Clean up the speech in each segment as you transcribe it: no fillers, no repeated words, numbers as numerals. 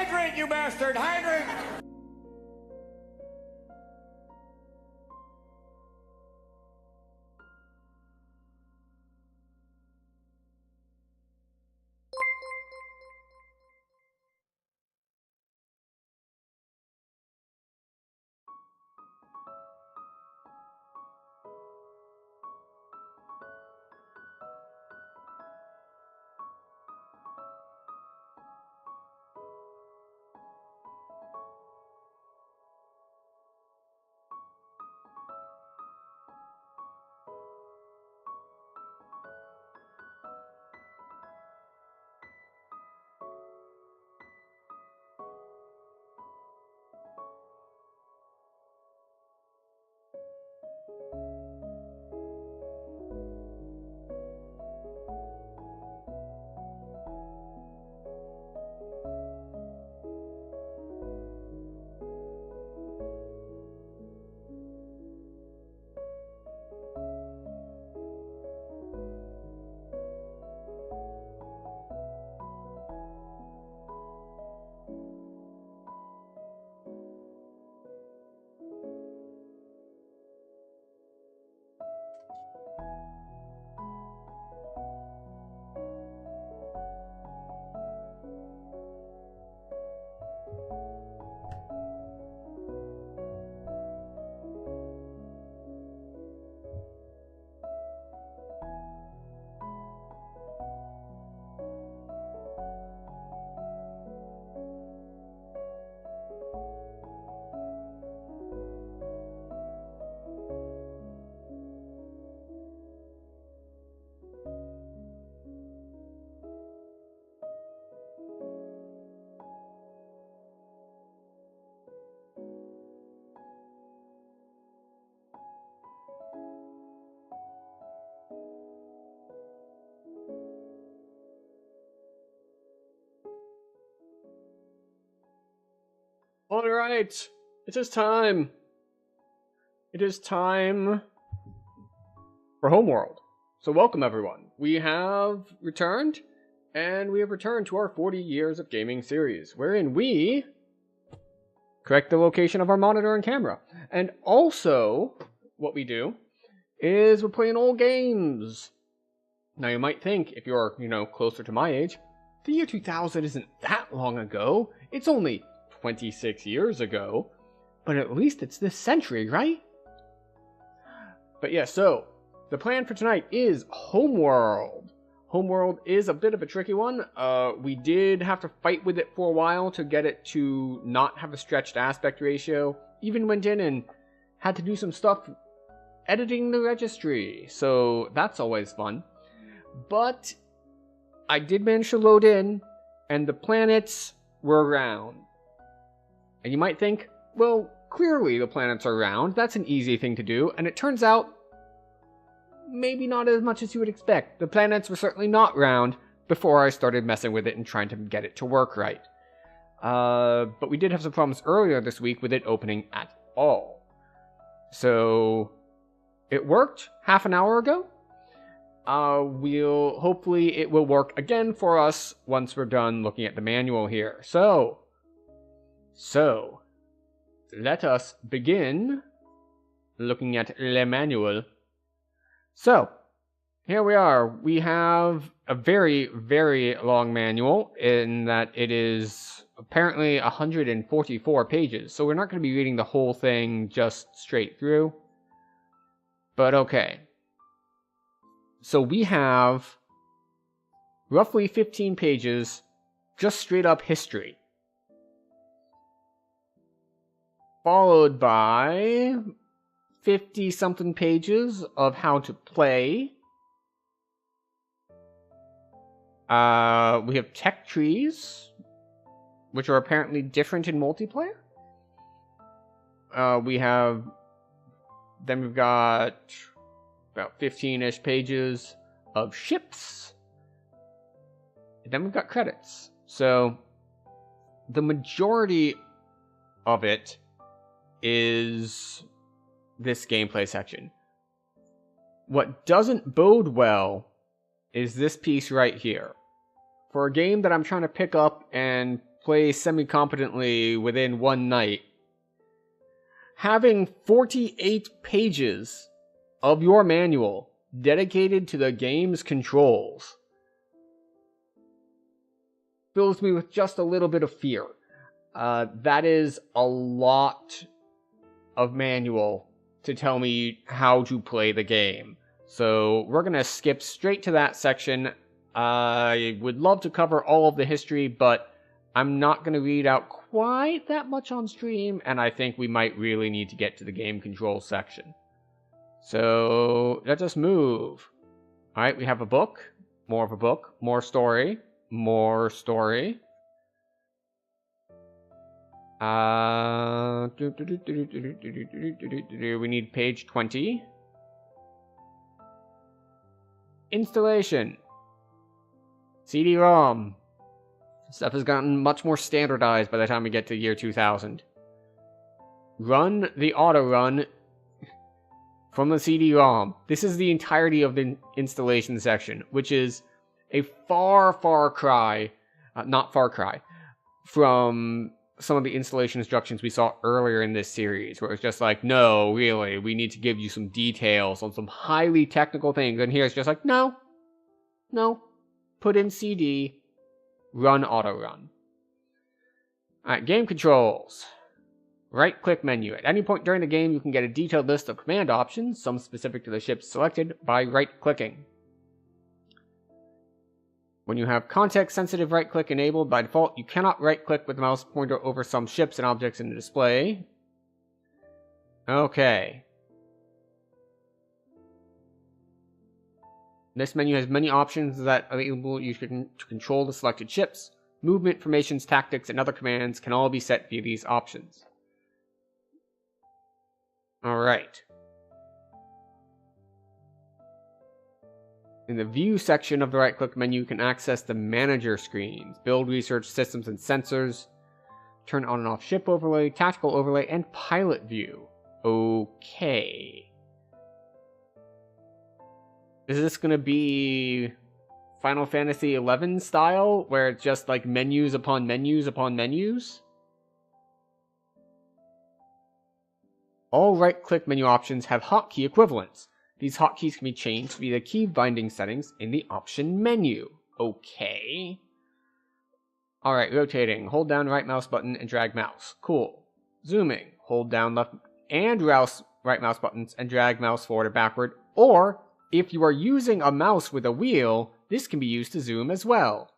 Hydrate, you bastard! Hydrate! All right, it is time. It is time for Homeworld. So welcome everyone. We have returned, and we have returned to our 40 years of gaming series, wherein we correct the location of our monitor and camera, and also what we do is we're playing old games. Now you might think, if you're, closer to my age, the year 2000 isn't that long ago. It's only 26 years ago. But at least it's this century, right? But yeah, so the plan for tonight is Homeworld. Homeworld is a bit of a tricky one. We did have to fight with it for a while to get it to not have a stretched aspect ratio. Even went in and had to do some stuff editing the registry. So that's always fun. But I did manage to load in, and the planets were round. And you might think, well, clearly the planets are round. That's an easy thing to do. And it turns out, maybe not as much as you would expect. The planets were certainly not round before I started messing with it and trying to get it to work right. But we did have some problems earlier this week with it opening at all. So it worked half an hour ago. Hopefully it will work again for us once we're done looking at the manual here. So let us begin looking at the manual. So, here we are. We have a very, very long manual in that it is apparently 144 pages. So we're not going to be reading the whole thing just straight through. But okay. So we have roughly 15 pages, just straight up history. Followed by 50-something pages of how to play. We have tech trees, which are apparently different in multiplayer. We've got about 15-ish pages of ships. And then we've got credits. So the majority of it is this gameplay section. What doesn't bode well is this piece right here. For a game that I'm trying to pick up and play semi-competently within one night, having 48 pages of your manual dedicated to the game's controls fills me with just a little bit of fear. That is a lot of manual to tell me how to play the game. So we're going to skip straight to that section. I would love to cover all of the history, but I'm not going to read out quite that much on stream, and I think we might really need to get to the game control section. So let us move. Alright, we have a book, more story, more story. We need page 20. Installation. CD-ROM. Stuff has gotten much more standardized by the time we get to the year 2000. Run the auto run from the CD-ROM. This is the entirety of the installation section, which is a far cry, not far cry, from some of the installation instructions we saw earlier in this series, where it's just like, no, really, we need to give you some details on some highly technical things. And here it's just like, no, put in CD, run auto run. Alright, game controls. Right-click menu. At any point during the game, you can get a detailed list of command options, some specific to the ship selected, by right-clicking. When you have context-sensitive right-click enabled by default, you cannot right-click with the mouse pointer over some ships and objects in the display. Okay. This menu has many options that enable you to control the selected ships. Movement, formations, tactics, and other commands can all be set via these options. Alright. In the View section of the right-click menu, you can access the Manager screens, Build, Research, Systems and Sensors, turn on and off Ship Overlay, Tactical Overlay, and Pilot View. Okay. Is this going to be Final Fantasy XI style, where it's just like menus upon menus upon menus? All right-click menu options have hotkey equivalents. These hotkeys can be changed via the key binding settings in the option menu. Okay. Alright, rotating. Hold down right mouse button and drag mouse. Cool. Zooming. Hold down left and right mouse buttons and drag mouse forward or backward. Or, if you are using a mouse with a wheel, this can be used to zoom as well.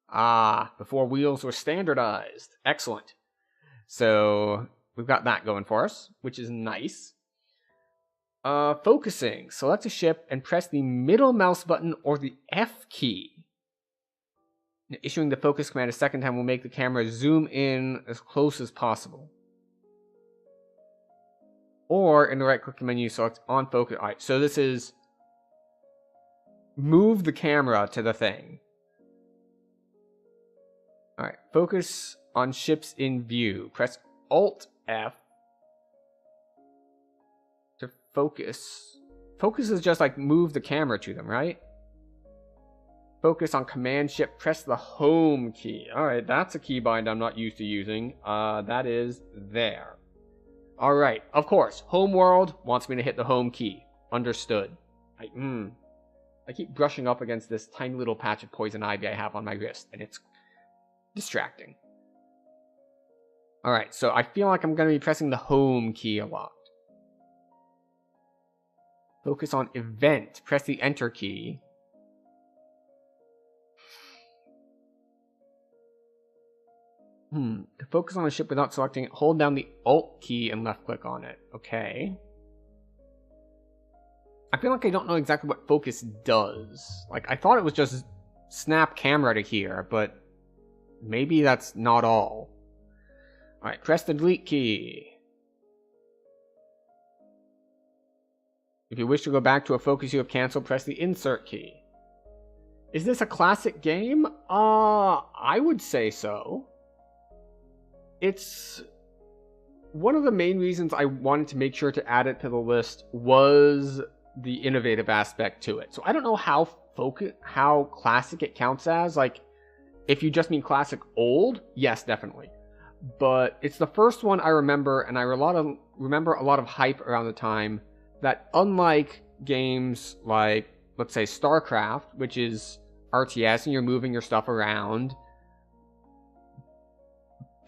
Ah, before wheels were standardized. Excellent. So, we've got that going for us, which is nice. Focusing. Select a ship and press the middle mouse button or the F key. Issuing the focus command a second time will make the camera zoom in as close as possible. Or in the right click menu, select on focus. Alright, so this is move the camera to the thing. Alright, focus on ships in view. Press Alt F to focus. Focus is just like move the camera to them, right? Focus on command ship, press the home key. Alright, that's a keybind I'm not used to using. That is there. Alright, of course, Homeworld wants me to hit the home key. Understood. I keep brushing up against this tiny little patch of poison ivy I have on my wrist, and it's distracting. Alright, so I feel like I'm going to be pressing the home key a lot. Focus on event, press the enter key. To focus on a ship without selecting it, hold down the Alt key and left click on it. Okay. I feel like I don't know exactly what focus does. Like, I thought it was just snap camera to here, but maybe that's not all. Alright, press the delete key. If you wish to go back to a focus you have canceled, press the insert key. Is this a classic game? I would say so. It's one of the main reasons I wanted to make sure to add it to the list was the innovative aspect to it. So I don't know how classic it counts as. Like, if you just mean classic old, yes, definitely. But it's the first one I remember, and I remember a lot of hype around the time that, unlike games like, let's say, StarCraft, which is RTS and you're moving your stuff around,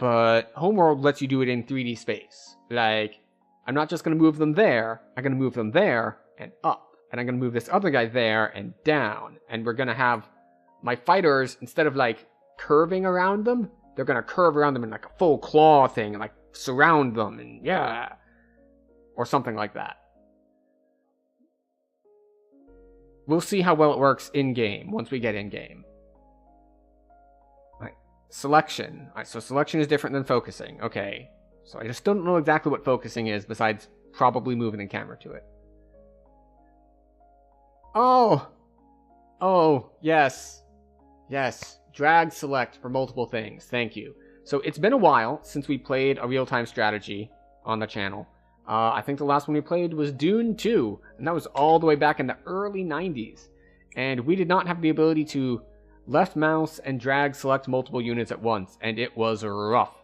but Homeworld lets you do it in 3D space. Like, I'm not just going to move them there, I'm going to move them there and up. And I'm going to move this other guy there and down. And we're going to have my fighters, instead of like curving around them, they're going to curve around them in like a full claw thing and like surround them and yeah. Or something like that. We'll see how well it works in-game once we get in-game. Selection. Alright, so selection is different than focusing. Okay. So I just don't know exactly what focusing is, besides probably moving the camera to it. Oh, yes. Yes. Drag select for multiple things. Thank you. So it's been a while since we played a real-time strategy on the channel. I think the last one we played was Dune II, and that was all the way back in the early 90s. And we did not have the ability to left mouse and drag select multiple units at once, and it was rough.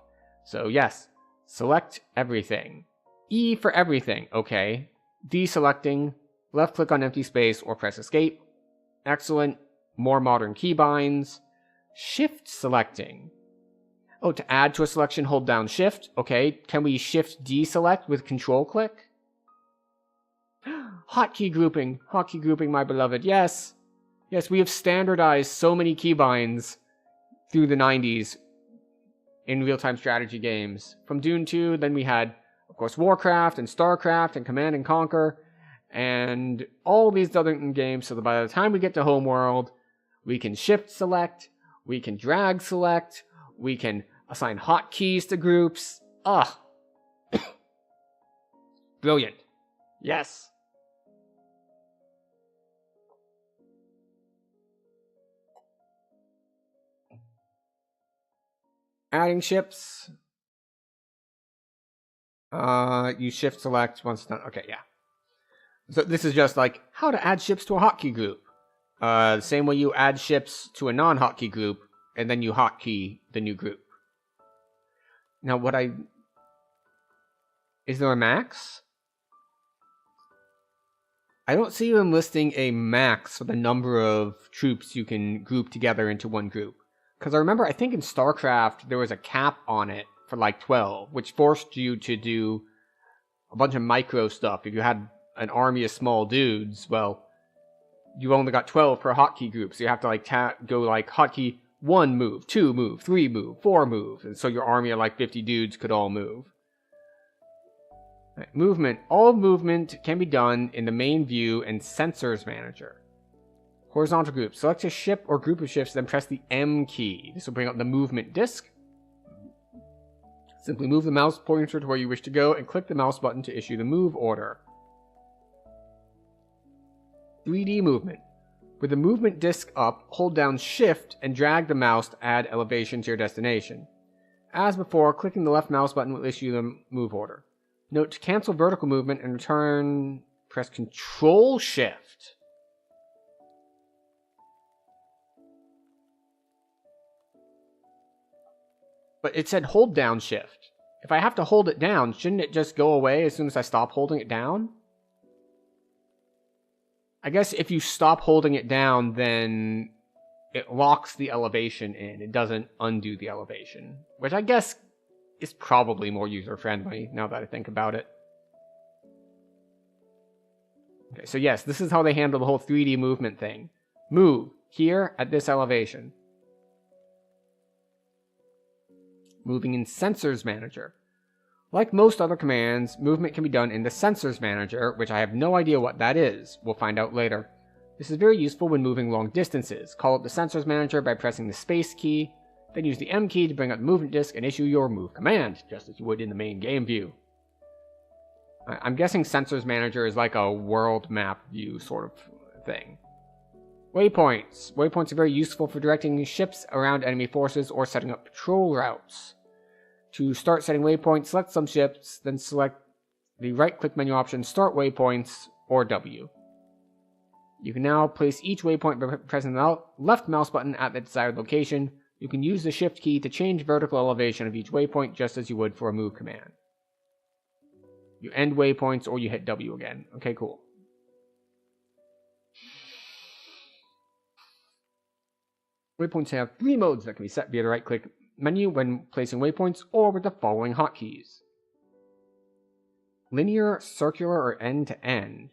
So yes, select everything. E for everything, okay. Deselecting, left click on empty space or press escape. Excellent. More modern keybinds. Shift selecting. Oh, to add to a selection, hold down shift. Okay, can we shift deselect with control click? Hotkey grouping, my beloved, yes. Yes, we have standardized so many keybinds through the 90s in real-time strategy games. From Dune II, then we had, of course, Warcraft and StarCraft and Command and Conquer and all these other games, so that by the time we get to Homeworld, we can shift select, we can drag select, we can assign hotkeys to groups. Brilliant. Yes. Adding ships. You shift select once done. Okay, yeah. So this is just like how to add ships to a hotkey group. The same way you add ships to a non-hotkey group, and then you hotkey the new group. Now, what I Is there a max? I don't see them listing a max for the number of troops you can group together into one group. Because I remember, I think in StarCraft, there was a cap on it for like 12, which forced you to do a bunch of micro stuff. If you had an army of small dudes, well, you only got 12 per hotkey group, so you have to like go like hotkey 1 move, 2 move, 3 move, 4 move, and so your army of like 50 dudes could all move. Right, movement. All movement can be done in the main view and Sensors Manager. Horizontal group. Select a ship or group of ships, then press the M key. This will bring up the movement disk. Simply move the mouse pointer to where you wish to go and click the mouse button to issue the move order. 3D movement. With the movement disk up, hold down Shift and drag the mouse to add elevation to your destination. As before, clicking the left mouse button will issue the move order. Note to cancel vertical movement and return, press Control Shift. But it said hold down Shift. If I have to hold it down, shouldn't it just go away as soon as I stop holding it down? I guess if you stop holding it down, then it locks the elevation in. It doesn't undo the elevation, which I guess is probably more user-friendly, now that I think about it. Okay, so yes, this is how they handle the whole 3D movement thing. Move here at this elevation. Moving in Sensors Manager. Like most other commands, movement can be done in the Sensors Manager, which I have no idea what that is. We'll find out later. This is very useful when moving long distances. Call up the Sensors Manager by pressing the space key, then use the M key to bring up the movement disk and issue your move command, just as you would in the main game view. I'm guessing Sensors Manager is like a world map view sort of thing. Waypoints. Waypoints are very useful for directing ships around enemy forces or setting up patrol routes. To start setting waypoints, select some ships, then select the right-click menu option Start Waypoints or W. You can now place each waypoint by pressing the left mouse button at the desired location. You can use the Shift key to change vertical elevation of each waypoint just as you would for a move command. You end waypoints or you hit W again. Okay, cool. Waypoints have 3 modes that can be set via the right-click menu when placing waypoints or with the following hotkeys. Linear, circular, or end-to-end.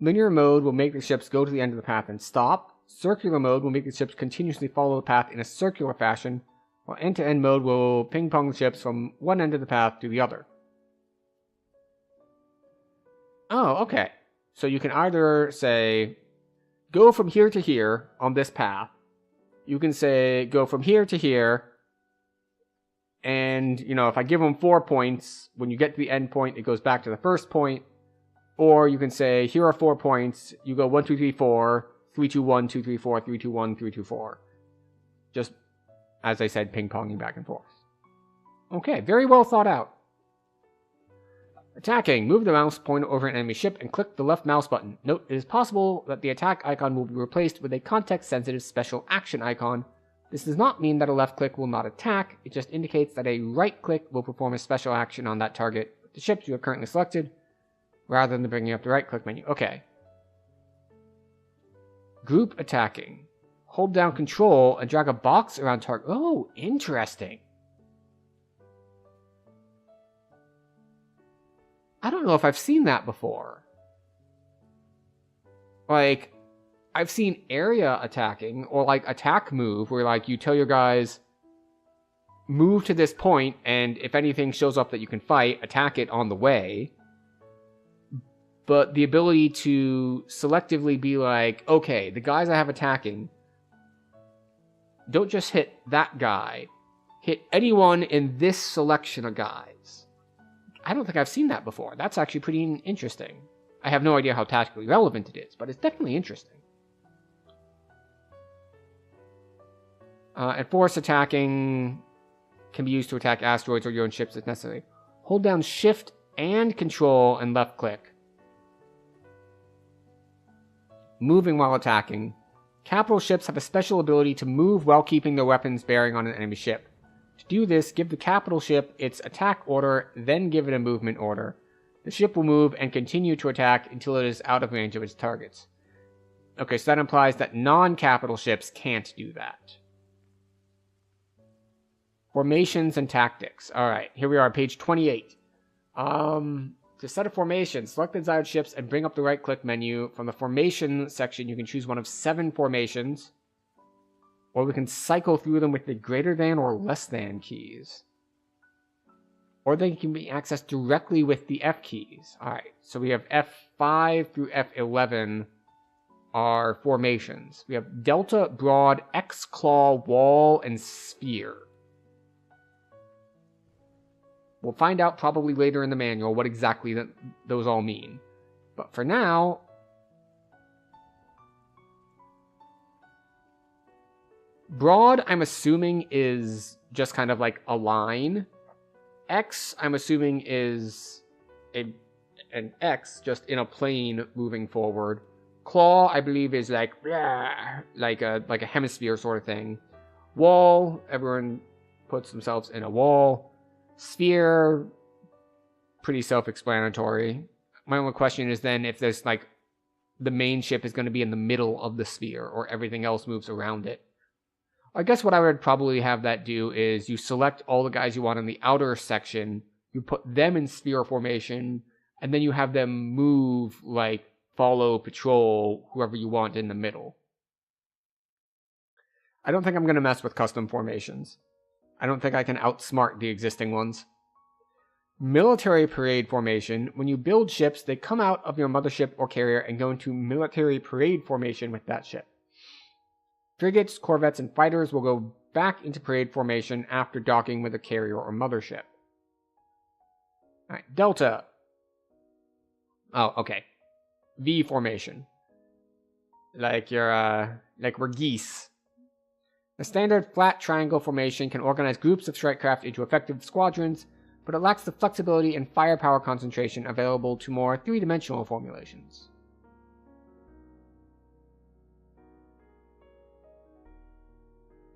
Linear mode will make the ships go to the end of the path and stop. Circular mode will make the ships continuously follow the path in a circular fashion, while end-to-end mode will ping-pong the ships from one end of the path to the other. Oh, okay. So you can either say, go from here to here on this path. You can say, go from here to here. And, you know, if I give them 4 points, when you get to the end point, it goes back to the first point. Or you can say, here are 4 points. You go 1, 2, 3, 4, 3, 2, 1, 2, 3, 4, 3, 2, 1, 3, 2, 4. Just, as I said, ping-ponging back and forth. Okay, very well thought out. Attacking. Move the mouse pointer over an enemy ship and click the left mouse button. Note, it is possible that the attack icon will be replaced with a context-sensitive special action icon. This does not mean that a left click will not attack, it just indicates that a right click will perform a special action on that target with the ships you have currently selected, rather than bringing up the right click menu. Okay. Group attacking. Hold down Control and drag a box around target. Oh, interesting. I don't know if I've seen that before. Like, I've seen area attacking, or like attack move, where like you tell your guys, move to this point, and if anything shows up that you can fight, attack it on the way. But the ability to selectively be like, okay, the guys I have attacking, don't just hit that guy, hit anyone in this selection of guys. I don't think I've seen that before. That's actually pretty interesting. I have no idea how tactically relevant it is, but it's definitely interesting. And force attacking can be used to attack asteroids or your own ships if necessary. Hold down Shift and Control and left click. Moving while attacking. Capital ships have a special ability to move while keeping their weapons bearing on an enemy ship. To do this, give the capital ship its attack order, then give it a movement order. The ship will move and continue to attack until it is out of range of its targets. Okay, so that implies that non-capital ships can't do that. Formations and tactics. Alright, here we are, page 28. To set a formation, select the desired ships and bring up the right-click menu. From the formation section, you can choose one of 7 formations. Or we can cycle through them with the greater than or less than keys. Or they can be accessed directly with the F keys. Alright, so we have F5 through F11 are formations. We have Delta, Broad, X-Claw, Wall, and Sphere. We'll find out probably later in the manual what exactly those all mean. But for now, Broad, I'm assuming, is just kind of like a line. X, I'm assuming, is an X just in a plane moving forward. Claw, I believe, is like a hemisphere sort of thing. Wall, everyone puts themselves in a wall. Sphere, pretty self-explanatory. My only question is then if there's like the main ship is going to be in the middle of the sphere or everything else moves around it. I guess what I would probably have that do is you select all the guys you want in the outer section, you put them in sphere formation, and then you have them move, like, follow, patrol, whoever you want in the middle. I don't think I'm going to mess with custom formations. I don't think I can outsmart the existing ones. Military parade formation. When you build ships, they come out of your mothership or carrier and go into military parade formation with that ship. Frigates, corvettes, and fighters will go back into parade formation after docking with a carrier or mothership. Alright, Delta. Oh, okay. V formation. Like we're geese. A standard flat triangle formation can organize groups of strike craft into effective squadrons, but it lacks the flexibility and firepower concentration available to more three-dimensional formulations.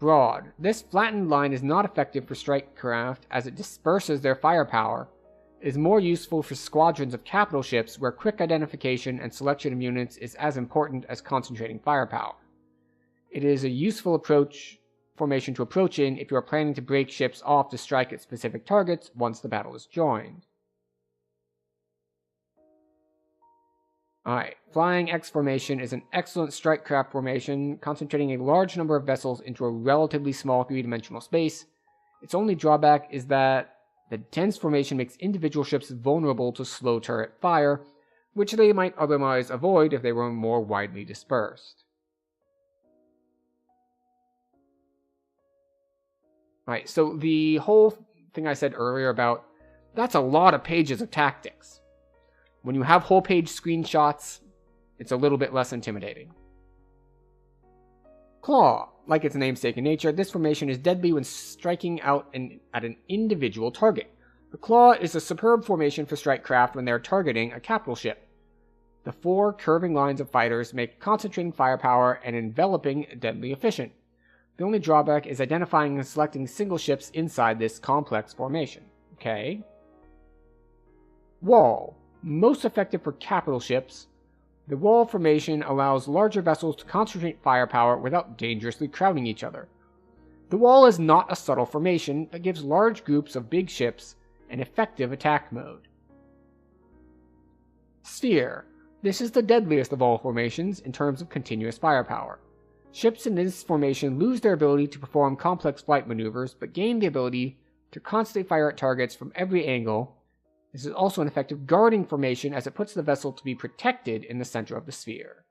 Broad. This flattened line is not effective for strike craft as it disperses their firepower. It is more useful for squadrons of capital ships where quick identification and selection of units is as important as concentrating firepower. It is a useful formation to approach in if you are planning to break ships off to strike at specific targets once the battle is joined. Alright, Flying X formation is an excellent strike craft formation, concentrating a large number of vessels into a relatively small three-dimensional space. Its only drawback is that the dense formation makes individual ships vulnerable to slow turret fire, which they might otherwise avoid if they were more widely dispersed. Alright, so the whole thing I said earlier about, that's a lot of pages of tactics. When you have whole page screenshots, it's a little bit less intimidating. Claw. Like its namesake in nature, this formation is deadly when striking out at an individual target. The Claw is a superb formation for strike craft when they are targeting a capital ship. The 4 curving lines of fighters make concentrating firepower and enveloping deadly efficient. The only drawback is identifying and selecting single ships inside this complex formation. Okay. Wall. Most effective for capital ships, the wall formation allows larger vessels to concentrate firepower without dangerously crowding each other. The wall is not a subtle formation, but gives large groups of big ships an effective attack mode. Sphere. This is the deadliest of all formations in terms of continuous firepower. Ships in this formation lose their ability to perform complex flight maneuvers, but gain the ability to constantly fire at targets from every angle. This is also an effective guarding formation as it puts the vessel to be protected in the center of the sphere.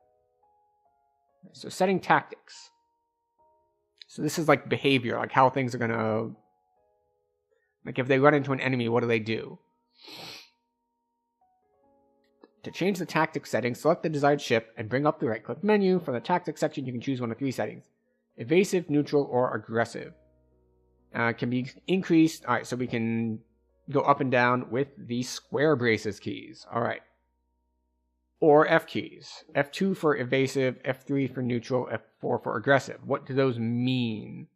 So setting tactics. So this is like behavior, like how things are gonna... Like if they run into an enemy, what do they do? To change the tactics setting, select the desired ship and bring up the right-click menu. From the tactics section, you can choose one of 3 settings. Evasive, neutral, or aggressive. Can be increased. Alright, so we can go up and down with the square braces keys. Alright. Or F keys. F2 for evasive, F3 for neutral, F4 for aggressive. What do those mean?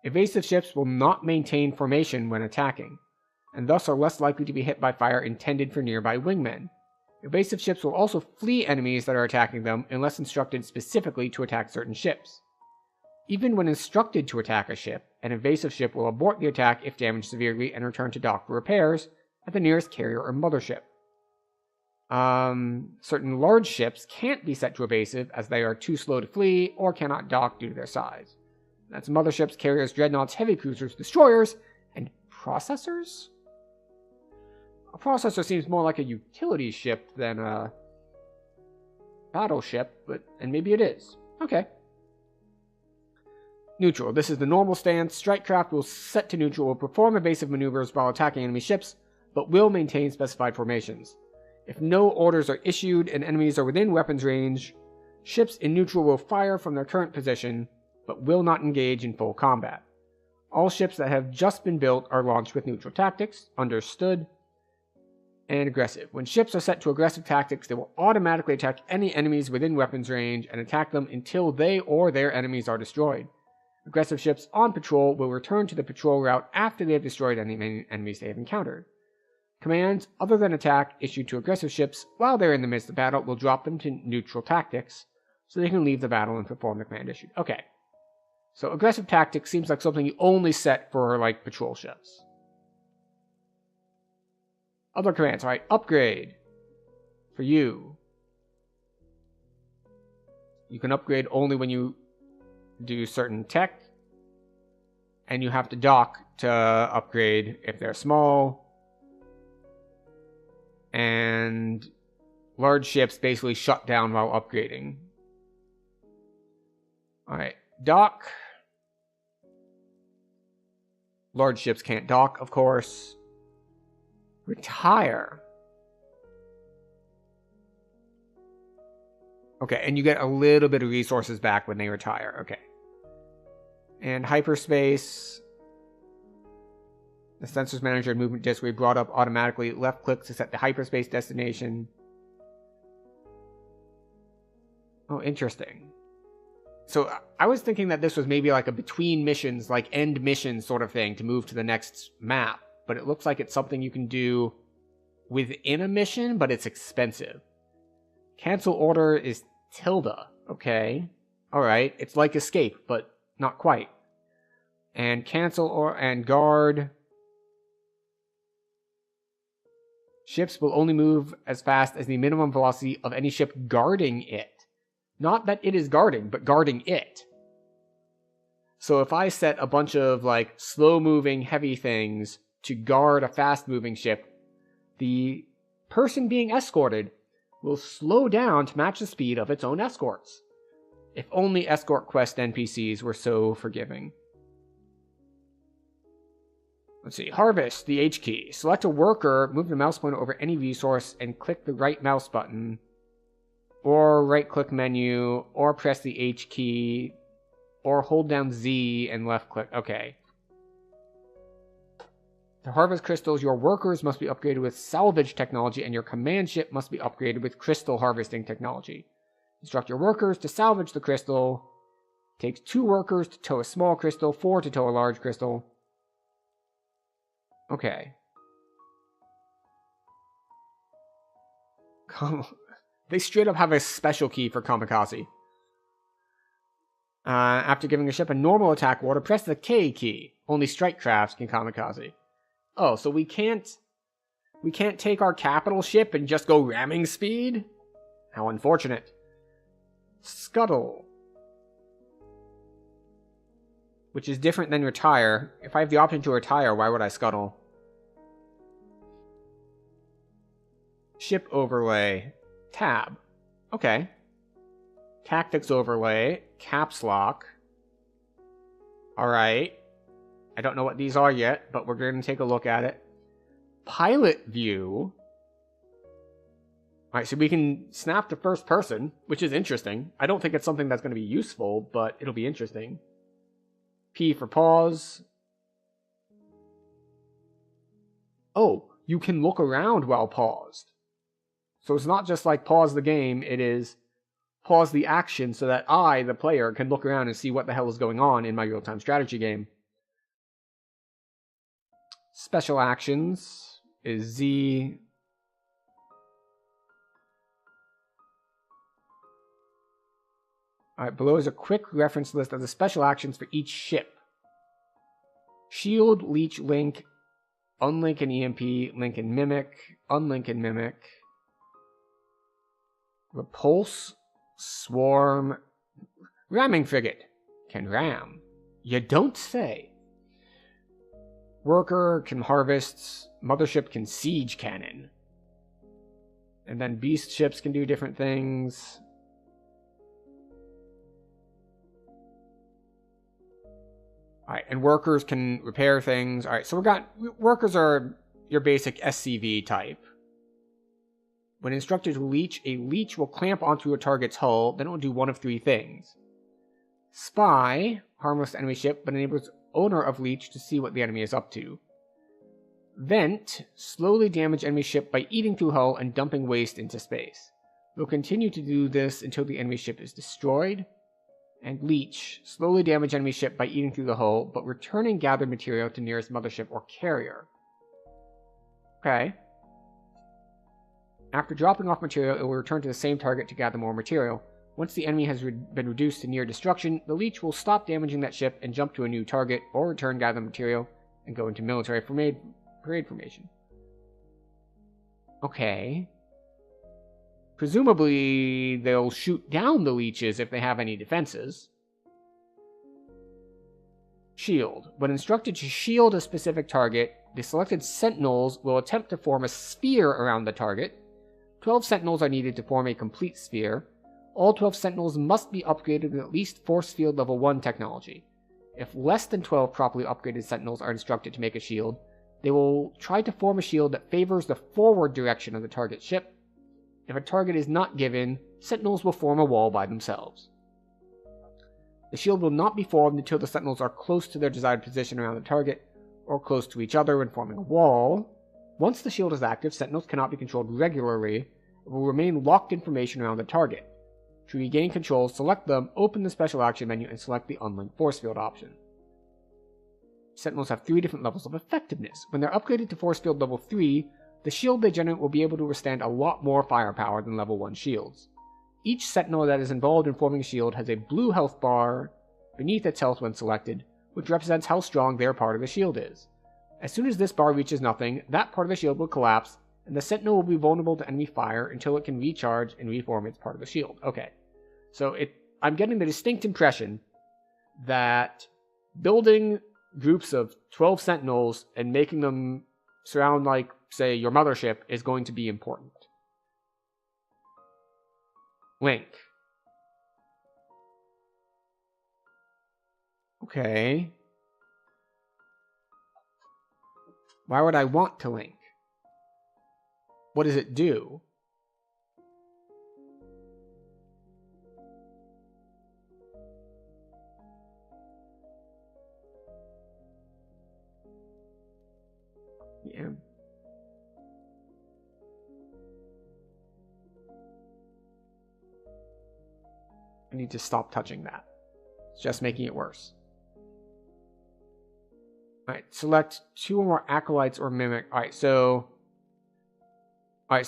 Evasive ships will not maintain formation when attacking, and thus are less likely to be hit by fire intended for nearby wingmen. Evasive ships will also flee enemies that are attacking them unless instructed specifically to attack certain ships. Even when instructed to attack a ship, an evasive ship will abort the attack if damaged severely and return to dock for repairs at the nearest carrier or mothership. Certain large ships can't be set to evasive as they are too slow to flee or cannot dock due to their size. That's motherships, carriers, dreadnoughts, heavy cruisers, destroyers, and processors? A processor seems more like a utility ship than a battleship, and maybe it is. Okay. Neutral. This is the normal stance. Strike craft will set to neutral, will perform evasive maneuvers while attacking enemy ships, but will maintain specified formations. If no orders are issued and enemies are within weapons range, ships in neutral will fire from their current position, but will not engage in full combat. All ships that have just been built are launched with neutral tactics, understood, and aggressive. When ships are set to aggressive tactics, they will automatically attack any enemies within weapons range and attack them until they or their enemies are destroyed. Aggressive ships on patrol will return to the patrol route after they have destroyed any enemies they have encountered. Commands other than attack issued to aggressive ships while they're in the midst of battle will drop them to neutral tactics, so they can leave the battle and perform the command issued. Okay. So aggressive tactics seems like something you only set for, like, patrol ships. Other commands, alright. Upgrade. For you. You can upgrade only when you do certain tech. And you have to dock to upgrade if they're small. And large ships basically shut down while upgrading. Alright. Dock. Large ships can't dock, of course. Retire. Okay, and you get a little bit of resources back when they retire. Okay. And hyperspace. The sensors manager and movement disk will be brought up automatically. Left click to set the hyperspace destination. Oh, interesting. So I was thinking that this was maybe like a between missions, like end mission sort of thing to move to the next map. But it looks like it's something you can do within a mission, but it's expensive. Cancel order is tilde. Okay. Alright. It's like escape, but not quite. And cancel or and guard. Ships will only move as fast as the minimum velocity of any ship guarding it. Not that it is guarding, but guarding it. So if I set a bunch of, like, slow-moving heavy things to guard a fast-moving ship, the person being escorted will slow down to match the speed of its own escorts. If only escort quest NPCs were so forgiving. Let's see. Harvest, the H key. Select a worker, move the mouse pointer over any resource, and click the right mouse button. Or right-click menu, or press the H key, or hold down Z and left-click. Okay. To harvest crystals, your workers must be upgraded with salvage technology, and your command ship must be upgraded with crystal harvesting technology. Instruct your workers to salvage the crystal. Takes 2 workers to tow a small crystal, 4 to tow a large crystal. Okay. They straight up have a special key for Kamikaze. After giving a ship a normal attack order, press the K key. Only strike crafts can Kamikaze. Oh, so we can't take our capital ship and just go ramming speed? How unfortunate. Scuttle. Which is different than retire. If I have the option to retire, why would I scuttle? Ship overlay. Tab. Okay. Tactics overlay. Caps lock. Alright. I don't know what these are yet, but we're going to take a look at it. Pilot view. Alright, so we can snap to first person, which is interesting. I don't think it's something that's going to be useful, but it'll be interesting. P for pause. Oh, you can look around while paused. So it's not just like pause the game, it is pause the action so that I, the player, can look around and see what the hell is going on in my real-time strategy game. Special actions is Z. Alright, below is a quick reference list of the special actions for each ship. Shield, Leech, Link, Unlink and EMP, Link and Mimic, Unlink and Mimic. Repulse, Swarm, Ramming Frigate. Can ram. You don't say. Worker can harvest. Mothership can siege cannon. And then beast ships can do different things. Alright, and workers can repair things. Alright, so workers are your basic SCV type. When instructed to leech, a leech will clamp onto a target's hull, then it will do one of three things. Spy, harmless enemy ship, but enables owner of leech to see what the enemy is up to. Vent, slowly damage enemy ship by eating through hull and dumping waste into space. Will continue to do this until the enemy ship is destroyed. And Leech, slowly damage enemy ship by eating through the hull, but returning gathered material to nearest mothership or carrier. Okay. After dropping off material, it will return to the same target to gather more material. Once the enemy has been reduced to near destruction, the Leech will stop damaging that ship and jump to a new target, or return gathered material and go into military parade formation. Okay. Presumably, they'll shoot down the leeches if they have any defenses. Shield. When instructed to shield a specific target, the selected sentinels will attempt to form a sphere around the target. 12 sentinels are needed to form a complete sphere. All 12 sentinels must be upgraded with at least force field level 1 technology. If less than 12 properly upgraded sentinels are instructed to make a shield, they will try to form a shield that favors the forward direction of the target ship. If a target is not given, sentinels will form a wall by themselves. The shield will not be formed until the sentinels are close to their desired position around the target, or close to each other when forming a wall. Once the shield is active, sentinels cannot be controlled regularly, and will remain locked in formation around the target. To regain control, select them, open the special action menu, and select the unlinked force field option. Sentinels have 3 different levels of effectiveness. When they're upgraded to force field level 3, the shield they generate will be able to withstand a lot more firepower than level 1 shields. Each sentinel that is involved in forming a shield has a blue health bar beneath its health when selected, which represents how strong their part of the shield is. As soon as this bar reaches nothing, that part of the shield will collapse, and the sentinel will be vulnerable to enemy fire until it can recharge and reform its part of the shield. Okay, so I'm getting the distinct impression that building groups of 12 sentinels and making them surround, like, say, your mothership is going to be important. Link. Okay. Why would I want to link? What does it do? Yeah. I need to stop touching that. It's just making it worse. Alright, select 2 or more acolytes or mimic. Alright, so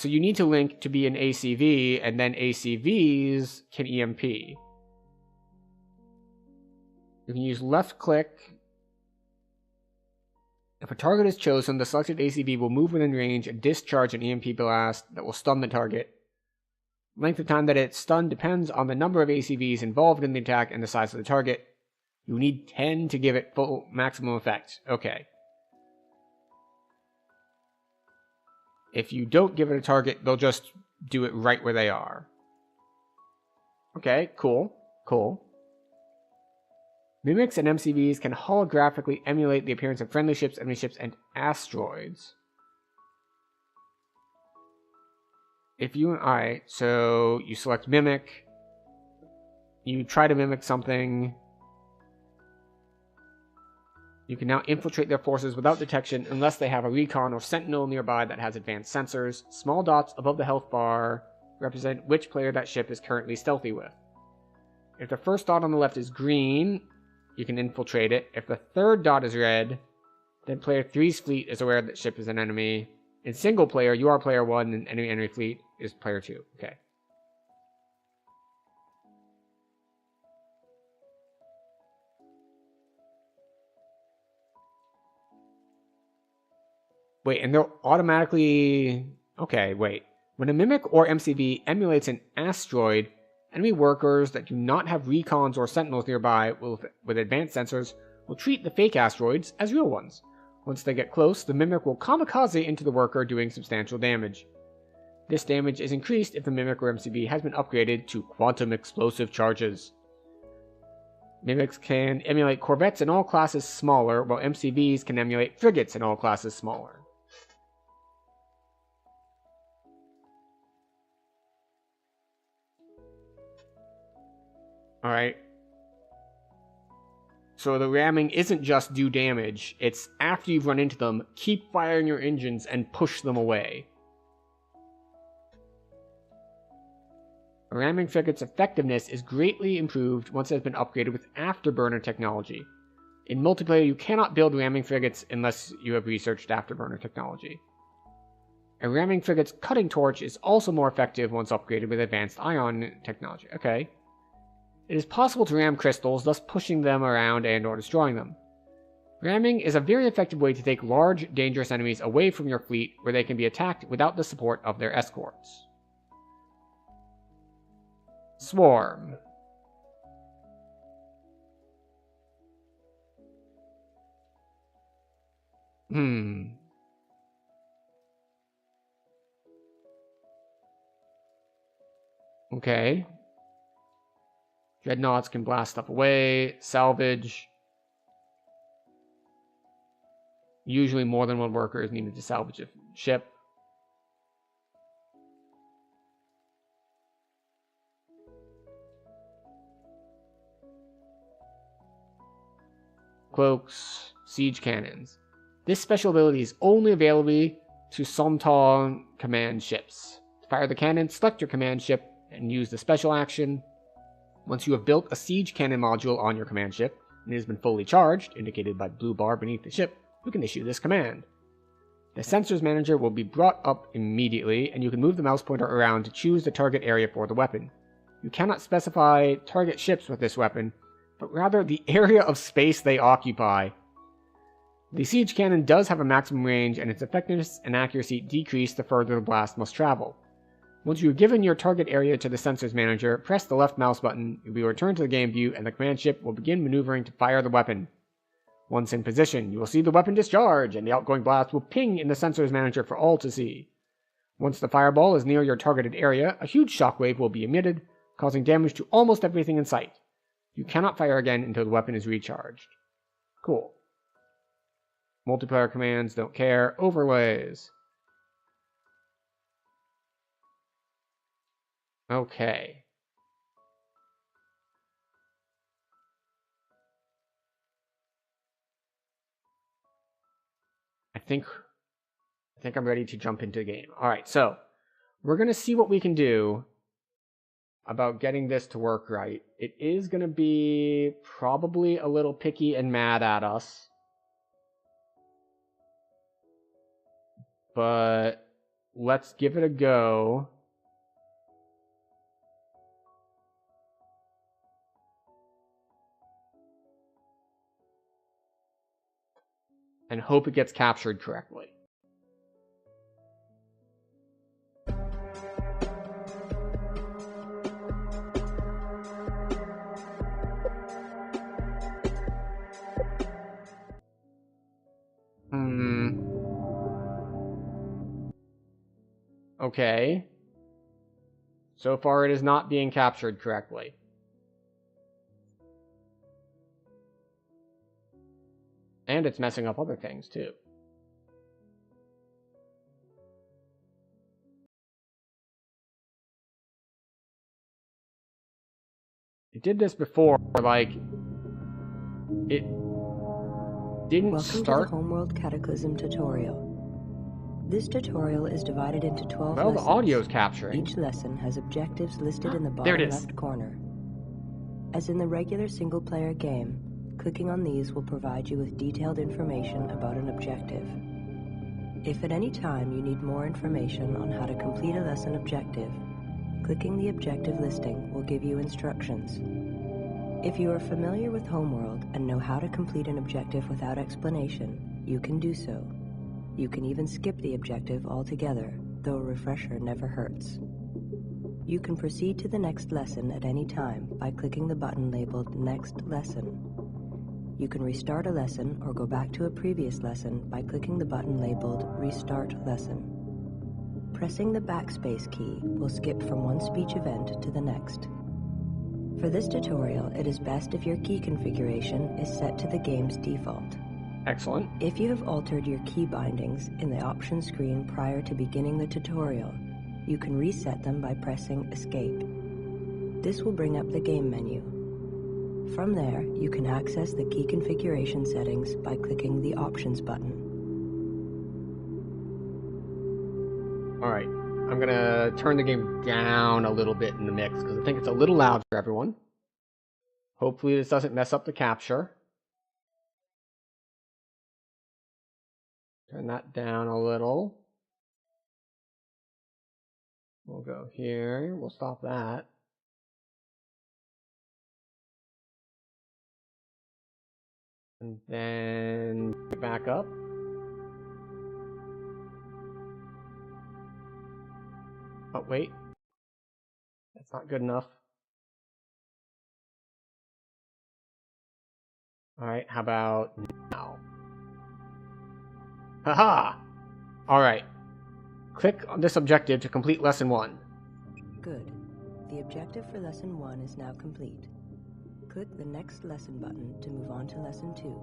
you need to link to be an ACV, and then ACVs can EMP. You can use left click. If a target is chosen, the selected ACV will move within range and discharge an EMP blast that will stun the target. Length of time that it's stunned depends on the number of ACVs involved in the attack and the size of the target. You need 10 to give it full maximum effect. Okay. If you don't give it a target, they'll just do it right where they are. Okay, cool. Cool. Mimics and MCVs can holographically emulate the appearance of friendly ships, enemy ships, and asteroids. Alright, so you select Mimic. You try to mimic something. You can now infiltrate their forces without detection unless they have a recon or sentinel nearby that has advanced sensors. Small dots above the health bar represent which player that ship is currently stealthy with. If the first dot on the left is green, you can infiltrate it. If the third dot is red, Then player 3's fleet is aware that ship is an enemy. In single player, you are player 1, and enemy fleet is player 2. Okay. Wait, and they'll automatically... Okay, wait. When a Mimic or MCV emulates an asteroid, enemy workers that do not have recons or sentinels nearby with advanced sensors will treat the fake asteroids as real ones. Once they get close, the Mimic will kamikaze into the worker, doing substantial damage. This damage is increased if the Mimic or MCV has been upgraded to quantum explosive charges. Mimics can emulate corvettes in all classes smaller, while MCVs can emulate frigates in all classes smaller. Alright. So the ramming isn't just do damage, it's after you've run into them, keep firing your engines and push them away. A ramming frigate's effectiveness is greatly improved once it has been upgraded with afterburner technology. In multiplayer, you cannot build ramming frigates unless you have researched afterburner technology. A ramming frigate's cutting torch is also more effective once upgraded with advanced ion technology. Okay. It is possible to ram crystals, thus pushing them around and/or destroying them. Ramming is a very effective way to take large, dangerous enemies away from your fleet, where they can be attacked without the support of their escorts. Swarm. Okay. Dreadnoughts can blast stuff away, salvage. Usually more than one worker is needed to salvage a ship. Cloaks, siege cannons. This special ability is only available to Somtong command ships. To fire the cannon, select your command ship and use the special action. Once you have built a siege cannon module on your command ship, and it has been fully charged, indicated by the blue bar beneath the ship, you can issue this command. The Sensors Manager will be brought up immediately, and you can move the mouse pointer around to choose the target area for the weapon. You cannot specify target ships with this weapon, but rather the area of space they occupy. The siege cannon does have a maximum range, and its effectiveness and accuracy decrease the further the blast must travel. Once you have given your target area to the Sensors Manager, press the left mouse button, you will return to the game view, and the command ship will begin maneuvering to fire the weapon. Once in position, you will see the weapon discharge, and the outgoing blast will ping in the Sensors Manager for all to see. Once the fireball is near your targeted area, a huge shockwave will be emitted, causing damage to almost everything in sight. You cannot fire again until the weapon is recharged. Cool. Multiplayer commands, don't care. Overlays. Okay. I think I'm ready to jump into the game. Alright, so we're going to see what we can do about getting this to work right. It is going to be probably a little picky and mad at us. But let's give it a go. And hope it gets captured correctly. Okay. So far it is not being captured correctly. And it's messing up other things, too. It did this before, like... It didn't Welcome start... to the Homeworld Cataclysm tutorial. This tutorial is divided into 12 Well, lessons. the audio's capturing. Each lesson has objectives listed in the There it bottom is. left corner. As in the regular single-player game, Clicking on these will provide you with detailed information about an objective. If at any time you need more information on how to complete a lesson objective, clicking the objective listing will give you instructions. If you are familiar with Homeworld and know how to complete an objective without explanation, you can do so. You can even skip the objective altogether, though a refresher never hurts. You can proceed to the next lesson at any time by clicking the button labeled Next Lesson. You can restart a lesson or go back to a previous lesson by clicking the button labeled Restart Lesson. Pressing the backspace key will skip from one speech event to the next. For this tutorial, it is best if your key configuration is set to the game's default. Excellent. If you have altered your key bindings in the options screen prior to beginning the tutorial, you can reset them by pressing Escape. This will bring up the game menu. From there, you can access the key configuration settings by clicking the Options button. Alright, I'm gonna turn the game down a little bit in the mix because I think it's a little loud for everyone. Hopefully this doesn't mess up the capture. Turn that down a little. We'll go here, we'll stop that. And then back up. Oh, wait. That's not good enough. Alright, how about now? Haha! Alright. Click on this objective to complete Lesson 1. Good. The objective for Lesson 1 is now complete. Click the Next Lesson button to move on to Lesson 2.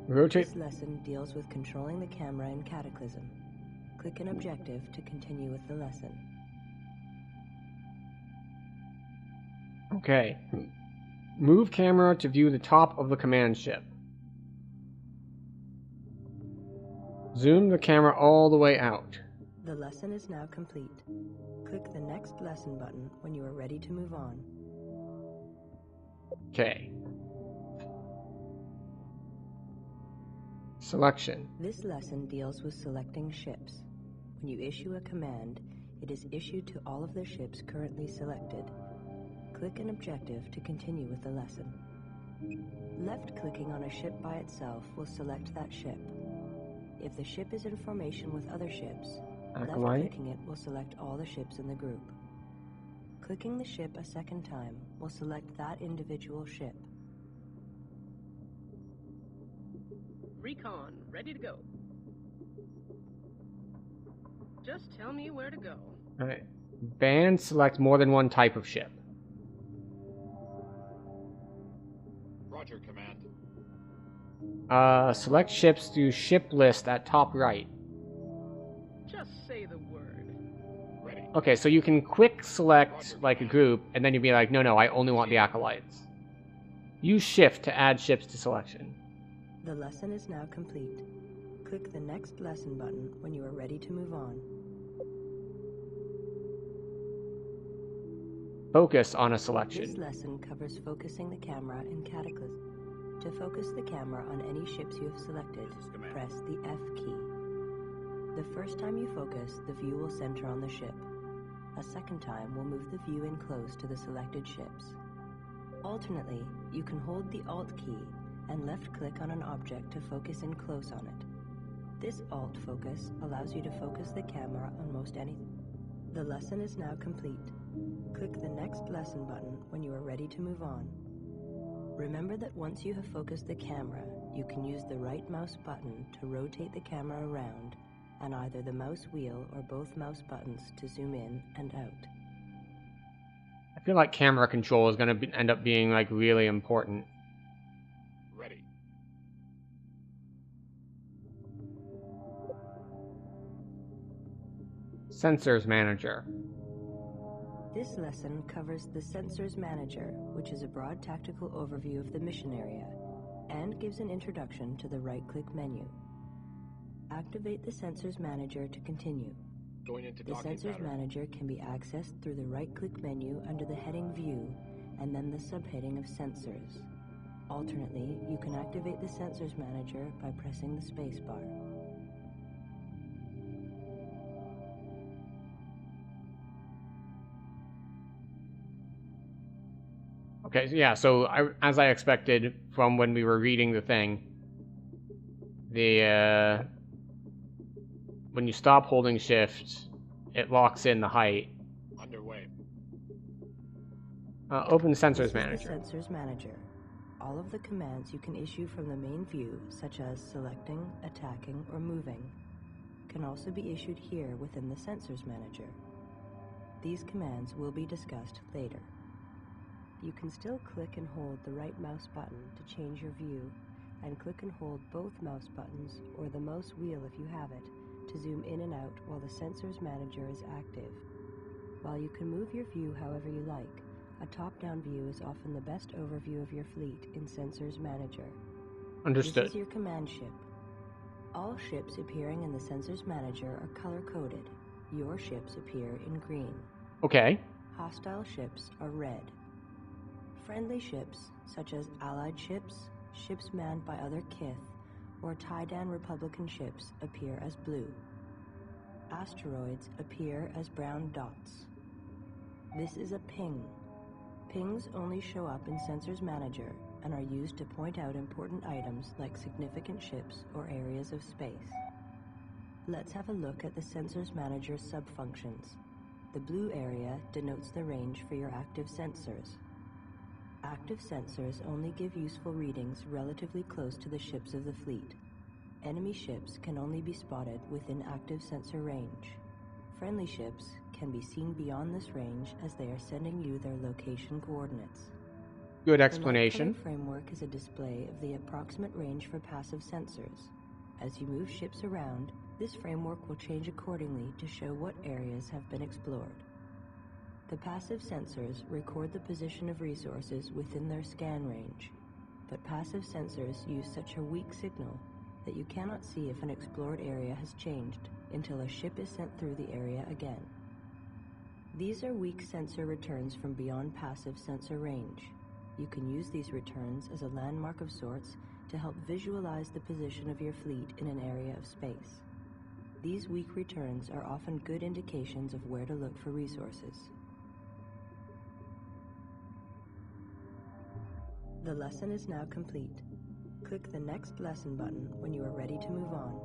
Rotate. This lesson deals with controlling the camera in Cataclysm. Click an objective to continue with the lesson. Okay. Move camera to view the top of the command ship. Zoom the camera all the way out. The lesson is now complete. Click the Next Lesson button when you are ready to move on. Okay. Selection. This lesson deals with selecting ships. When you issue a command, it is issued to all of the ships currently selected. Click an objective to continue with the lesson. Left-clicking on a ship by itself will select that ship. If the ship is in formation with other ships, left-clicking it will select all the ships in the group. Clicking the ship a second time will select that individual ship. Recon, ready to go. Just tell me where to go. Alright. Band select more than one type of ship. Roger, Command. Select ships through ship list at top right. Just say the word. Ready. Okay, so you can quick select like a group, and then you'd be like, no, I only want the acolytes. Use shift to add ships to selection. The lesson is now complete. Click the Next Lesson button when you are ready to move on. Focus on a This selection. lesson covers focusing the camera in Cataclysm. To focus the camera on any ships you have selected, press the F key. The first time you focus, the view will center on the ship. A second time will move the view in close to the selected ships. Alternately, you can hold the Alt key and left-click on an object to focus in close on it. This Alt focus allows you to focus the camera on most anything. The lesson is now complete. Click the Next Lesson button when you are ready to move on. Remember that once you have focused the camera, you can use the right mouse button to rotate the camera around, and either the mouse wheel or both mouse buttons to zoom in and out. I feel like camera control is going to end up being like really important. Ready. Sensors Manager. This lesson covers the Sensors Manager, which is a broad tactical overview of the mission area, and gives an introduction to the right-click menu. Activate the Sensors Manager to continue. Going into The docking Sensors pattern. Manager can be accessed through the right-click menu under the heading View, and then the subheading of Sensors. Alternately, you can activate the Sensors Manager by pressing the spacebar. Okay, so yeah, so as I expected from when we were reading the thing, when you stop holding shift, it locks in the height. Underway. Open the Sensors This is Manager. the Sensors Manager. All of the commands you can issue from the main view, such as selecting, attacking, or moving, can also be issued here within the Sensors Manager. These commands will be discussed later. You can still click and hold the right mouse button to change your view, and click and hold both mouse buttons or the mouse wheel if you have it to zoom in and out while the Sensors Manager is active. While you can move your view however you like, a top-down view is often the best overview of your fleet in Sensors Manager. Understood. This is your command ship. All ships appearing in the Sensors Manager are color-coded. Your ships appear in green. Okay. Hostile ships are red. Friendly ships, such as Allied ships, ships manned by other Kith, or Taidan Republican ships, appear as blue. Asteroids appear as brown dots. This is a ping. Pings only show up in Sensors Manager and are used to point out important items like significant ships or areas of space. Let's have a look at the Sensors Manager subfunctions. The blue area denotes the range for your active sensors. Active sensors only give useful readings relatively close to the ships of the fleet. Enemy ships can only be spotted within active sensor range. Friendly ships can be seen beyond this range as they are sending you their location coordinates. Good The explanation. light color framework is a display of the approximate range for passive sensors. As you move ships around, this framework will change accordingly to show what areas have been explored. The passive sensors record the position of resources within their scan range, but passive sensors use such a weak signal that you cannot see if an explored area has changed until a ship is sent through the area again. These are weak sensor returns from beyond passive sensor range. You can use these returns as a landmark of sorts to help visualize the position of your fleet in an area of space. These weak returns are often good indications of where to look for resources. The lesson is now complete. Click the Next Lesson button when you are ready to move on.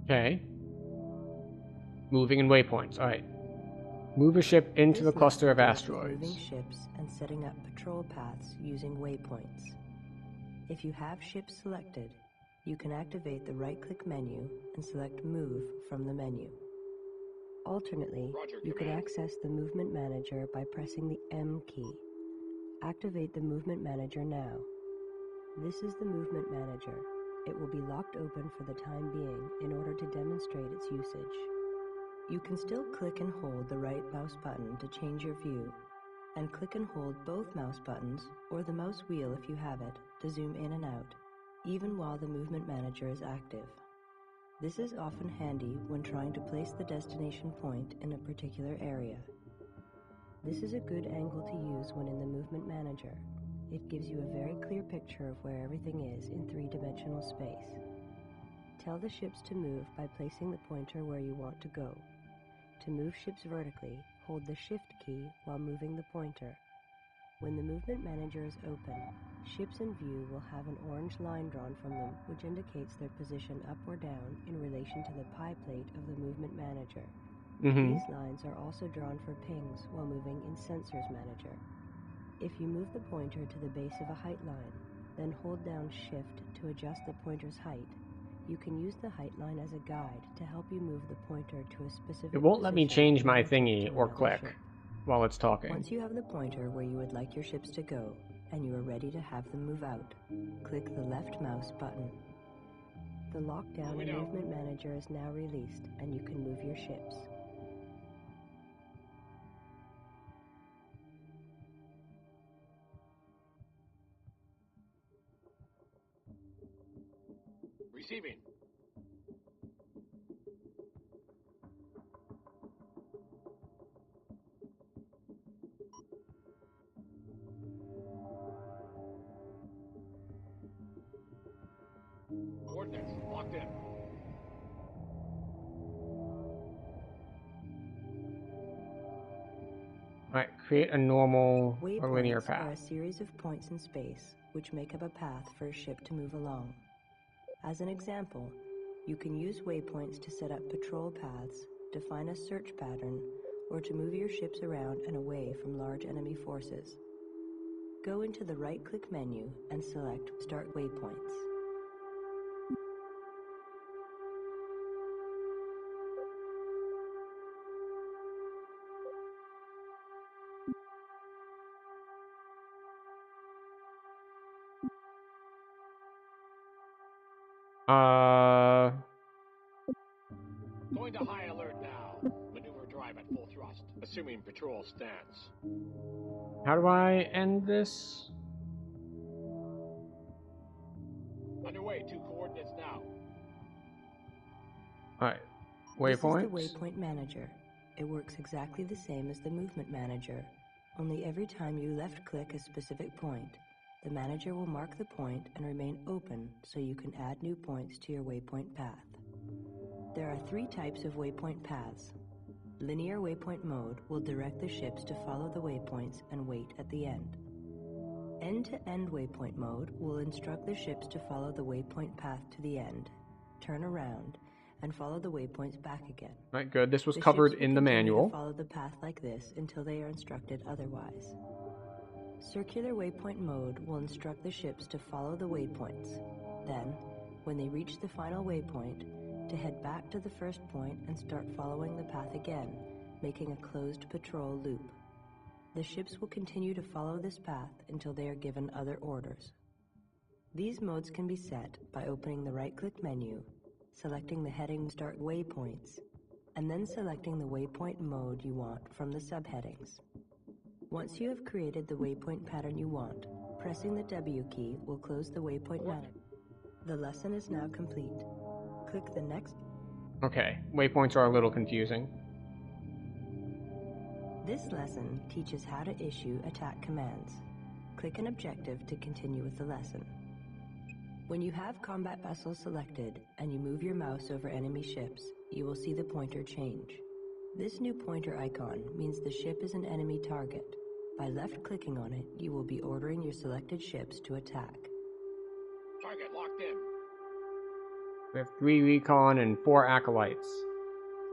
Okay. Moving and waypoints. Alright. Move a ship into the This cluster of lesson deals with asteroids. moving ships and setting up patrol paths using waypoints. If you have ships selected, you can activate the right-click menu and select Move from the menu. Alternately, Roger, you can Command. access the Movement Manager by pressing the M key. Activate the Movement Manager now. This is the Movement Manager. It will be locked open for the time being in order to demonstrate its usage. You can still click and hold the right mouse button to change your view, and click and hold both mouse buttons, or the mouse wheel if you have it, to zoom in and out, even while the Movement Manager is active. This is often handy when trying to place the destination point in a particular area. This is a good angle to use when in the Movement Manager. It gives you a very clear picture of where everything is in three-dimensional space. Tell the ships to move by placing the pointer where you want to go. To move ships vertically, hold the Shift key while moving the pointer. When the Movement Manager is open, ships in view will have an orange line drawn from them which indicates their position up or down in relation to the pie plate of the Movement Manager. These lines are also drawn for pings while moving in Sensors Manager. If you move the pointer to the base of a height line, then hold down Shift to adjust the pointer's height, you can use the height line as a guide to help you move the pointer to a specific It won't let me position change my relative thingy to or another click ship. while it's talking. Once you have the pointer where you would like your ships to go, and you are ready to have them move out, click the left mouse button. The lockdown Moving and out. Movement Manager is now released, and you can move your ships. Receiving. coordinates. Locked in. Alright, create a normal or linear Waypoints are path. a series of points in space which make up a path for a ship to move along. As an example, you can use waypoints to set up patrol paths, define a search pattern, or to move your ships around and away from large enemy forces. Go into the right-click menu and select Start Waypoints. Going to high alert now. Maneuver drive at full thrust, assuming patrol stance. How do I end this? Underway, 2 coordinates now. Alright, This is waypoints. the Waypoint Manager. It works exactly the same as the Movement Manager, only every time you left-click a specific point, the manager will mark the point and remain open so you can add new points to your waypoint path. There are 3 types of waypoint paths. Linear waypoint mode will direct the ships to follow the waypoints and wait at the end. End-to-end waypoint mode will instruct the ships to follow the waypoint path to the end, turn around, and follow the waypoints back again. Alright, good. This was The covered ships will in the continue to manual. follow the path like this until they are instructed otherwise. Circular waypoint mode will instruct the ships to follow the waypoints. Then, when they reach the final waypoint, to head back to the first point and start following the path again, making a closed patrol loop. The ships will continue to follow this path until they are given other orders. These modes can be set by opening the right-click menu, selecting the heading Start Waypoints, and then selecting the waypoint mode you want from the subheadings. Once you have created the waypoint pattern you want, pressing the W key will close the waypoint manager. The lesson is now complete. Click the next. Okay, waypoints are a little confusing. This lesson teaches how to issue attack commands. Click an objective to continue with the lesson. When you have combat vessels selected and you move your mouse over enemy ships, you will see the pointer change. This new pointer icon means the ship is an enemy target. By left-clicking on it, you will be ordering your selected ships to attack. Target locked in. We have 3 recon and 4 acolytes.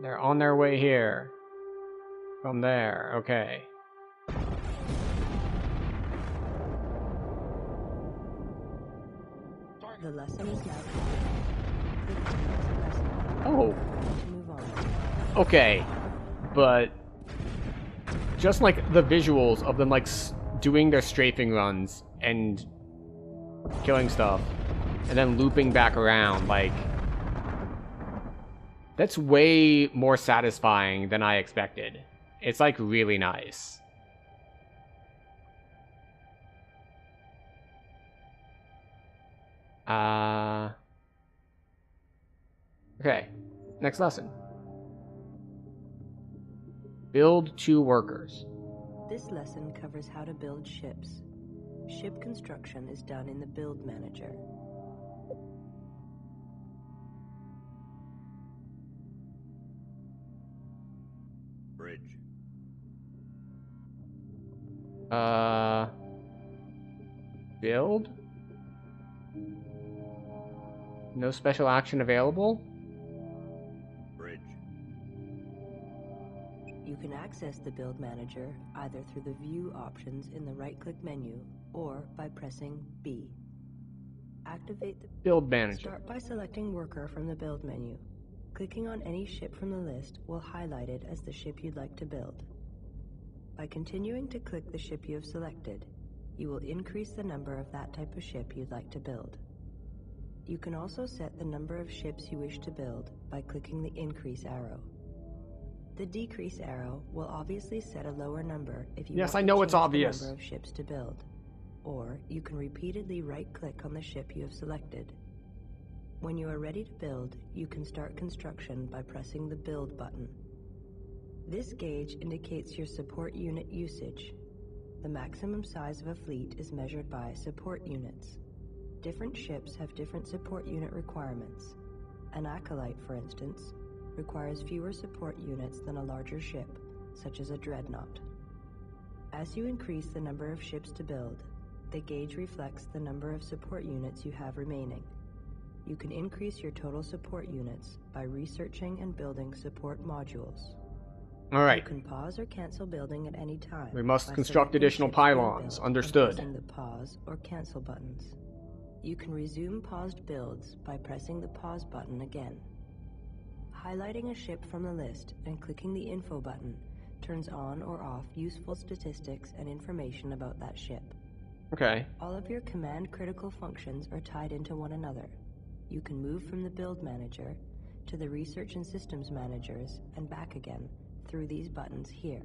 They're on their way here. From there, okay. The lesson is now complete. Click the next lesson Oh, to move on. okay. But just like the visuals of them like doing their strafing runs and killing stuff and then looping back around, like that's way more satisfying than I expected. It's like really nice. Okay, next lesson. Build 2 workers. This lesson covers how to build ships. Ship construction is done in the Build Manager. Bridge. Build? No special action available? Bridge. You can access the Build Manager either through the View options in the right-click menu or by pressing B. Activate the Build manager. Start by selecting Worker from the Build menu. Clicking on any ship from the list will highlight it as the ship you'd like to build. By continuing to click the ship you have selected, you will increase the number of that type of ship you'd like to build. You can also set the number of ships you wish to build by clicking the increase arrow. The decrease arrow will obviously set a lower number if you Yes, want I to know it's change obvious. the number of ships to build. Or you can repeatedly right-click on the ship you have selected. When you are ready to build, you can start construction by pressing the Build button. This gauge indicates your support unit usage. The maximum size of a fleet is measured by support units. Different ships have different support unit requirements. An Acolyte, for instance, requires fewer support units than a larger ship, such as a dreadnought. As you increase the number of ships to build, the gauge reflects the number of support units you have remaining. You can increase your total support units by researching and building support modules. Alright. You can pause or cancel building at any time. We must by construct selecting additional ships being pylons. built Understood. and pressing the pause or cancel buttons. You can resume paused builds by pressing the pause button again. Highlighting a ship from the list and clicking the info button turns on or off useful statistics and information about that ship. Okay. All of your command critical functions are tied into one another. You can move from the build manager to the research and systems managers and back again through these buttons here.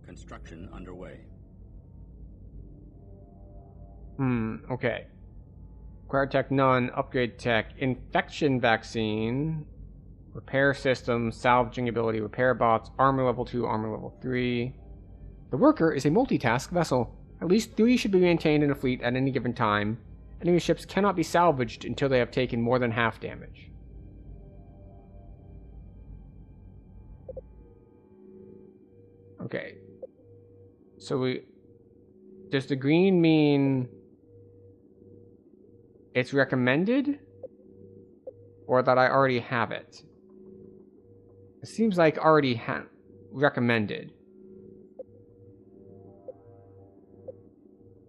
Construction underway. Okay. Acquire tech none, upgrade tech, infection vaccine, repair systems, salvaging ability, repair bots, armor level 2, armor level 3. The Worker is a multitask vessel. At least 3 should be maintained in a fleet at any given time. Enemy ships cannot be salvaged until they have taken more than half damage. Okay. So does the green mean it's recommended? Or that I already have it? It seems like already recommended.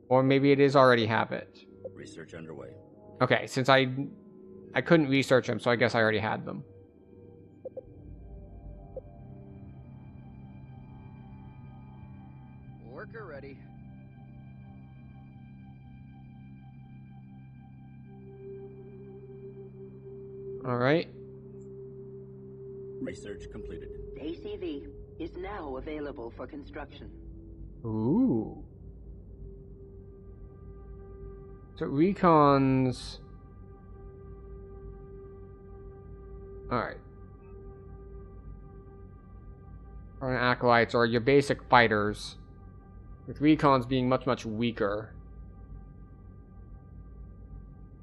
Or maybe it is already have it. Research underway. Okay, since I couldn't research them, so I guess I already had them. Worker ready. Alright. Research completed. ACV is now available for construction. Ooh. So recons... Alright. Or acolytes, or your basic fighters. With recons being much, much weaker.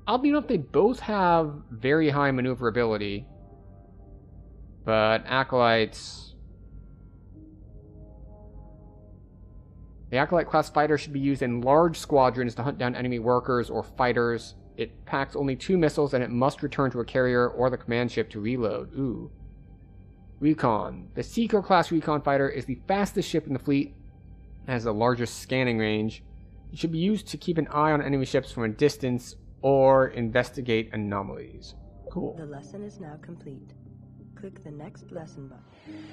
Oddly enough, they both have very high maneuverability. But acolytes... The Acolyte class fighter should be used in large squadrons to hunt down enemy workers or fighters. It packs only 2 missiles and it must return to a carrier or the command ship to reload. Ooh. Recon. The Seeker class recon fighter is the fastest ship in the fleet and has the largest scanning range. It should be used to keep an eye on enemy ships from a distance or investigate anomalies. Cool. The lesson is now complete. Click the next lesson button.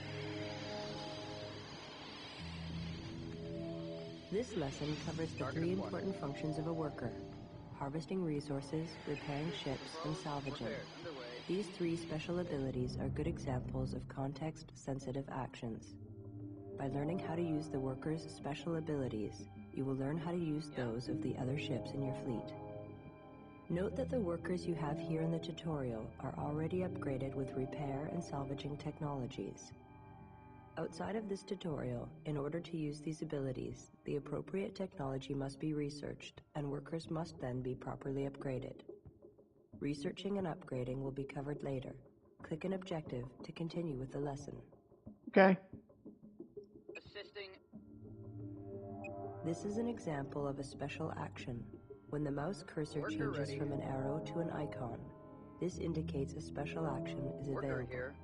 This lesson covers the 3 important functions of a worker: harvesting resources, repairing ships, and salvaging. These 3 special abilities are good examples of context-sensitive actions. By learning how to use the worker's special abilities, you will learn how to use those of the other ships in your fleet. Note that the workers you have here in the tutorial are already upgraded with repair and salvaging technologies. Outside of this tutorial, in order to use these abilities, the appropriate technology must be researched, and workers must then be properly upgraded. Researching and upgrading will be covered later. Click an objective to continue with the lesson. Okay. Assisting. This is an example of a special action. When the mouse cursor Worker changes ready. from an arrow to an icon, this indicates a special action is Worker available. here.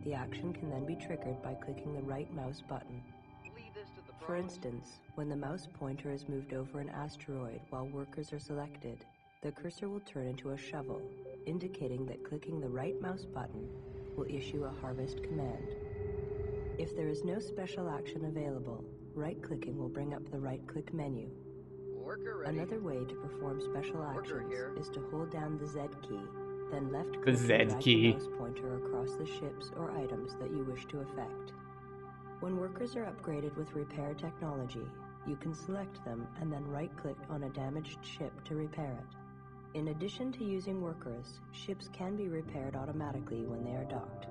The action can then be triggered by clicking the right mouse button. Leave this to the For pros. instance, when the mouse pointer is moved over an asteroid while workers are selected, the cursor will turn into a shovel, indicating that clicking the right mouse button will issue a harvest command. If there is no special action available, right-clicking will bring up the right-click menu. Worker ready. Another way to perform special Worker actions here. is to hold down the Z key, then left-click The and Z drag key. the mouse pointer across the ships or items that you wish to affect. When workers are upgraded with repair technology, you can select them and then right-click on a damaged ship to repair it. In addition to using workers, ships can be repaired automatically when they are docked.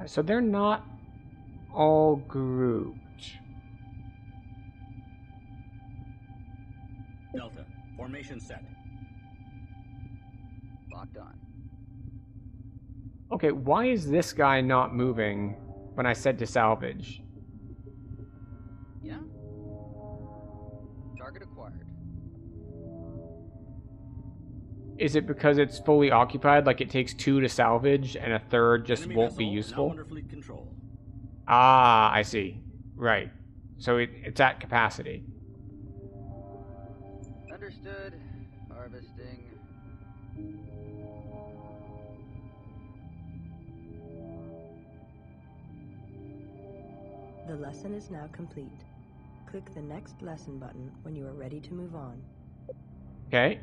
So they're not all grouped. Delta, formation set. Locked on. Okay, why is this guy not moving when I said to salvage? Yeah? Target acquired. Is it because it's fully occupied, like it takes 2 to salvage and a third just Enemy won't be vessel useful? Now under fleet control. Ah, I see. Right. So it's at capacity. Understood. Harvesting. The lesson is now complete. Click the next lesson button when you are ready to move on. Okay.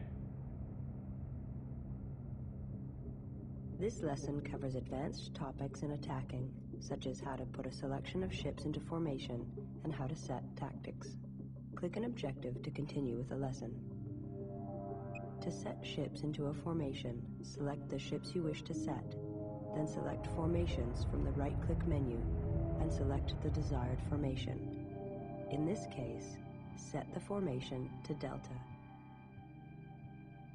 This lesson covers advanced topics in attacking, such as how to put a selection of ships into formation and how to set tactics. Click an objective to continue with the lesson. To set ships into a formation, select the ships you wish to set, then select Formations from the right-click menu and select the desired formation. In this case, set the formation to Delta.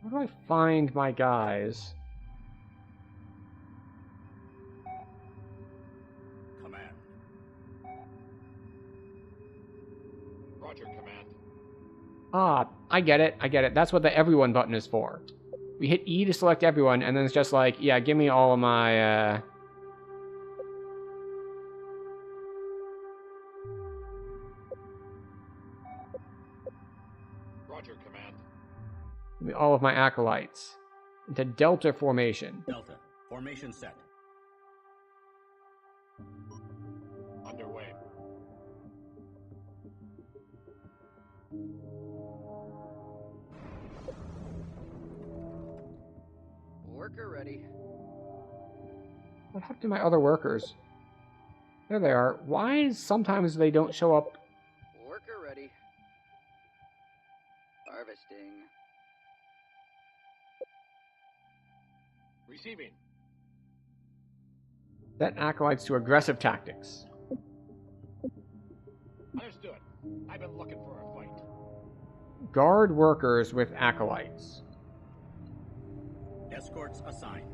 Where do I find my guys? Command. Roger, Command. Ah, I get it. I get it. That's what the everyone button is for. We hit E to select everyone, and then it's just like, yeah, give me all of my, Roger, Command. give me all of my acolytes into Delta formation. Delta, formation set. Underway. Worker ready. What happened to my other workers? There they are. Why sometimes they don't show up? Worker ready. Harvesting. Receiving. Set acolytes to aggressive tactics. Understood. I've been looking for a fight. Guard workers with acolytes. Escorts assigned.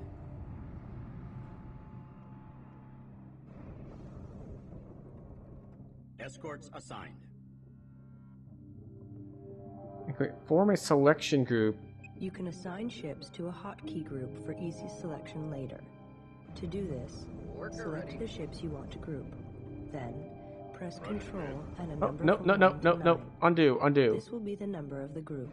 Escorts assigned. Okay, form a selection group. You can assign ships to a hotkey group for easy selection later. To do this, Worker select ready. the ships you want to group. Then, press Roger, Control and a Oh, number no, from no, no, 1 to no, no. 9. Undo, undo. This will be the number of the group.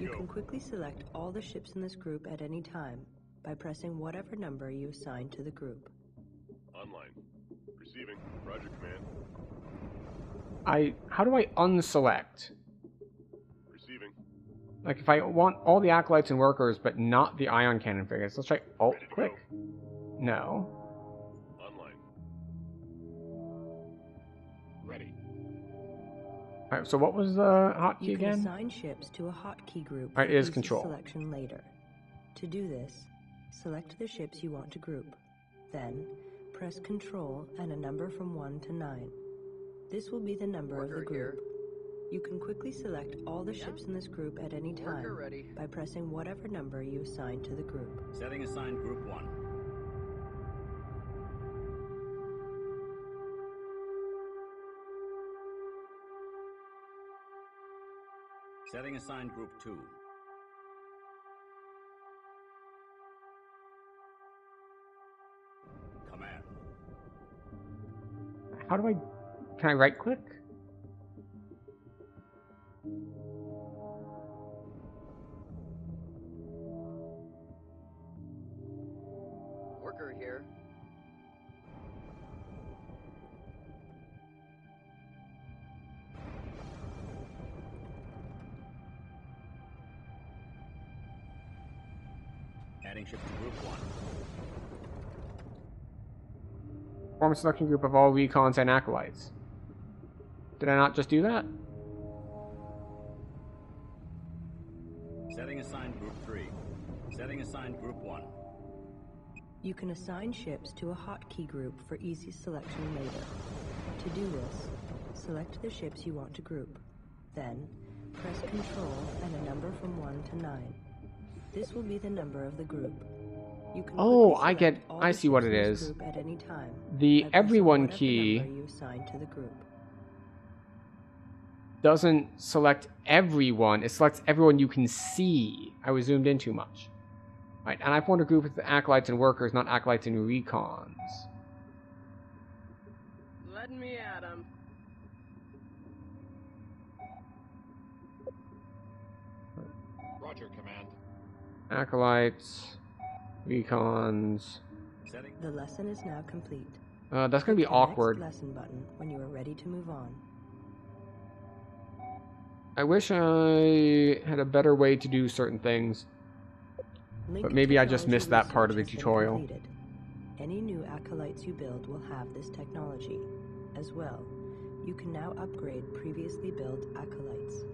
You can quickly select all the ships in this group at any time by pressing whatever number you assign to the group. Online. Receiving. Roger, Command. How do I unselect? Receiving. Like if I want all the acolytes and workers, but not the ion cannon figures. Let's try Alt Ready to click. No. Online. Ready. Alright, so what was the hotkey You can again? assign ships to a hotkey group Alright, for it is easy Control. selection later. To do this, select the ships you want to group. Then, press Control and a number from 1 to 9. This will be the number of Worker the group. here. You can quickly select all the ships in this group at any time Worker ready. by pressing whatever number you assign to the group. Setting assigned group 1. Setting assigned group 2. Command. How do I... Can I right click? Worker here. Adding ship to group 1. Form a selection group of all recons and acolytes. Did I not just do that? Setting assigned group 3. Setting assigned group 1. You can assign ships to a hotkey group for easy selection later. To do this, select the ships you want to group. Then, press Control and a number from 1 to 9. This will be the number of the group. You can I see what it is. At any time The everyone number key you assign to the group. doesn't select everyone. It selects everyone you can see. I was zoomed in too much. Right, and I formed a group with acolytes and workers, not acolytes and recons. Let me at 'em. Roger, Command. Acolytes, recons. Setting. The lesson is now complete. That's gonna Click be the awkward. Next lesson button when you are ready to move on. I wish I had a better way to do certain things. Link But maybe I just technology missed that part of the research has been tutorial. completed. Any new acolytes you build will have this technology. As well, you can now upgrade previously built acolytes.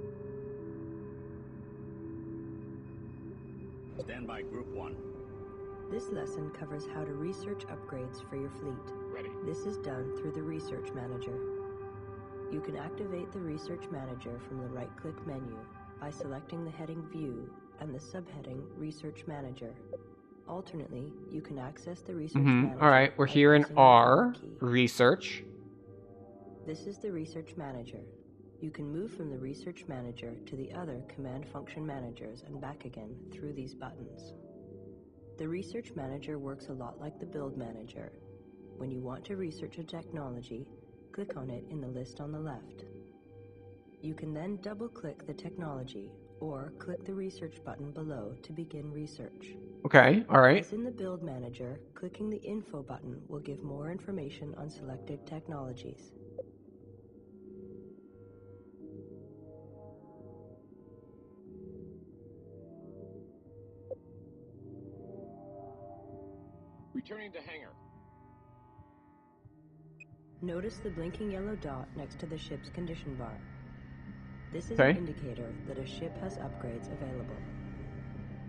Stand by Group 1. This lesson covers how to research upgrades for your fleet. Ready. This is done through the Research Manager. You can activate the Research Manager from the right-click menu by selecting the heading View and the subheading Research Manager. Alternately, you can access the Research Manager. Alright, we're by here in pressing the R, Home key. research. This is the Research Manager. You can move from the Research Manager to the other Command Function Managers and back again through these buttons. The Research Manager works a lot like the Build Manager. When you want to research a technology, click on it in the list on the left. You can then double-click the technology or click the Research button below to begin research. Okay, alright. As in the Build Manager, clicking the Info button will give more information on selected technologies. Returning to hangar. Notice the blinking yellow dot next to the ship's condition bar. This is Okay. an indicator that a ship has upgrades available.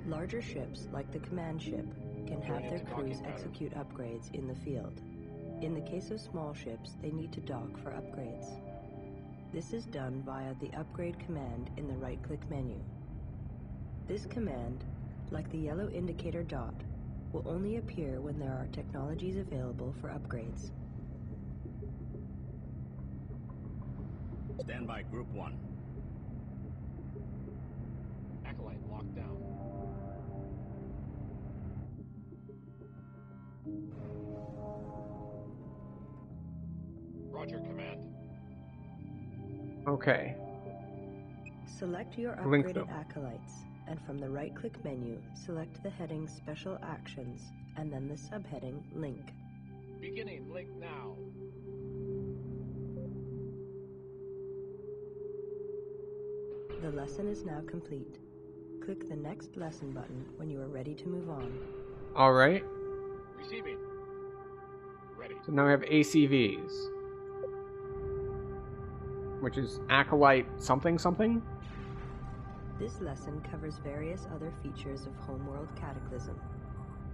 Larger ships, like the command ship, can have their crews execute upgrades in the field. In the case of small ships, they need to dock for upgrades. This is done via the upgrade command in the right-click menu. This command, like the yellow indicator dot, will only appear when there are technologies available for upgrades. Stand by Group 1. Acolyte locked down. Roger, Command. Okay. Select your Link upgraded them. acolytes, and from the right-click menu, select the heading Special Actions, and then the subheading Link. Beginning link now. The lesson is now complete. Click the Next Lesson button when you are ready to move on. Alright. Receiving. Ready. So now we have ACVs. Which is Acolyte something something? This lesson covers various other features of Homeworld Cataclysm.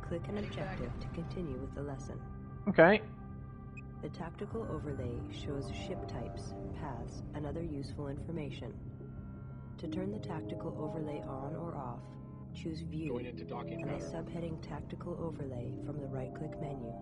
Click an objective to continue with the lesson. Okay. The tactical overlay shows ship types, paths, and other useful information. To turn the tactical overlay on or off, choose View Going into docking and the pattern. subheading Tactical Overlay from the right-click menu.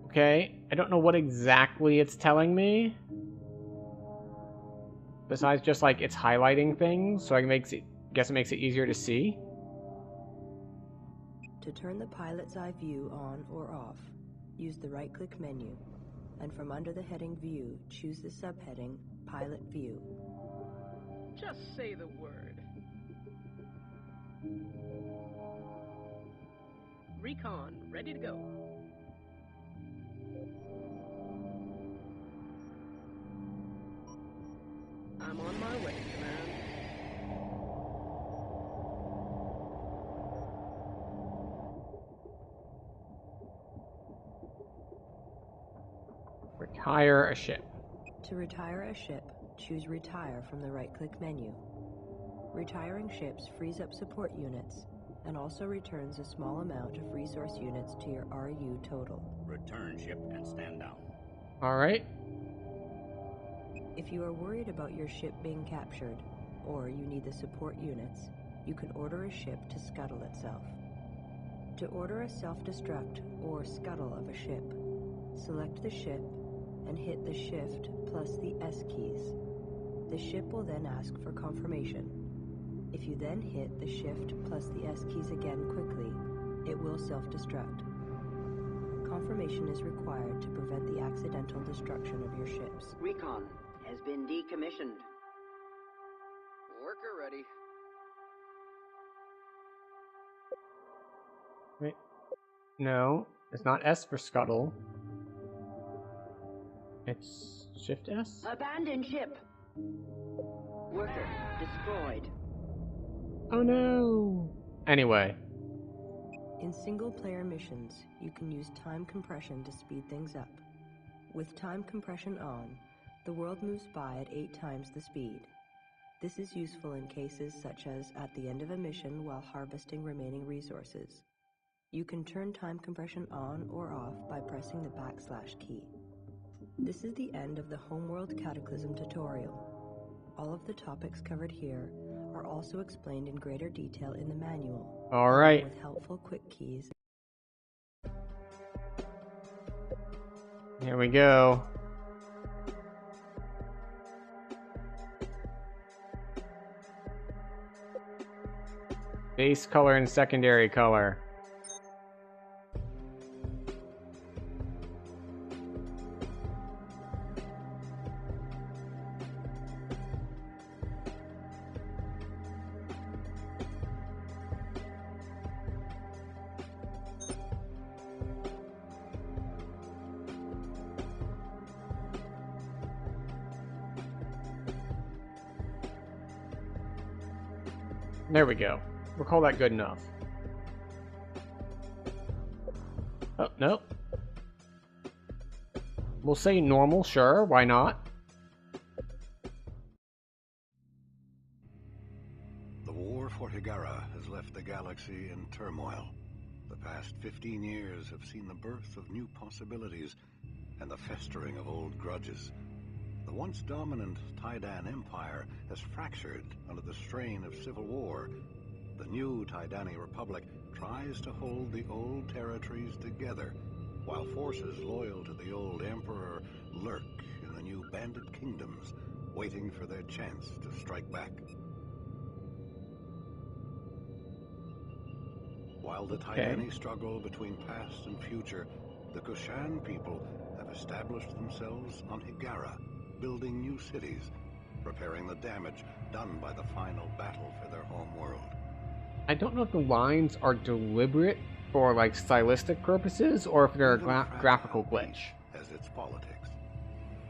Okay. I don't know what exactly it's telling me. Besides just like it's highlighting things, so guess it makes it easier to see. To turn the pilot's eye view on or off, use the right-click menu, and from under the heading View, choose the subheading Pilot View. Just say the word. Recon, ready to go. I'm on my way, Command. Hire a ship. To retire a ship, choose Retire from the right-click menu. Retiring ships frees up support units and also returns a small amount of resource units to your RU total. Return ship and stand down. Alright. If you are worried about your ship being captured, or you need the support units, you can order a ship to scuttle itself. To order a self-destruct or scuttle of a ship, select the ship and hit the Shift plus the S keys. The ship will then ask for confirmation. If you then hit the Shift plus the S keys again quickly, it will self-destruct. Confirmation is required to prevent the accidental destruction of your ships. Recon has been decommissioned. Worker ready. Wait. No, it's not S for scuttle. It's Shift S? Abandoned ship. Worker destroyed. Oh no! Anyway. In single-player missions, you can use time compression to speed things up. With time compression on, the world moves by at 8 times the speed. This is useful in cases such as at the end of a mission while harvesting remaining resources. You can turn time compression on or off by pressing the / key. This is the end of the Homeworld Cataclysm tutorial. All of the topics covered here are also explained in greater detail in the manual. Alright. With helpful quick keys. Here we go. Base color and secondary color. There we go. We'll call that good enough. Oh, no. We'll say normal, sure, why not? The war for Higara has left the galaxy in turmoil. The past 15 years have seen the birth of new possibilities and the festering of old grudges. The once dominant Taidan Empire has fractured under the strain of civil war. The new Taidani Republic tries to hold the old territories together, while forces loyal to the old Emperor lurk in the new bandit kingdoms, waiting for their chance to strike back. While the Taidani struggle between past and future, the Kushan people have established themselves on Higara, building new cities, repairing the damage done by the final battle for their home world. I don't know if the lines are deliberate for like stylistic purposes or if they're a graphical glitch. As its politics.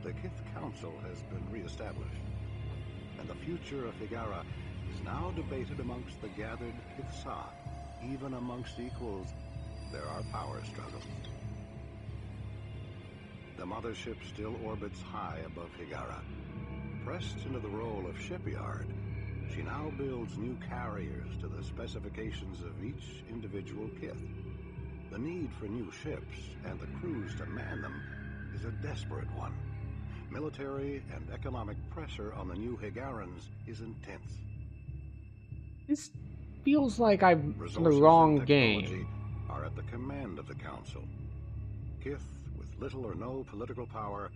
The Kith Council has been re-established, and the future of Higara is now debated amongst the gathered Kithsa. Even amongst equals, there are power struggles. The mothership still orbits high above Higara. Pressed into the role of shipyard, she now builds new carriers to the specifications of each individual Kith. The need for new ships and the crews to man them is a desperate one. Military and economic pressure on the new Higarans is intense. This feels like I'm Resources in the wrong and game. technology are at the command of the Council. Kith, with little or no political power,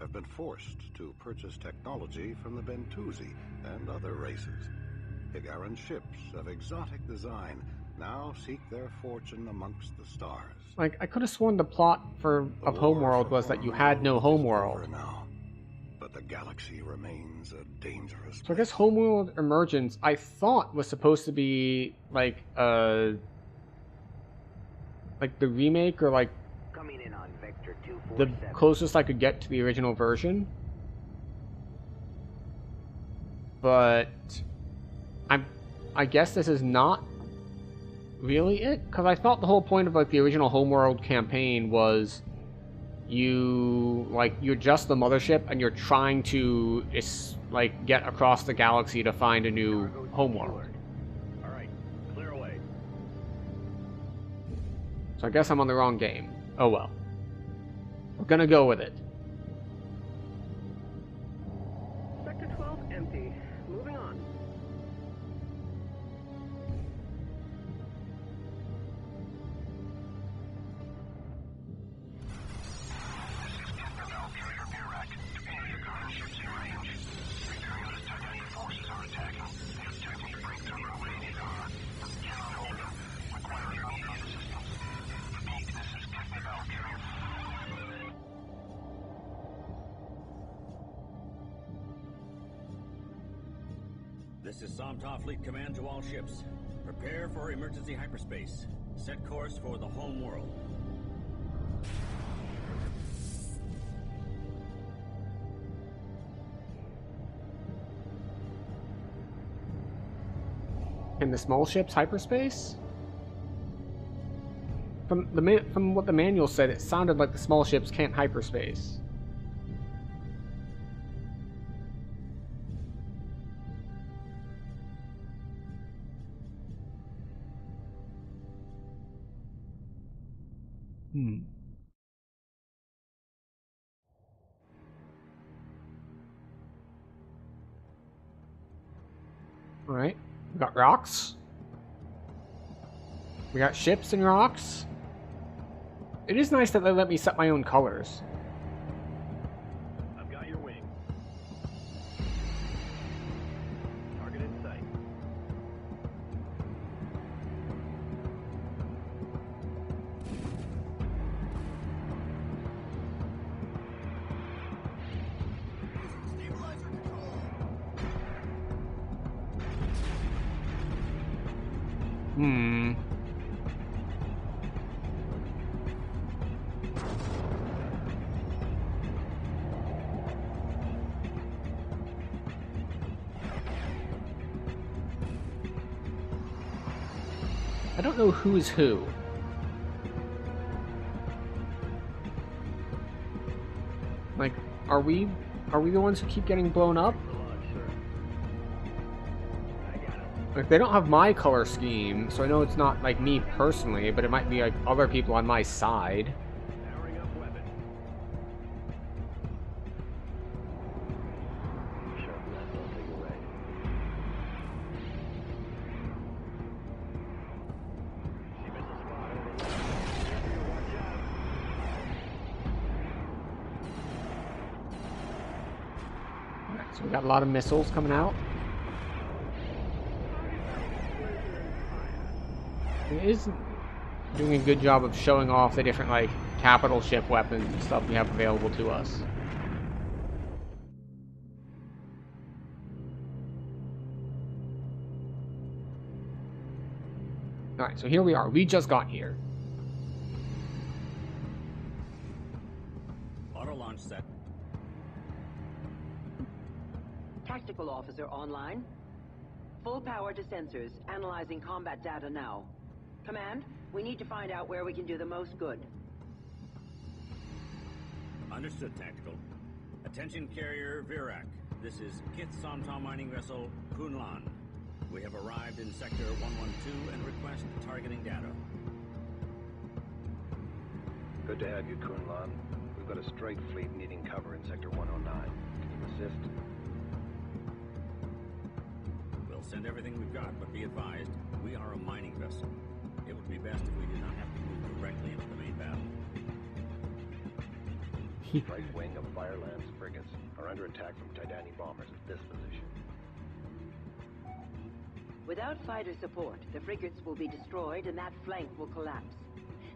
have been forced to purchase technology from the Bentusi and other races. Higaran ships of exotic design now seek their fortune amongst the stars. Like, I could have sworn the plot of Homeworld was that you had no Homeworld. Now, but the galaxy remains a dangerous So I guess Homeworld Emergence, I thought was supposed to be like the remake or like Coming in on Vector the 247. closest I could get to the original version. But I guess this is not really it, because I thought the whole point of like the original Homeworld campaign was you adjust the mothership and you're trying to like get across the galaxy to find a new homeworld. All right, clear away. So I guess I'm on the wrong game. Oh well. We're gonna go with it. Sector 12 empty. Moving on. This is Somtov Fleet Command to all ships. Prepare for emergency hyperspace. Set course for the home world. In the small ships hyperspace? From what the manual said, it sounded like the small ships can't hyperspace. Alright. We got rocks. We got ships and rocks. It is nice that they let me set my own colors. I've got your wing. Target in sight. I don't know who's who. Like, are we the ones who keep getting blown up? Like, they don't have my color scheme, so I know it's not like me personally, but it might be like other people on my side. Powering up weapon. Sharpen that, don't take it away. See missile squad over there. Watch out. Alright, so we got a lot of missiles coming out. It is doing a good job of showing off the different, like, capital ship weapons and stuff we have available to us. Alright, so here we are. We just got here. Auto launch set. Tactical officer online. Full power to sensors. Analyzing combat data now. Command, we need to find out where we can do the most good. Understood, Tactical. Attention carrier Virak. This is Kith Somtom mining vessel Kunlan. We have arrived in sector 112 and request targeting data. Good to have you, Kunlan. We've got a strike fleet needing cover in sector 109. Can you assist? We'll send everything we've got, but be advised, we are a mining vessel. It would be best if we did not have to move directly into the main battle. Right wing of Firelands frigates are under attack from Tidani bombers at this position. Without fighter support, the frigates will be destroyed and that flank will collapse.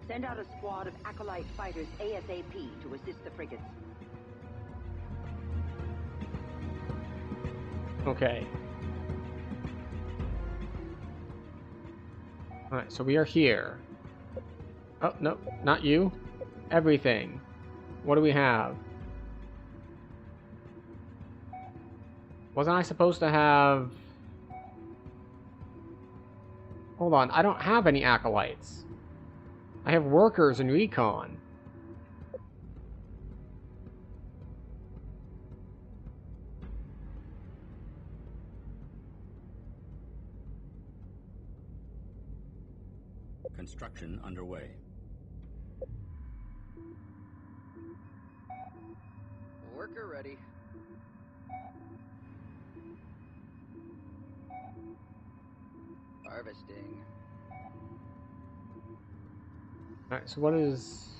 Send out a squad of Acolyte fighters ASAP to assist the frigates. Okay. Alright, so we are here. Oh, no, not you. Everything. What do we have? Wasn't I supposed to have... Hold on, I don't have any acolytes. I have workers and recon. Construction underway. Worker ready. Harvesting. Alright, so what is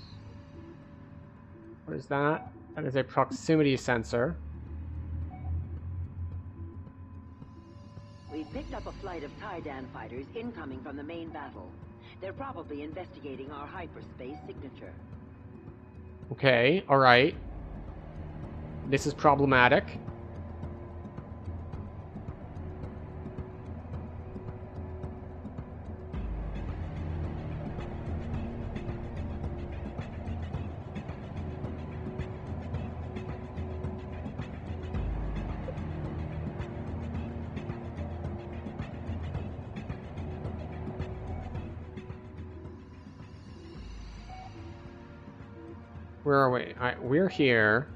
that? That is a proximity sensor. We've picked up a flight of Taidan fighters incoming from the main battle. They're probably investigating our hyperspace signature. Okay, alright. This is problematic. Where are we? Alright, we're here.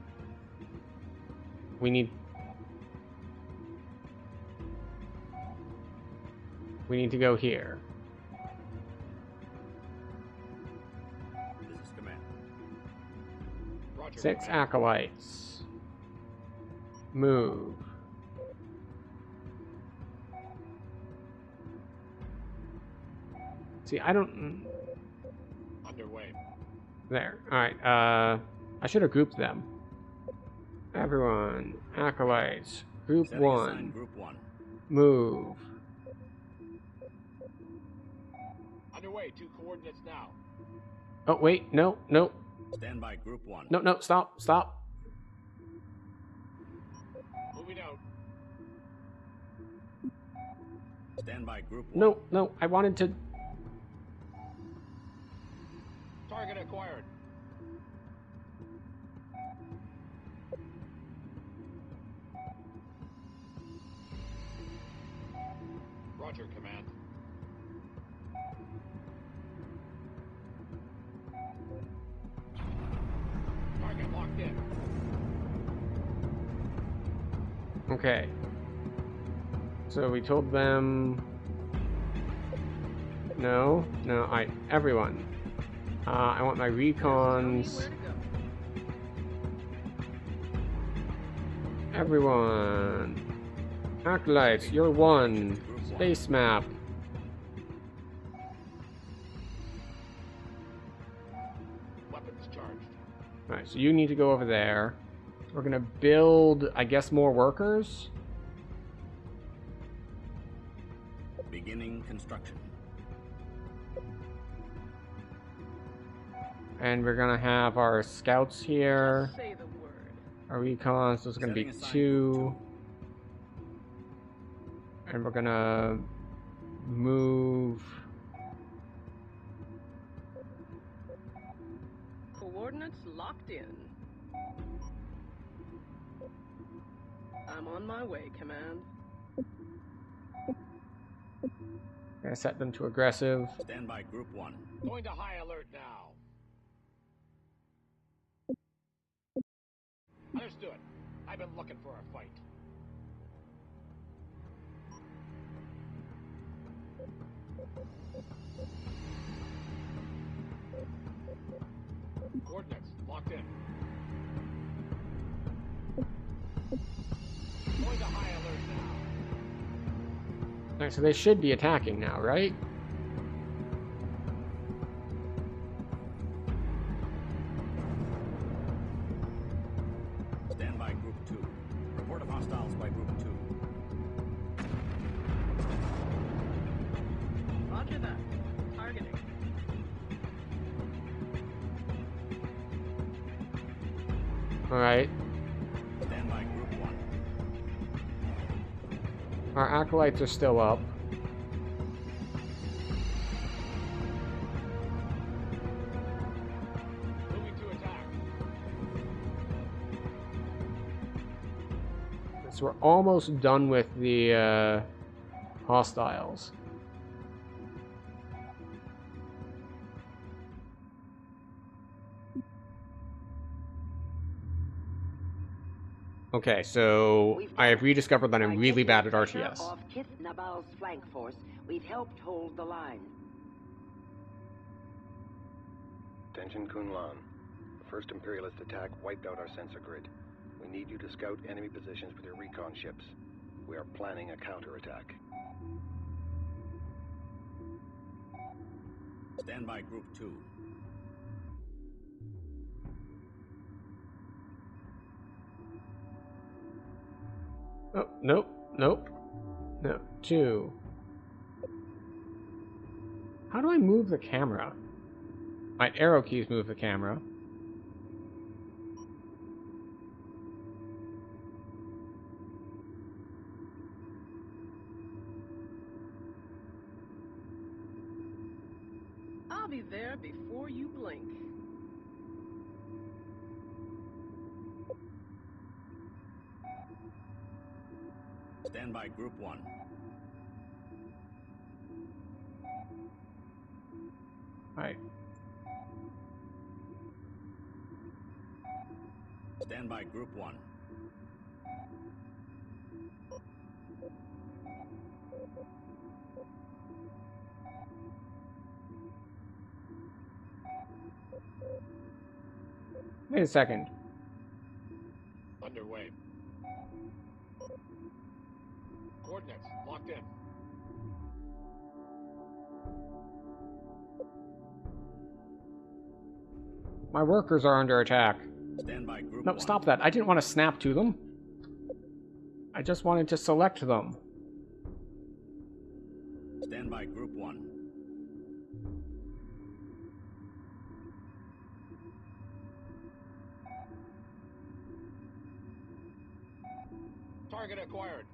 We need to go here. This is command. Roger, 6 command. acolytes. Move. See, I don't... Underway. There. Alright, I should have grouped them. Everyone. Acolytes. Group Setting aside 1. Group 1. Move. Underway. 2 coordinates now. Oh, wait. No, no. Stand by Group 1. No, no. Stop. Stop. Moving out. Stand by Group 1. No, no. I wanted to... Target acquired. Roger, command. Target locked in. Okay. So we told them... No. No, everyone. I want my recons. Everyone. Acolytes, you're 1. Space map. Weapons charged. Alright, so you need to go over there. We're gonna build, I guess, more workers. Beginning construction. And we're gonna have our scouts here. Say the word. Our recons, those are gonna be Setting aside 2. And we're gonna move. Coordinates locked in. I'm on my way, Command. Gonna set them to aggressive. Stand by Group 1. Going to high alert now. Understood. I've been looking for a fight. Coordinates locked in. Going to high alert now. Alright, so they should be attacking now, right? Stand by Group 2. Report of hostiles by Group 2. Roger that. Targeting. Alright. Stand by Group 1. Our acolytes are still up. Moving to attack. So we're almost done with the hostiles. Okay, so I have rediscovered that I'm really bad at RTS. Off Kith Nabal's flank force, we've helped hold the line. Attention Kunlan. The first Imperialist attack wiped out our sensor grid. We need you to scout enemy positions with your recon ships. We are planning a counterattack. Stand by Group 2. Oh, nope, nope. No, 2. How do I move the camera? My arrow keys move the camera. I'll be there before you blink. Stand by Group 1. Alright. Stand by Group 1. Wait a second. Underway. Coordinates locked in. My workers are under attack. Stand by Group No, 1. stop that. I didn't want to snap to them. I just wanted to select them. Stand by Group 1. Target acquired.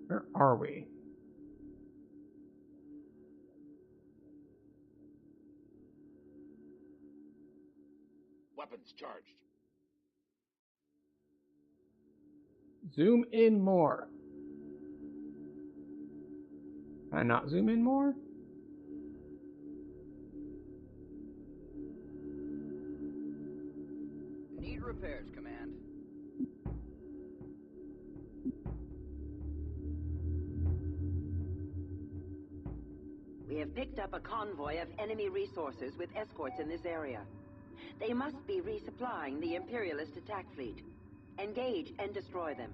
Where are we? Weapons charged. Zoom in more. Can I not zoom in more? Need repairs, Command. We have picked up a convoy of enemy resources with escorts in this area. They must be resupplying the Imperialist attack fleet. Engage and destroy them.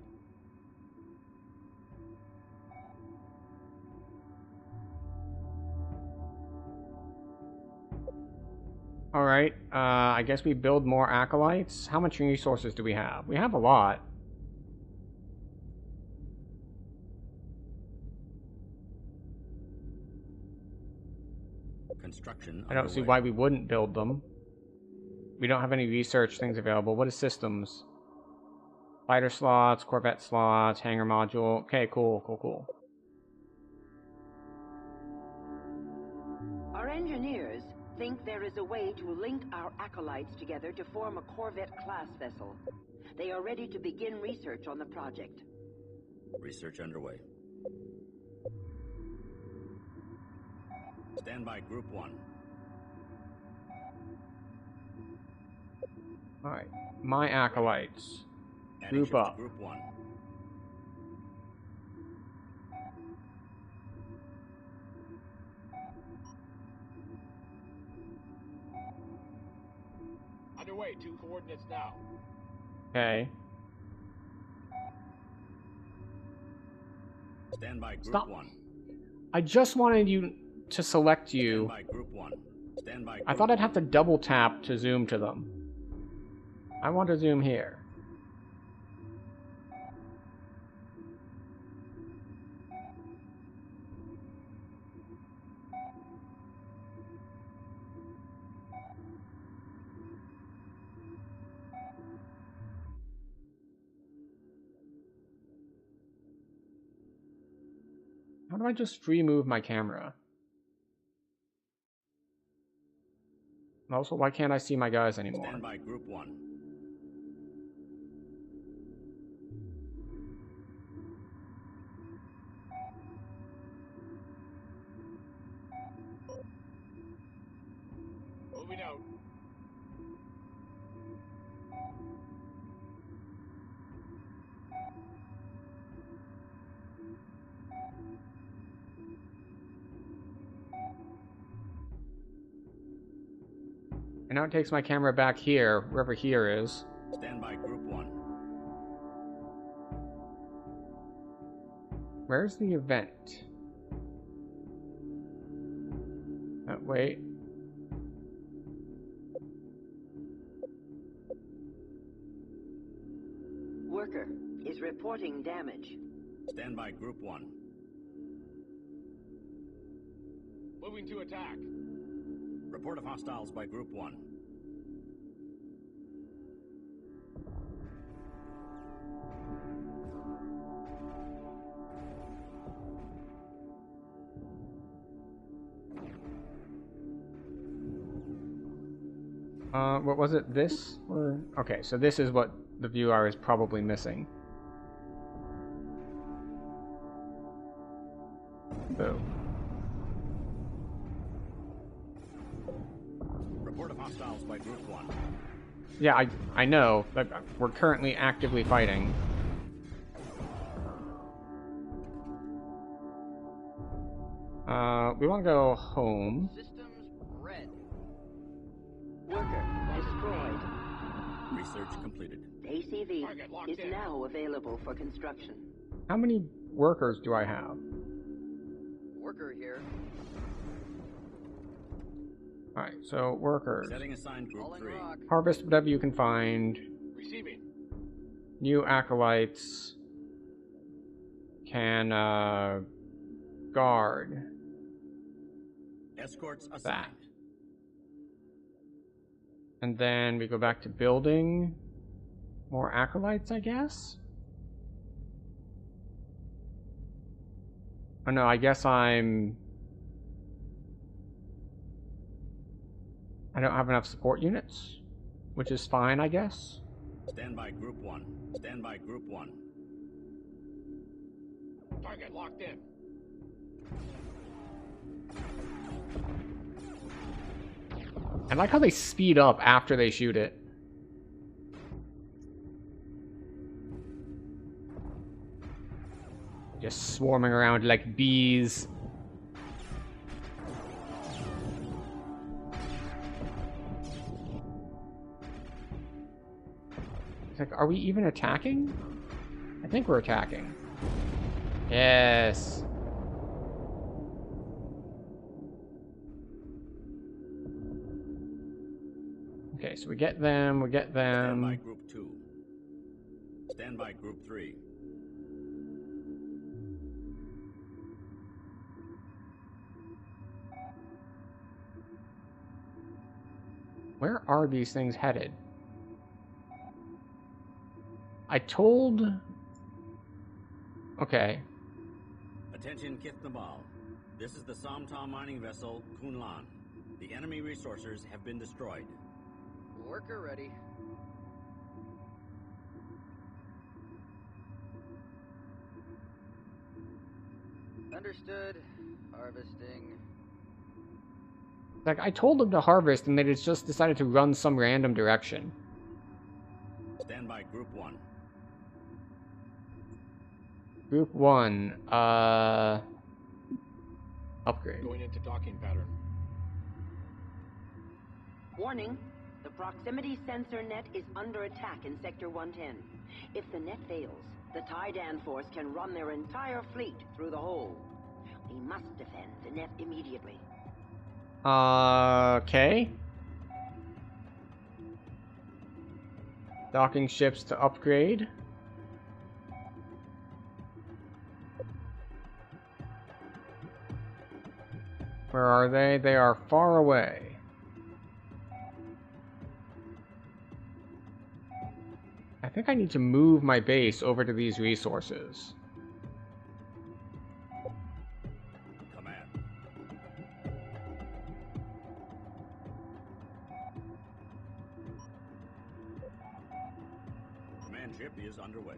Alright, I guess we build more acolytes. How much resources do we have? We have a lot. Construction I don't see underway. why we wouldn't build them. We don't have any research things available. What is systems? Fighter slots, Corvette slots, hangar module. Okay, cool, cool, cool. Our engineers think there is a way to link our acolytes together to form a Corvette-class vessel. They are ready to begin research on the project. Research underway. Stand by Group 1. Alright, my acolytes. Adding Group ships to up. Group 1. Underway. 2 coordinates now. Okay. Stand by Group Stop. 1. I just wanted you to select you. Stand by Group 1. Stand by Group I thought I'd 1. have to double tap to zoom to them. I want to zoom here. How do I just remove my camera? And also, why can't I see my guys anymore? Stand by Group 1. Moving out. And now it takes my camera back here, wherever here is. Stand by Group 1. Where's the event? Wait. Worker is reporting damage. Stand by Group 1. Moving to attack. Report of hostiles by Group 1. What was it? This? Or... Okay, so this is what the viewer is probably missing. Boom. Report of hostiles by Group 1. Yeah, I know, but we're currently actively fighting. We want to go home. Systems red. Worker destroyed. Research completed. ACV Target locked is in. now available for construction. How many workers do I have? Worker here. Alright, so workers. Setting assigned Group Hauling 3. rock. Harvest whatever you can find. Receiving. New acolytes. Can, guard. Escorts assigned. That. And then we go back to building. More acolytes, I guess? Oh no, I guess I don't have enough support units, which is fine, I guess. Stand by Group 1. Stand by Group 1. Target locked in. I like how they speed up after they shoot it. Just swarming around like bees. It's like, are we even attacking? I think we're attacking. Yes. Okay, so we get them, Stand by Group 2. Stand by Group 3. Where are these things headed? I told... Okay. Attention Kith Nabal. This is the Somtom mining vessel Kunlan. The enemy resources have been destroyed. Worker ready. Understood. Harvesting. Like, I told them to harvest, and they just decided to run some random direction. Stand by Group 1. Group 1, upgrade. Going into docking pattern. Warning, the proximity sensor net is under attack in Sector 110. If the net fails, the Taidan force can run their entire fleet through the hole. We must defend the net immediately. Okay. Docking ships to upgrade. Where are they? They are far away. I think I need to move my base over to these resources. Command. Command ship is underway.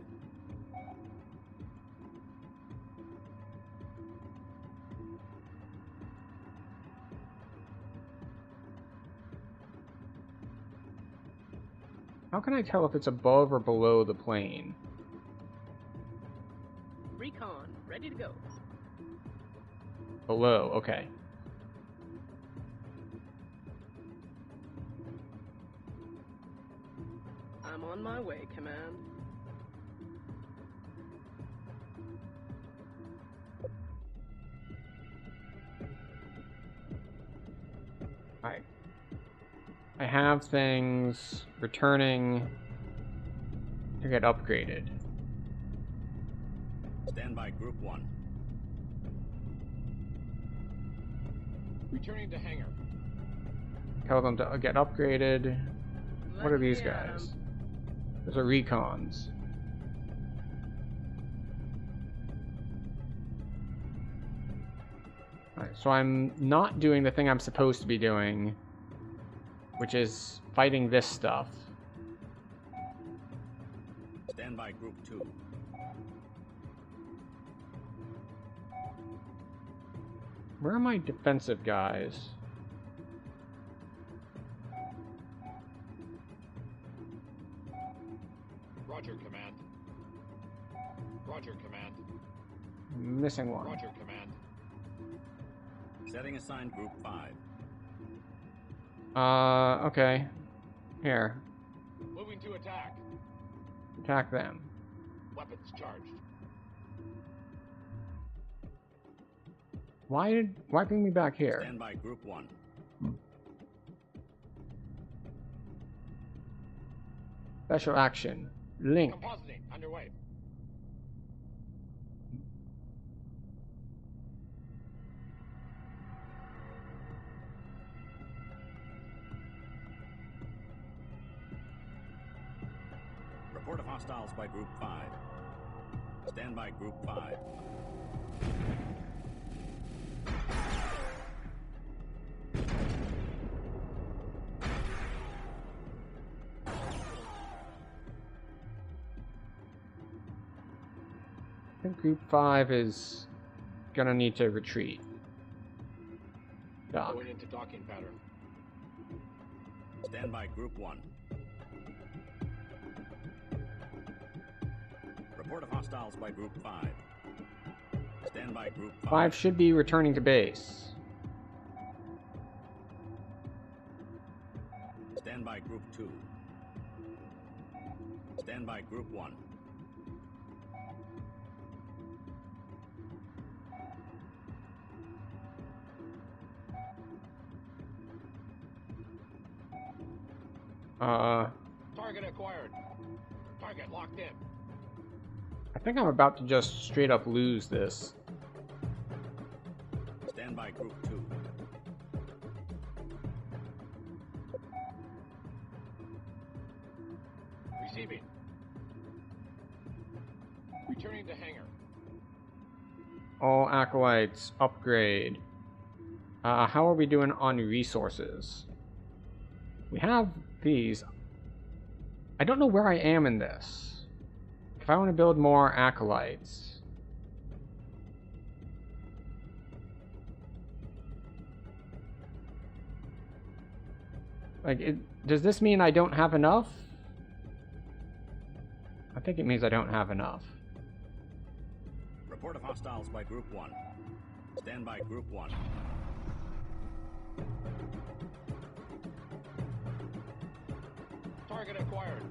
How can I tell if it's above or below the plane? Recon, ready to go. Below, okay. I'm on my way, Command. Alright. I have things returning to get upgraded. Stand by Group 1. Returning to hangar. Tell them to get upgraded. What are these Let me at 'em. guys? Those are recons. Alright, so I'm not doing the thing I'm supposed to be doing, which is fighting this stuff. Stand by Group 2. Where are my defensive guys? Roger, Command. Roger, Command. Missing one. Roger, Command. Setting assigned Group 5. Okay. Here. Moving to attack. Attack them. Weapons charged. Why bring me back here? Stand by Group 1. Special action. Link. Compositing underway. Report of hostiles by Group 5. Stand by Group 5. I think Group 5 is gonna need to retreat. Dock. Going into docking pattern. Stand by Group 1. Report of hostiles by Group 5. Stand by Group 5. 5 should be returning to base. Stand by Group 2. Stand by Group 1. Target acquired. Target locked in. I think I'm about to just straight up lose this. Stand by Group 2. Receiving. Returning to hangar. All acolytes upgrade. How are we doing on resources? We have these. I don't know where I am in this. If I want to build more acolytes. Does this mean I don't have enough? I think it means I don't have enough. Report of hostiles by Group 1. Stand by Group 1. Target acquired.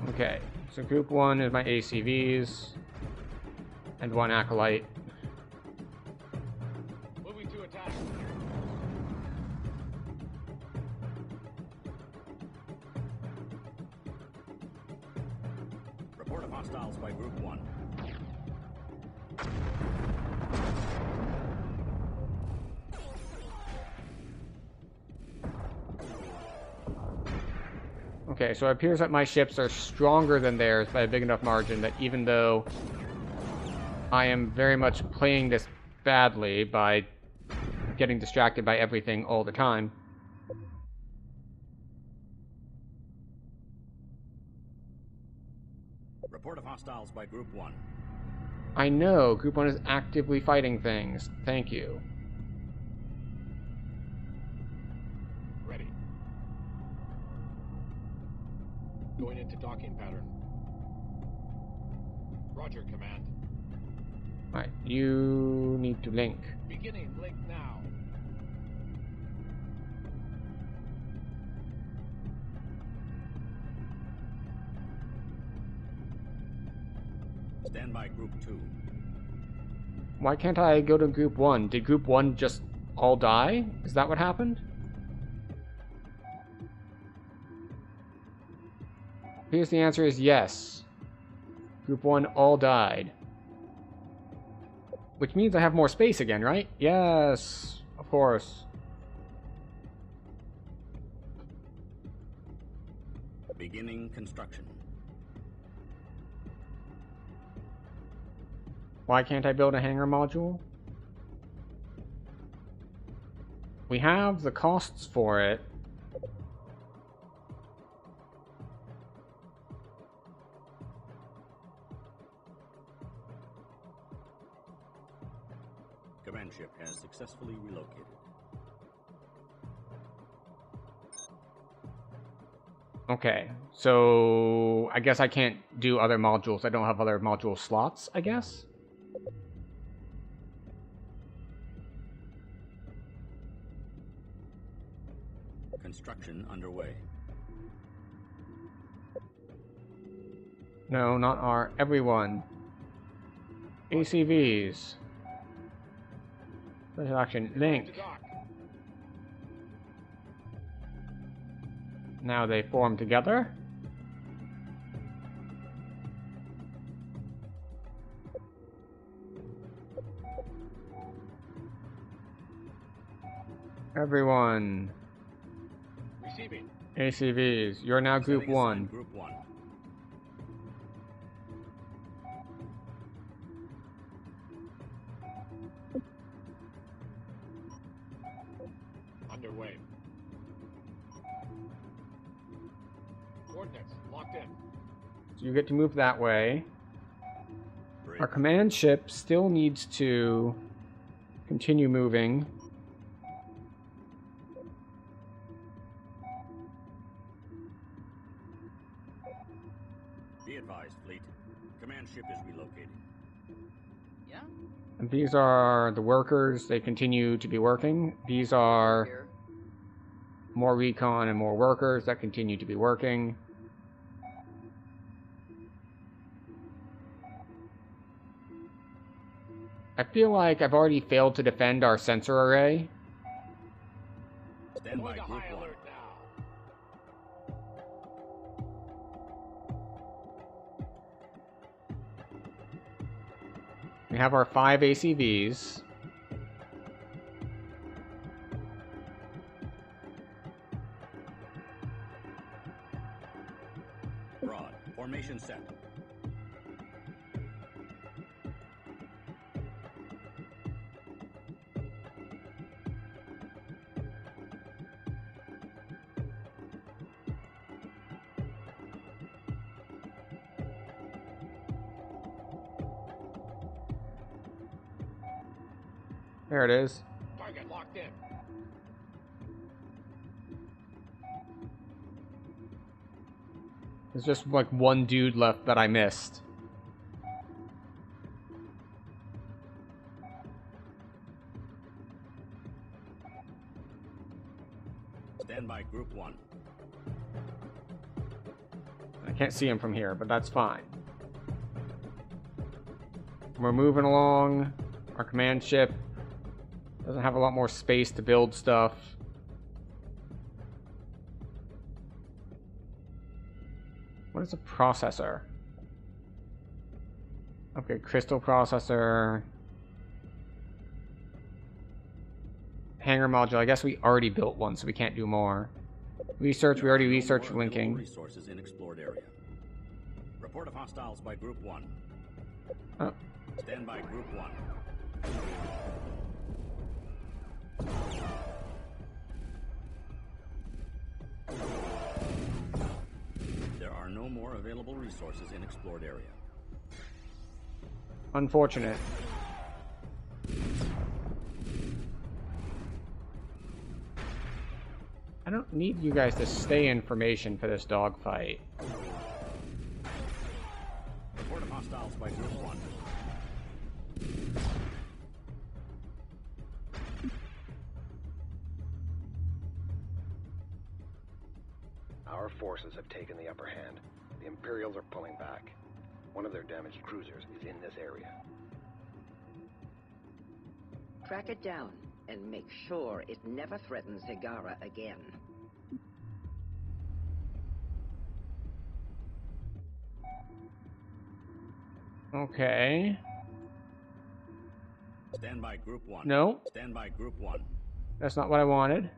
Okay, so Group 1 is my ACVs. And 1 acolyte. Moving to attack. Report of hostiles by Group 1. Okay, so it appears that my ships are stronger than theirs by a big enough margin that even though I am very much playing this badly by getting distracted by everything all the time, Report of hostiles by Group 1. I know Group 1 is actively fighting things. Thank you. Ready. Going into docking pattern. Roger, Command. Alright, you need to link. Beginning link now. Stand by Group 2. Why can't I go to Group 1? Did Group 1 just all die? Is that what happened? Here's the answer is yes. Group 1 all died. Which means I have more space again, right? Yes, of course. Beginning construction. Why can't I build a hangar module? We have the costs for it. Command ship has successfully relocated. Okay, so I guess I can't do other modules. I don't have other module slots, I guess? Construction underway. No, not our. Everyone. ACVs. Special action. Link. Now they form together. Everyone. Receiving. ACVs. You're now Group Setting 1. aside Group 1. Underway. Coordinates locked in. So you get to move that way. Bridge. Our command ship still needs to continue moving. Be advised, fleet. Command ship is relocating. Yeah? And these are the workers. They continue to be working. These are Here. more recon and more workers that continue to be working. I feel like I've already failed to defend our sensor array. Stand by Going to Group high 1. alert now. We have our 5 ACVs. Broad. Formation set. There it is. Target locked in. There's just like one dude left that I missed. Stand by Group 1. I can't see him from here, but that's fine. We're moving along. Our command ship doesn't have a lot more space to build stuff. What is a processor? Okay, crystal processor. Hangar module. I guess we already built one, so we can't do more. Research. We already No researched more available linking. Resources in explored area. Report of hostiles by Group 1. Oh. Stand by Group 1. There are no more available resources in explored area. Unfortunate. I don't need you guys to stay information for this dogfight. Report of hostiles by Group 1. Our forces have taken the upper hand. The Imperials are pulling back. One of their damaged cruisers is in this area. Track it down and make sure it never threatens Higara again. Okay. Stand by Group 1. No. Stand by Group 1. That's not what I wanted.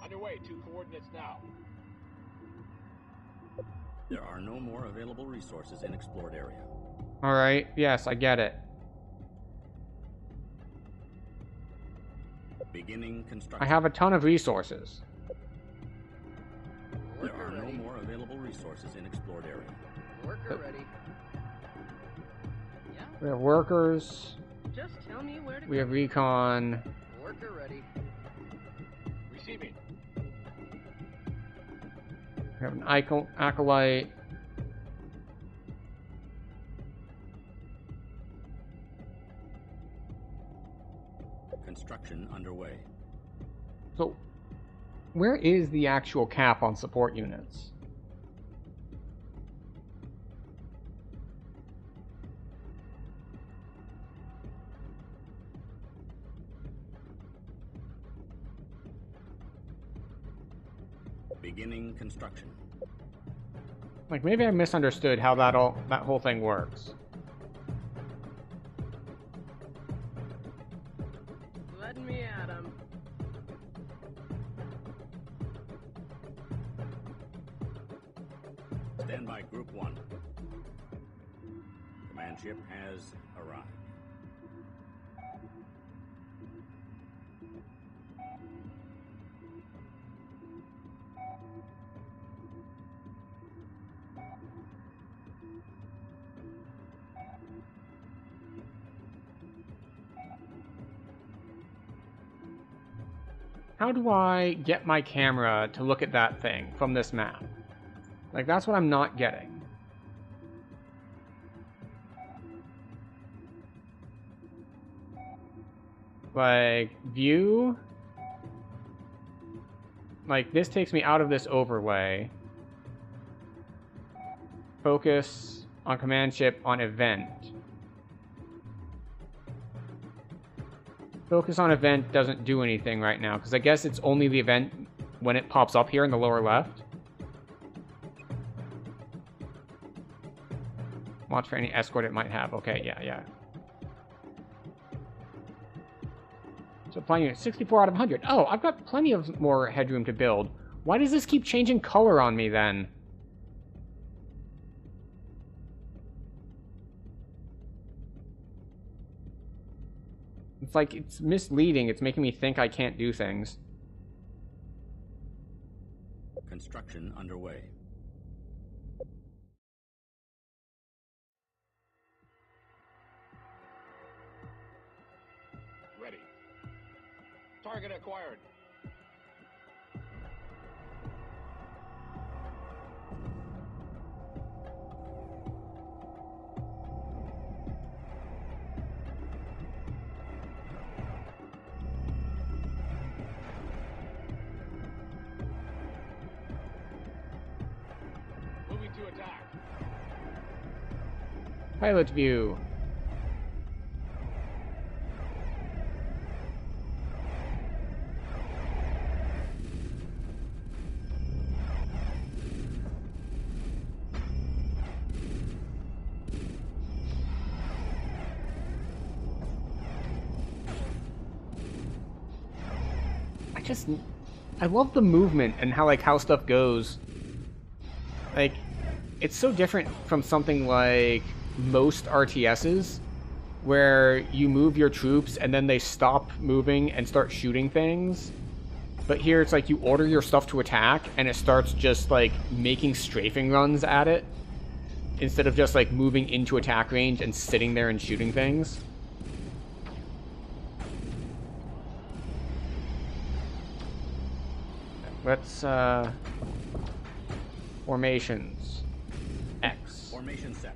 Underway, 2 coordinates now. There are no more available resources in explored area. Alright, yes, I get it. Beginning construction. I have a ton of resources. There are no more available resources in explored area. Worker ready. Yeah? We have workers. Just tell me where to We go. have recon. Worker ready. Receiving. We have an acolyte. Construction underway. So, where is the actual cap on support units? Beginning construction. Like, maybe I misunderstood how that whole thing works. Let me at him. Stand by Group 1. Command ship has arrived. How do I get my camera to look at that thing from this map? Like, that's what I'm not getting. Like, view. Like, this takes me out of this overlay. Focus on command ship on event. Focus on event doesn't do anything right now, because I guess it's only the event when it pops up here in the lower left. Watch for any escort it might have. Okay, yeah. So flying unit 64 out of 100. Oh, I've got plenty of more headroom to build. Why does this keep changing color on me then? It's like, it's misleading. It's making me think I can't do things. Construction underway. Ready. Target acquired. Moving to attack. Pilot view. I love the movement and how stuff goes. Like, it's so different from something like most RTSs, where you move your troops and then they stop moving and start shooting things. But here it's like you order your stuff to attack and it starts just like making strafing runs at it, instead of just like moving into attack range and sitting there and shooting things. Let's, formations. X. Formation set.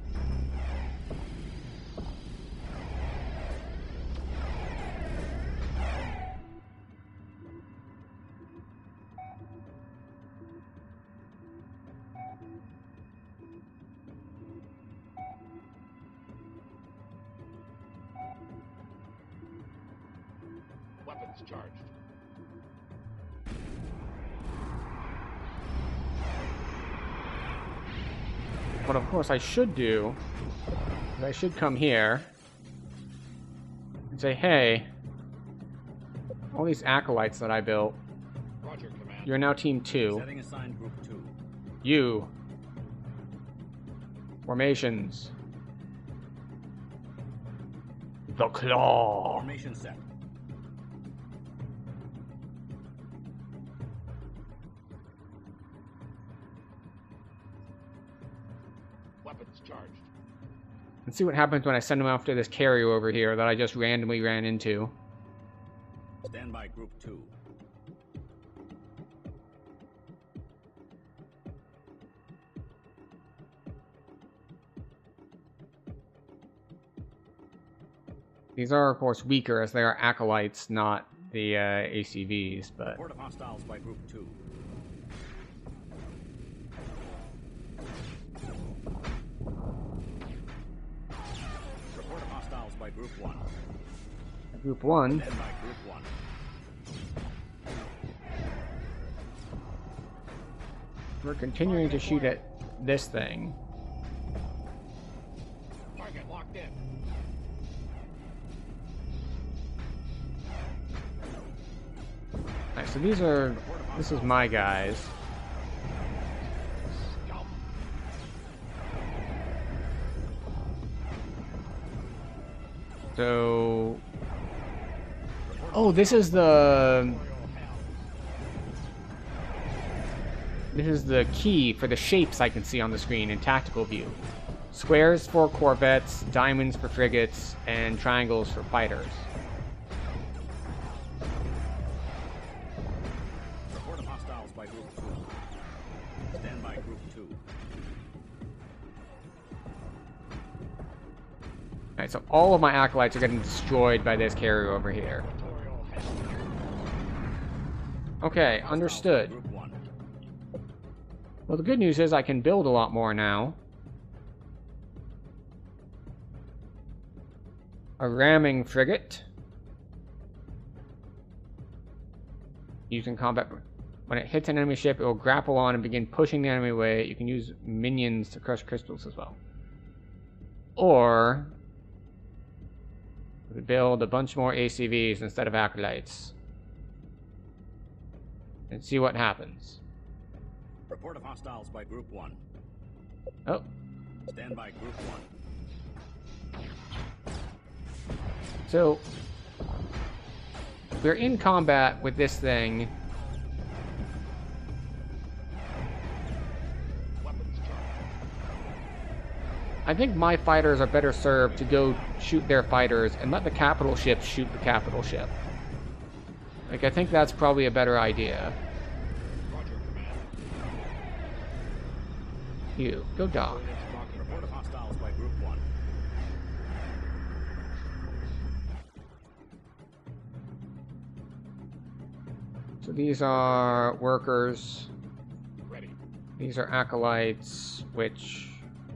Weapons charged. What of course I should do is I should come here and say, hey, all these acolytes that I built, Roger, Command. you're now Team 2. Setting assigned Group 2. You. Formations. The Claw. Formation set. Weapons charged. Let's see what happens when I send them after this carrier over here that I just randomly ran into. Stand by Group 2. These are, of course, weaker as they are acolytes, not the ACVs, but... Report of hostiles by Group 2. Report of hostiles by Group 1. Group 1. Stand by Group 1. We're continuing to shoot at this thing. Target locked in. Alright, so this is my guys. Scum. So... Oh, this is the... This is the key for the shapes I can see on the screen in tactical view. Squares for corvettes, diamonds for frigates, and triangles for fighters. Report of hostiles by Group 2. Stand by Group 2. Alright, so all of my acolytes are getting destroyed by this carrier over here. Okay, understood. Group 1. Well, the good news is I can build a lot more now. A ramming frigate. Used in combat. When it hits an enemy ship, it will grapple on and begin pushing the enemy away. You can use minions to crush crystals as well. Or... we build a bunch more ACVs instead of acolytes. And see what happens. Report of hostiles by Group 1. Oh. Stand by Group 1. So, we're in combat with this thing. Weapons charged. I think my fighters are better served to go shoot their fighters and let the capital ship shoot the capital ship. Like, I think that's probably a better idea. Roger, Command. You, go dock. Report of hostiles by Group 1. So these are workers. Ready. These are acolytes, which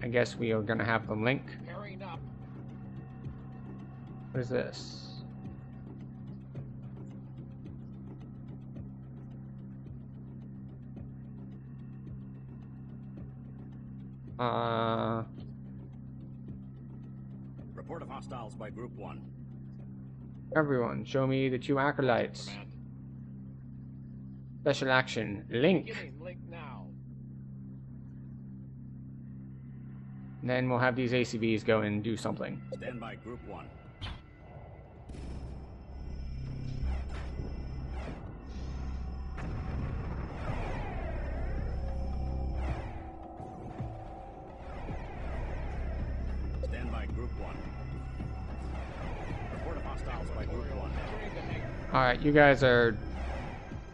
I guess we are going to have them link. Pairing up. What is this? Report of hostiles by Group 1. Everyone, show me the two acolytes. Command. Special action, link. Beginning link now. Then we'll have these ACVs go and do something. Stand by Group 1. Stand by Group 1. Report of hostiles by Group 1. Alright, you guys are...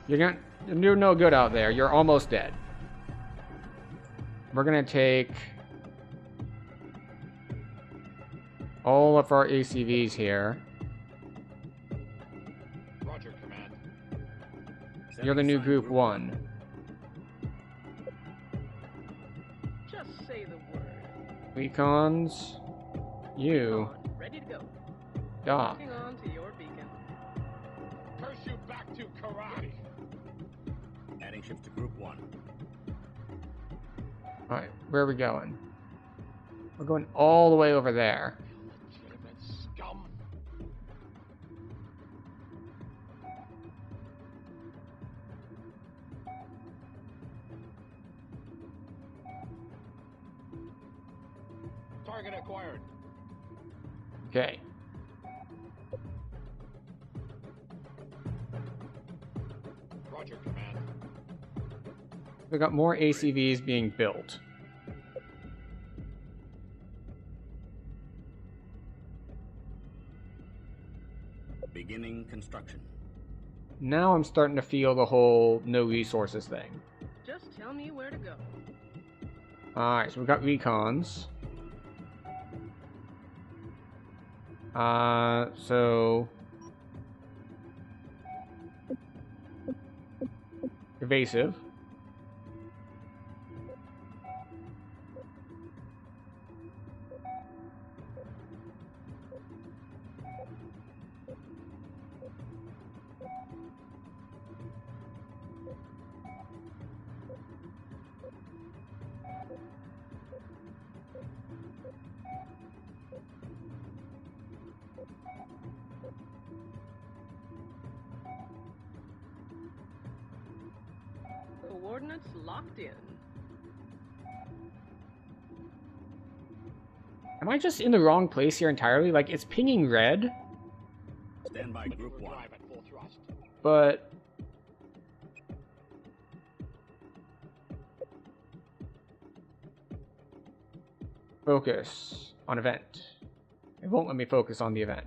You're no good out there. You're almost dead. We're gonna take... all of our ACVs here. Roger, Command. You're the new Group 1. Just say the word. Recons, you, On, ready to go. dock. Hang on to your beacon. karate. Adding ships to Group 1. Alright, where are we going? We're going all the way over there. Illegitimate scum. Target acquired. Okay. Roger, Command. We got more ACVs being built. Beginning construction. Now I'm starting to feel the whole no resources thing. Just tell me where to go. Alright, so we've got recons. So... evasive. Coordinates locked in. Am I just in the wrong place here entirely? Like, it's pinging red, Stand by Group 1. Drive at full thrust. but... Focus on event. It won't let me focus on the event.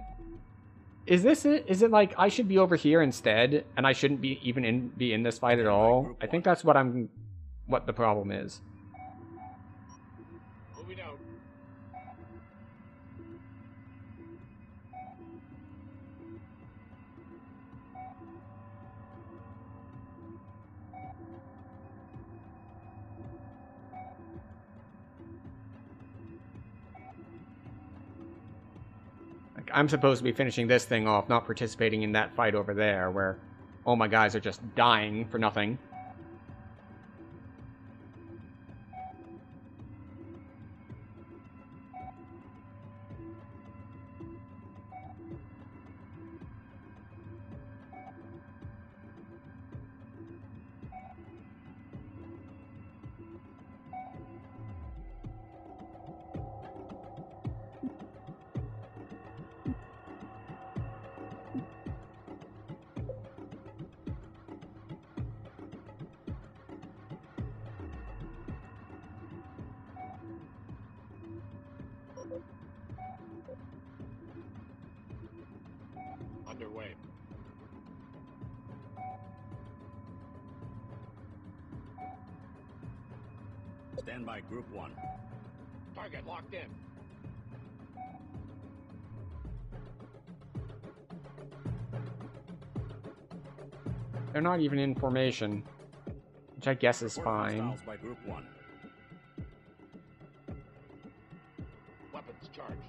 Is this it? Is it like I should be over here instead, and I shouldn't be even be in this fight at all? I think that's what the problem is. Moving out. Like, I'm supposed to be finishing this thing off, not participating in that fight over there, where all my guys are just dying for nothing. Underway. Stand by Group 1. Target locked in. They're not even in formation, which I guess is Report fine. hostiles by Group 1. Weapons charged.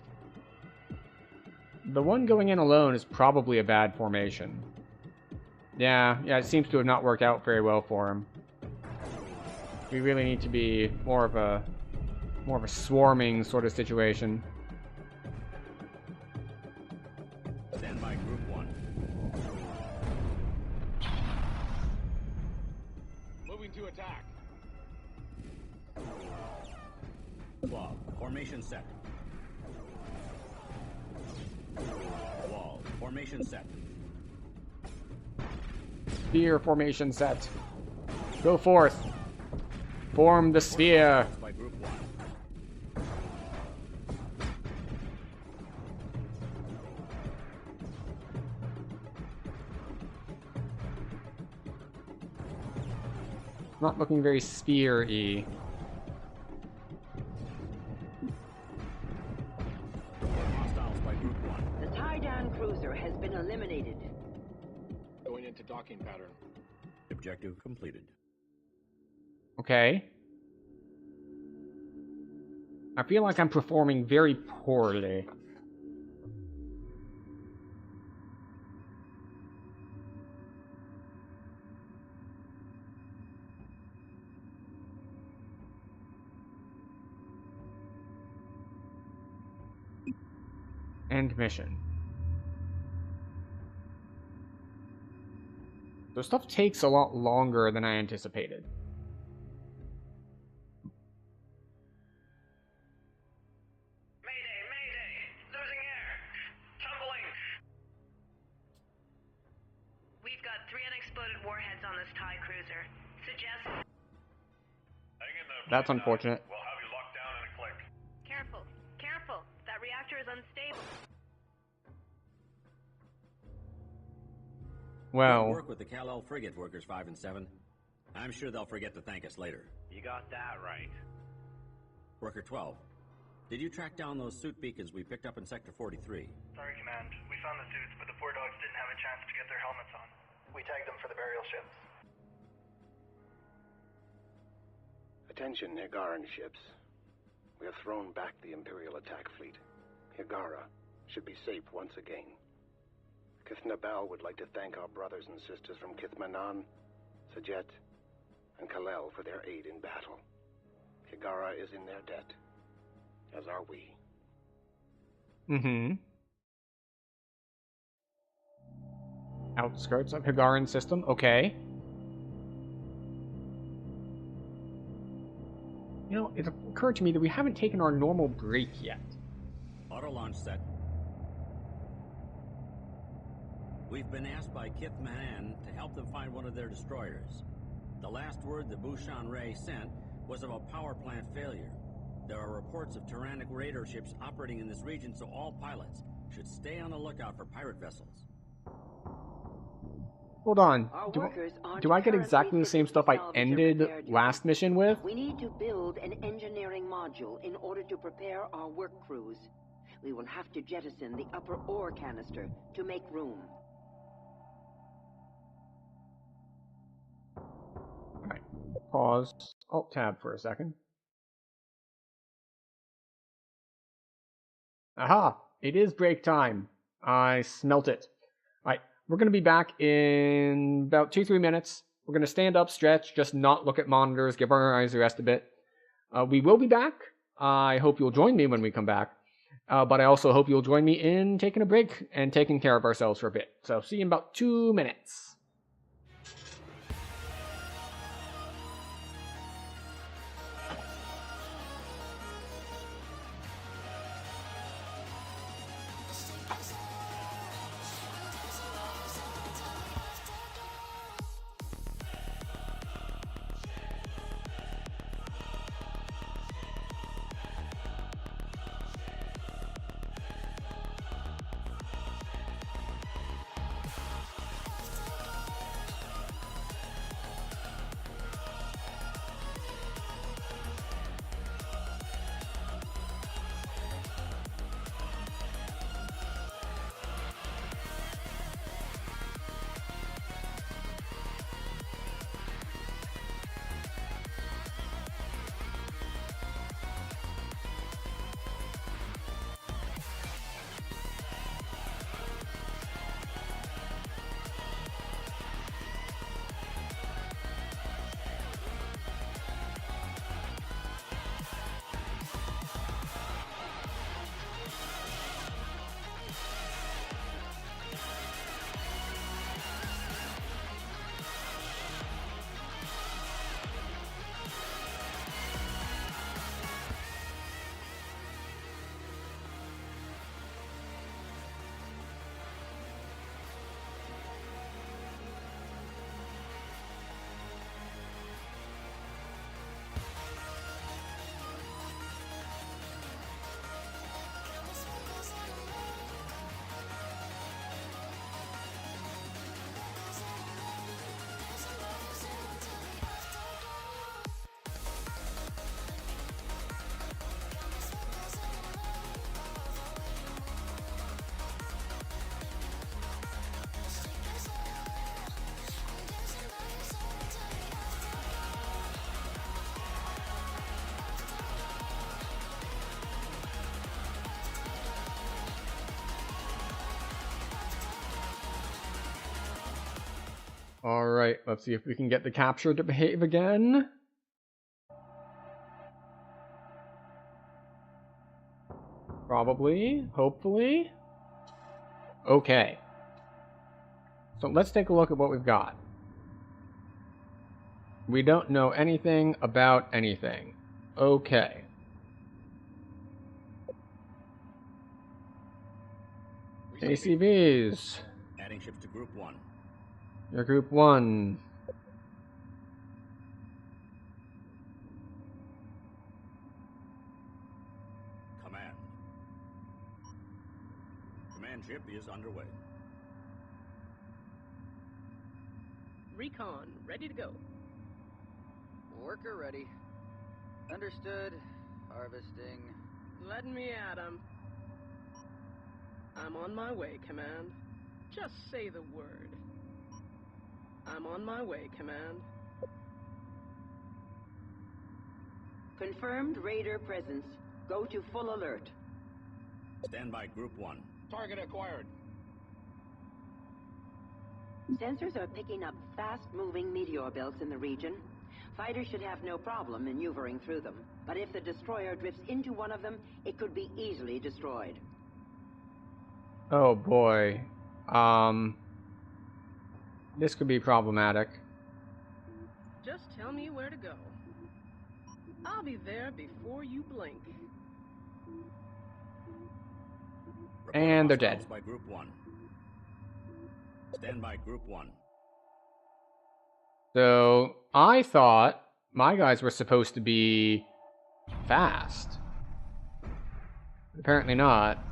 The one going in alone is probably a bad formation. Yeah, it seems to have not worked out very well for him. We really need to be more of a swarming sort of situation. Stand by Group 1. Moving to attack. Claw. Formation set. Wall. Formation set. Sphere formation set. Go forth. Form the sphere. By Group 1. Not looking very sphere-y. Hostiles by Group 1. The tie-down cruiser has been eliminated. Going into docking pattern. Objective completed. Okay. I feel like I'm performing very poorly. End mission. So stuff takes a lot longer than I anticipated. Mayday, mayday! Losing air! Tumbling! We've got 3 unexploded warheads on this TIE cruiser. Suggest... Hang in there, That's please, unfortunate. We'll have you locked down in a click. Careful, careful. That reactor is unstable. Well, Good work with the Kal-El frigate, workers 5 and 7. I'm sure they'll forget to thank us later. You got that right. Worker 12, did you track down those suit beacons we picked up in Sector 43? Sorry, Command. We found the suits, but the 4 dogs didn't have a chance to get their helmets on. We tagged them for the burial ships. Attention, Higaran ships. We have thrown back the Imperial attack fleet. Higara should be safe once again. Kithnabel would like to thank our brothers and sisters from Kithmanan, Sajet, and Kal-El for their aid in battle. Higara is in their debt, as are we. mm-hmm. Outskirts of Higaran system, okay. You know, it occurred to me that we haven't taken our normal break yet. Auto launch set. We've been asked by Kithmanan to help them find one of their destroyers. The last word the Bushan Ray sent was of a power plant failure. There are reports of tyrannic raider ships operating in this region, so all pilots should stay on the lookout for pirate vessels. Hold on. Our Do workers aren't I get currently exactly the same fitted to stuff I salvage or ended repair last mission with? We need to build an engineering module in order to prepare our work crews. We will have to jettison the upper ore canister to make room. Alright. Pause. Alt-tab for a second. Aha! It is break time. I smelt it. Alright. We're going to be back in about 2-3 minutes. We're going to stand up, stretch, just not look at monitors, give our eyes a rest a bit. We will be back. I hope you'll join me when we come back. But I also hope you'll join me in taking a break and taking care of ourselves for a bit. So see you in about 2 minutes. Alright, let's see if we can get the capture to behave again. Probably, hopefully. Okay. So let's take a look at what we've got. We don't know anything about anything. Okay. ACVs. Adding ships to Group 1. You're Group 1. Command. Command ship is underway. Recon, ready to go. Worker ready. Understood. Harvesting. Let me at 'em. I'm on my way, Command. Just say the word. I'm on my way, Command. Confirmed Raider presence. Go to full alert. Stand by Group 1. Target acquired. Sensors are picking up fast-moving meteor belts in the region. Fighters should have no problem maneuvering through them. But if the destroyer drifts into one of them, it could be easily destroyed. Oh boy. This could be problematic. Just tell me where to go. I'll be there before you blink. And they're dead. By Group 1. Stand by Group 1. So, I thought my guys were supposed to be fast. Apparently not.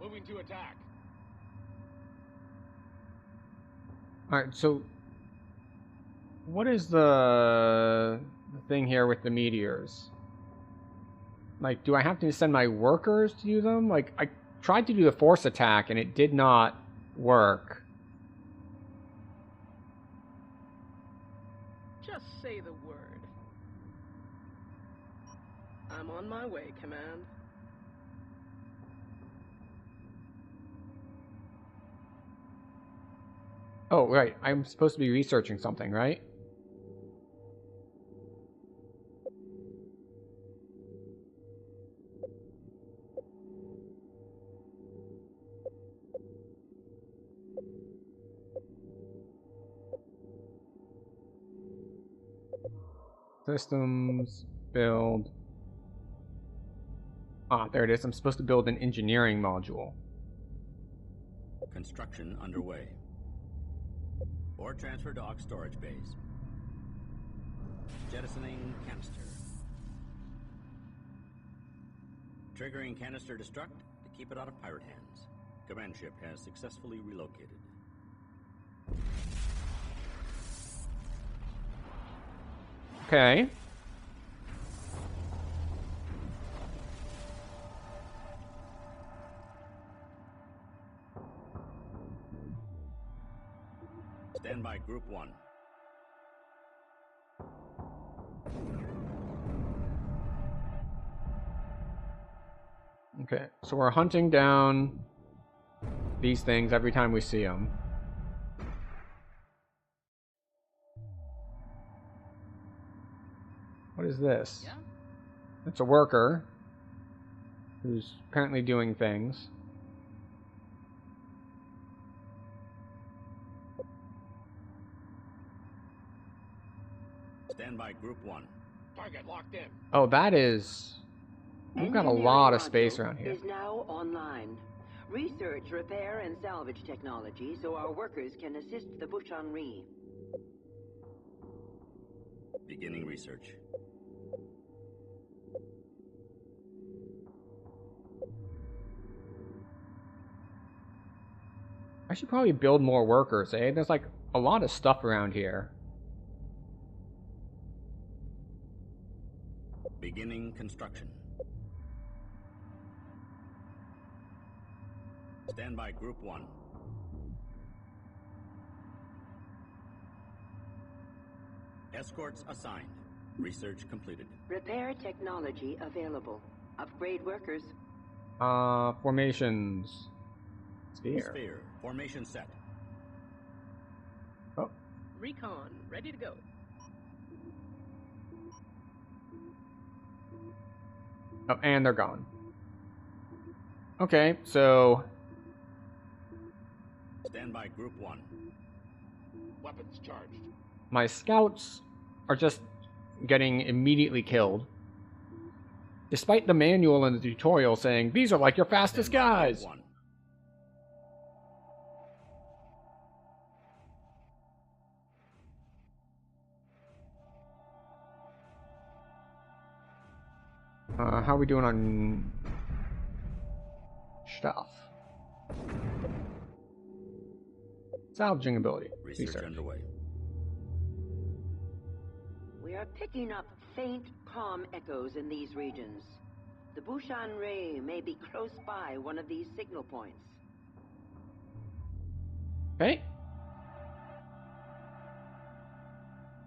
Moving to attack. Alright, so what is the thing here with the meteors? Like, do I have to send my workers to do them? Like, I tried to do the force attack and it did not work. Just say the word. I'm on my way, Command. Oh, right. I'm supposed to be researching something, right? Systems, build. Ah, there it is. I'm supposed to build an engineering module. Construction underway. Or transfer dock storage base. Jettisoning canister. Triggering canister destruct to keep it out of pirate hands. Command ship has successfully relocated. Okay. Stand by Group 1. Okay, so we're hunting down these things every time we see them. What is this? Yeah? It's a worker who's apparently doing things. Stand by Group 1. Target locked in. Oh, that is... We've got a lot of space around here. Is now online. Research, repair, and salvage technology so our workers can assist the Bouchonnerie. Beginning research. I should probably build more workers, eh? There's like a lot of stuff around here. Beginning construction. Stand by Group 1. Escorts assigned. Research completed. Repair technology available. Upgrade workers. Formations. Sphere. Sphere. Formation set. Oh. Recon, ready to go. Oh, and they're gone. Okay, so... Stand by Group 1. Weapons charged. My scouts are just getting immediately killed. Despite the manual and the tutorial saying, these are like your fastest guys. How are we doing on stuff? Salvaging ability. Research underway. We are picking up faint, calm echoes in these regions. The Bushan Ray may be close by one of these signal points. Okay.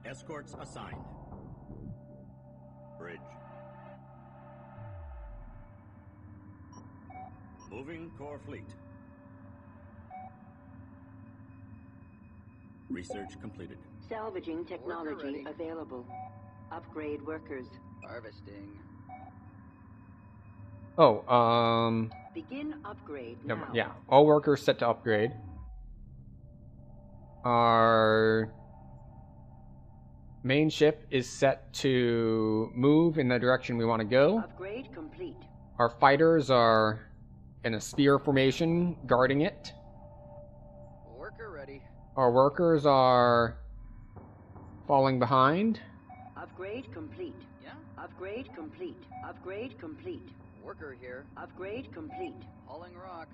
Escorts assigned. Bridge. Moving core fleet. Research completed. Salvaging technology available. Upgrade workers. Harvesting. Oh, Begin upgrade now. yeah, all workers set to upgrade. Our main ship is set to move in the direction we want to go. Upgrade complete. Our fighters are in a spear formation, guarding it. Worker ready. Our workers are falling behind. Upgrade complete. Yeah? Upgrade complete. Upgrade complete. Worker here. Upgrade complete. Hauling rock.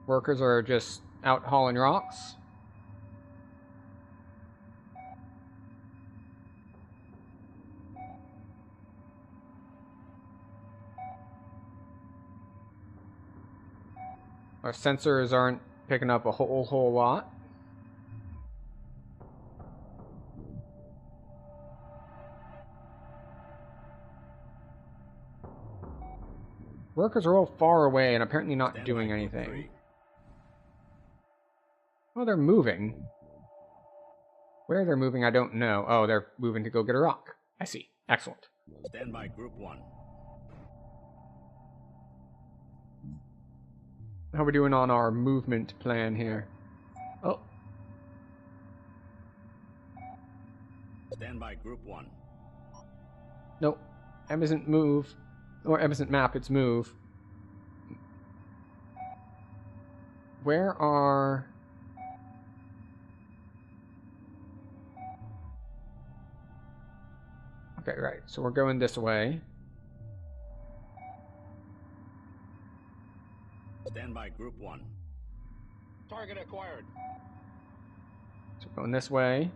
Workers are just out hauling rocks. Our sensors aren't picking up a whole lot. Workers are all far away and apparently not doing anything. Oh, they're moving. Where they're moving, I don't know. Oh, they're moving to go get a rock. I see. Excellent. Stand by Group 1. How are we doing on our movement plan here? Oh. Stand by Group 1. Nope. M isn't move. Or M isn't map, it's move. Where are... Okay, right. So we're going this way. Stand by Group 1. Target acquired. So we're going this way.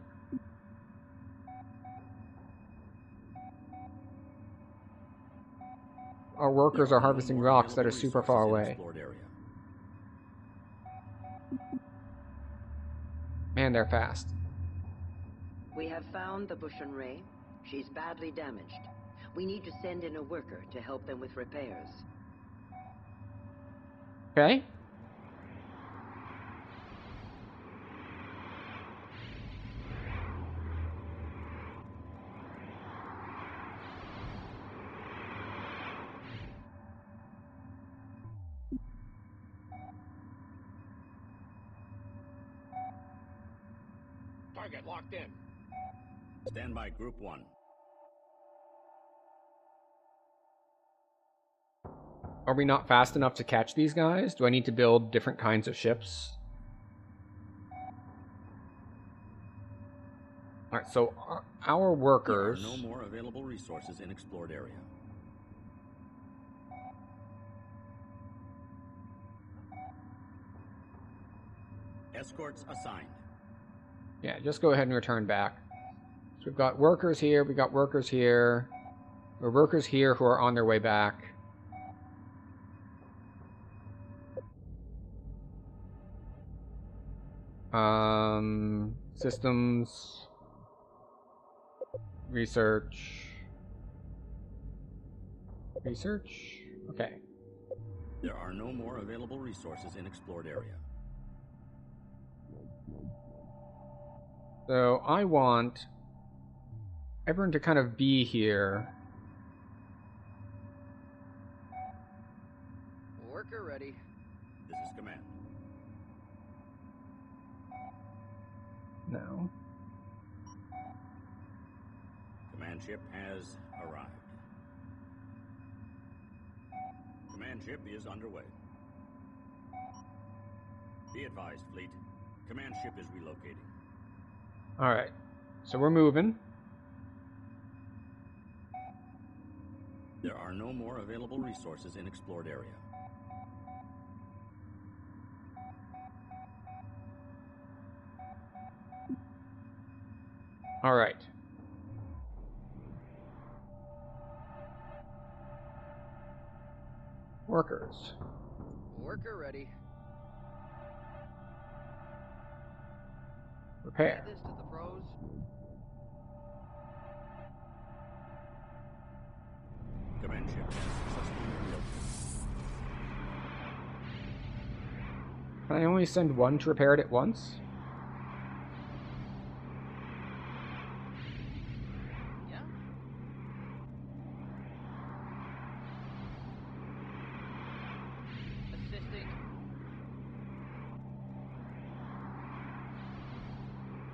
Our workers are harvesting rocks that are super far away. Man, they're fast. We have found the Bushan Ray. She's badly damaged. We need to send in a worker to help them with repairs. Okay. Target locked in. Stand by Group 1. Are we not fast enough to catch these guys? Do I need to build different kinds of ships? Alright, so our workers... There are no more available resources in explored area. Escorts assigned. Yeah, just go ahead and return back. So we've got workers here, we've got workers here. There are workers here who are on their way back. Systems. Research. Research? Okay. There are no more available resources in explored area. So I want everyone to kind of be here. Worker ready. This is command. No. Command ship has arrived. Command ship is underway. Be advised, fleet. Command ship is relocating. Alright. So we're moving. There are no more available resources in explored area. Alright. Workers. Worker ready. Repair. Add this to the pros. Command ship has successfully relocated. Can I only send one to repair it at once? Yeah. Assisting.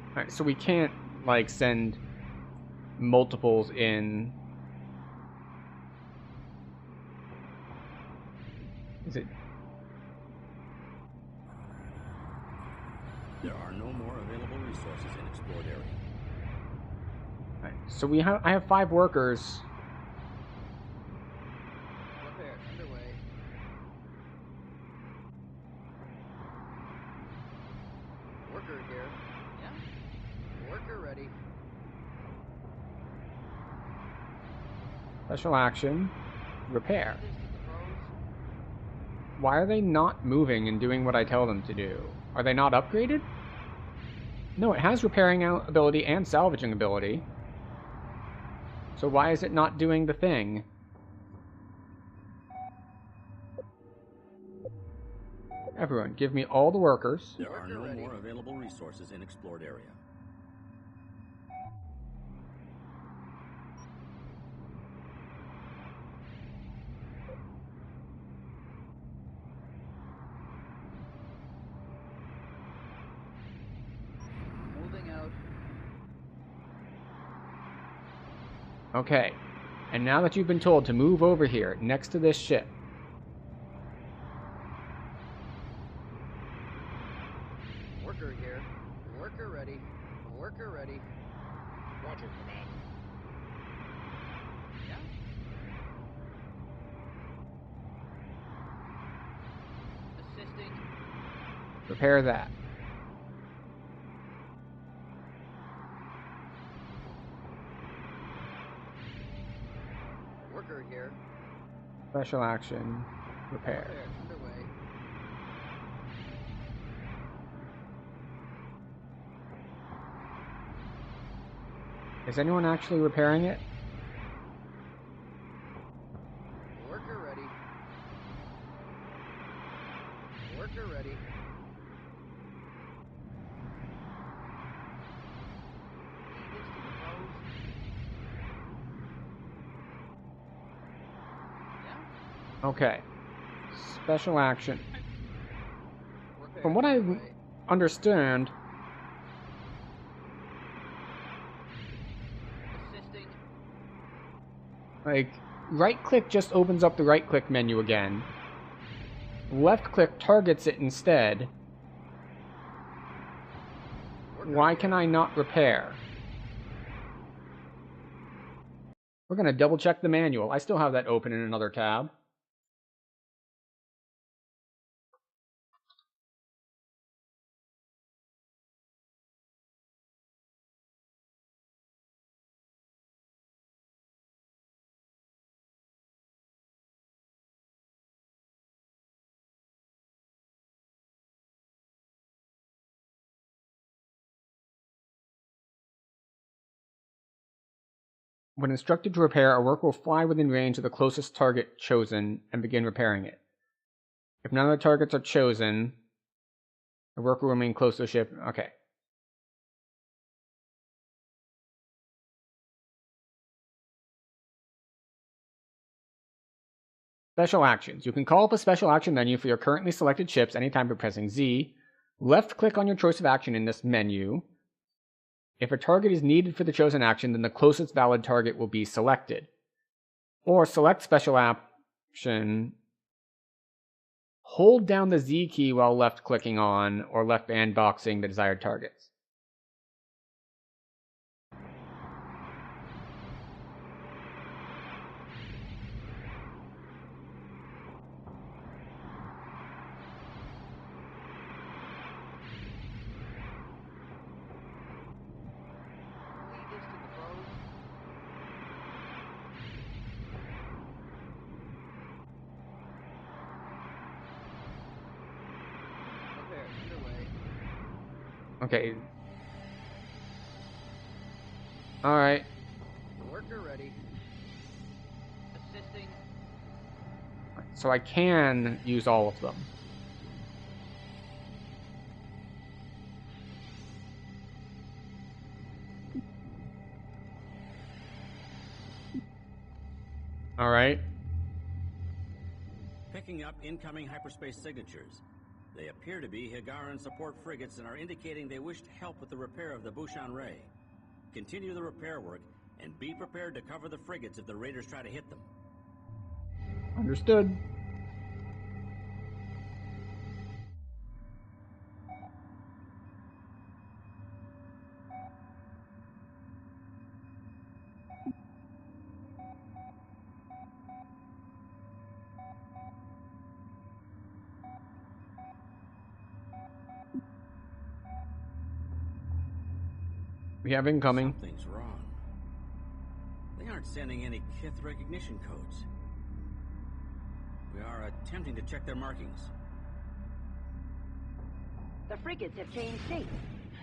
Alright, so we can't, like, send multiples in. Is it? There are no more available resources in explored area. Alright, so I have 5 workers. Repairs underway. Worker here. Yeah. Worker ready. Special action. Repair. Add this to the pros. Why are they not moving and doing what I tell them to do? Are they not upgraded? No, it has repairing ability and salvaging ability. So why is it not doing the thing? Everyone, give me all the workers. There are no more available resources in explored area. Moving out. Okay. And now that you've been told to move over here, next to this ship. Worker here. Worker ready. Worker ready. Roger, command. Yeah. Assisting. Repair that. Worker here. Special action. Repair. Repairs underway. Is anyone actually repairing it? Worker ready. Worker ready. Feed this to the pros. Yeah. Okay. Special action. Repairs From what I underway. understand, Assisting. like, right-click just opens up the right-click menu again. Left-click targets it instead. Worker Why here. can I not repair? We're going to double-check the manual. I still have that open in another tab. When instructed to repair, a worker will fly within range of the closest target chosen and begin repairing it. If none of the targets are chosen, the worker will remain close to the ship. Okay. Special actions. You can call up a special action menu for your currently selected ships anytime by pressing Z. Left-click on your choice of action in this menu. If a target is needed for the chosen action, then the closest valid target will be selected. Or select special action. Hold down the Z key while left-clicking on or left bandboxing the desired targets. Okay. Alright. Worker ready. Assisting. So I can use all of them. Alright. Picking up incoming hyperspace signatures. They appear to be Higaran support frigates and are indicating they wish to help with the repair of the Bushan Ray. Continue the repair work and be prepared to cover the frigates if the raiders try to hit them. Understood. We have incoming. Something's wrong. They aren't sending any Kith recognition codes. We are attempting to check their markings. The frigates have changed shape.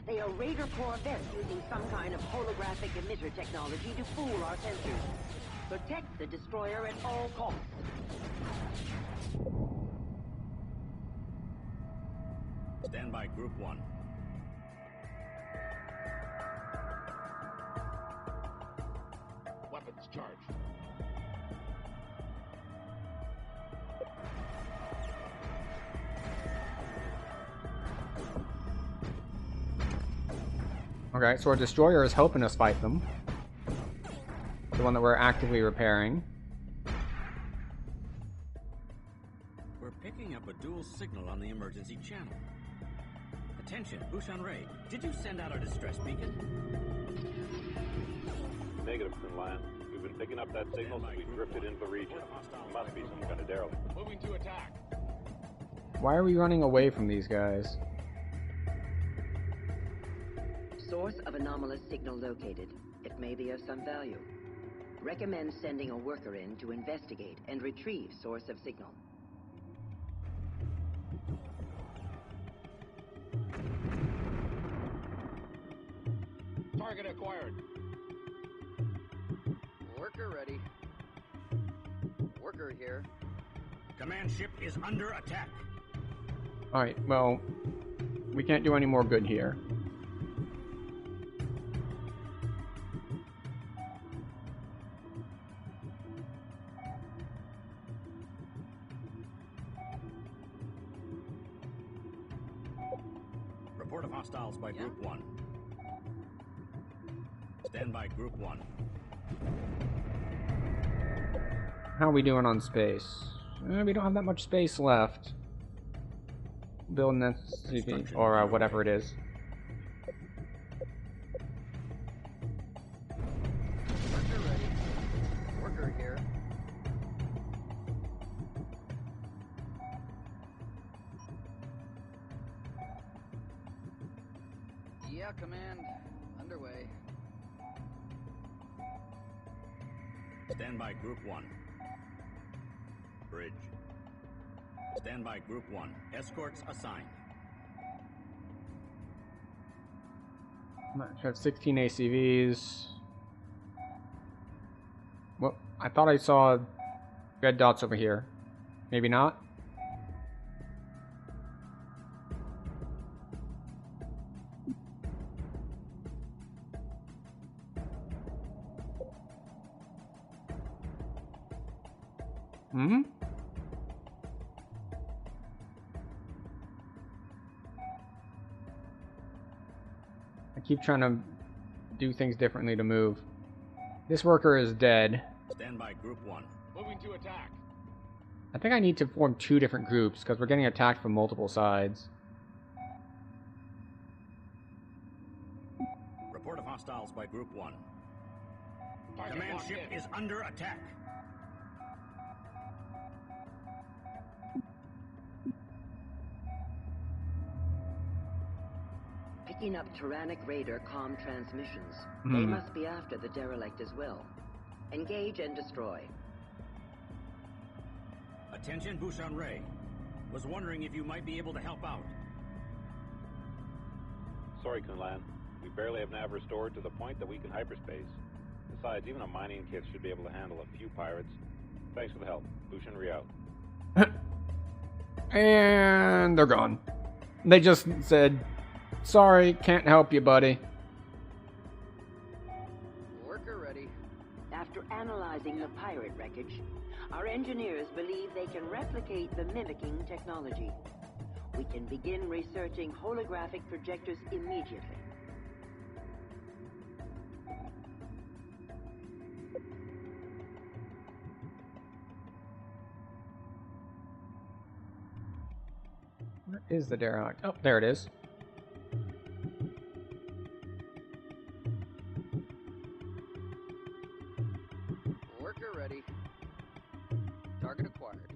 They are Raider corvettes using some kind of holographic emitter technology to fool our sensors. Protect the destroyer at all costs. Stand by Group 1. Weapons charged. Okay, so our destroyer is helping us fight them. The one that we're actively repairing. We're picking up a dual signal on the emergency channel. Attention, Bushan Ray, did you send out a distress beacon? Negative, Lion. We've been picking up that signal since we drifted into the region. It must be some kind of derelict. Moving to attack. Why are we running away from these guys? Source of anomalous signal located. It may be of some value. Recommend sending a worker in to investigate and retrieve source of signal. Target acquired. Worker ready. Worker here. Command ship is under attack. Alright, well, we can't do any more good here. Report of hostiles by Group 1. Stand by Group 1. How are we doing on space? We don't have that much space left. Building that CP, or whatever it is. Worker ready. Worker here. Yeah, command. Underway. Stand by Group 1. Bridge. Stand by Group 1. Escorts assigned. I have 16 ACVs. Well, I thought I saw red dots over here. Maybe not? Hmm? I keep trying to do things differently to move. This worker is dead. Stand by Group 1. Moving to attack. I think I need to form 2 different groups because we're getting attacked from multiple sides. Report of hostiles by Group 1. Target Command locked ship in. is under attack. Picking up Tyrannic Raider comm transmissions. They Hmm. must be after the derelict as well. Engage and destroy. Attention, Bouchon Ray. Was wondering if you might be able to help out. Sorry, Kunlan. We barely have nav restored to the point that we can hyperspace. Besides, even a mining kit should be able to handle a few pirates. Thanks for the help. Bouchon Ray out. And they're gone. They just said, sorry, can't help you, buddy. Worker ready. After analyzing the pirate wreckage, our engineers believe they can replicate the mimicking technology. We can begin researching holographic projectors immediately. Where is the derelict? Oh, there it is. Worker ready. Target acquired.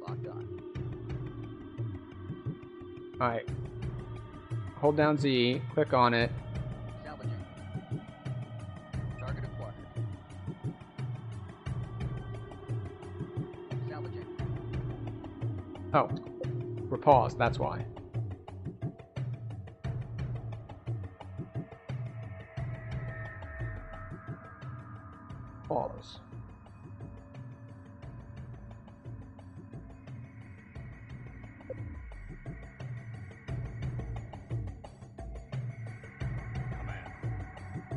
Locked on. Alright. Hold down Z, click on it. Salvaging. Target acquired. Salvaging. Oh. We're paused, that's why. Pause.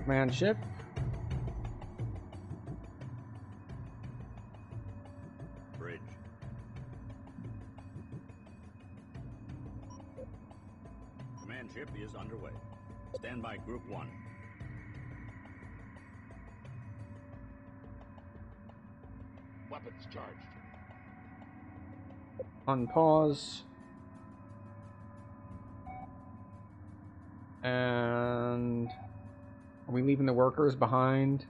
Command ship. Bridge. Command ship is underway. Stand by Group 1. Weapons charged. Unpause. And are we leaving the workers behind?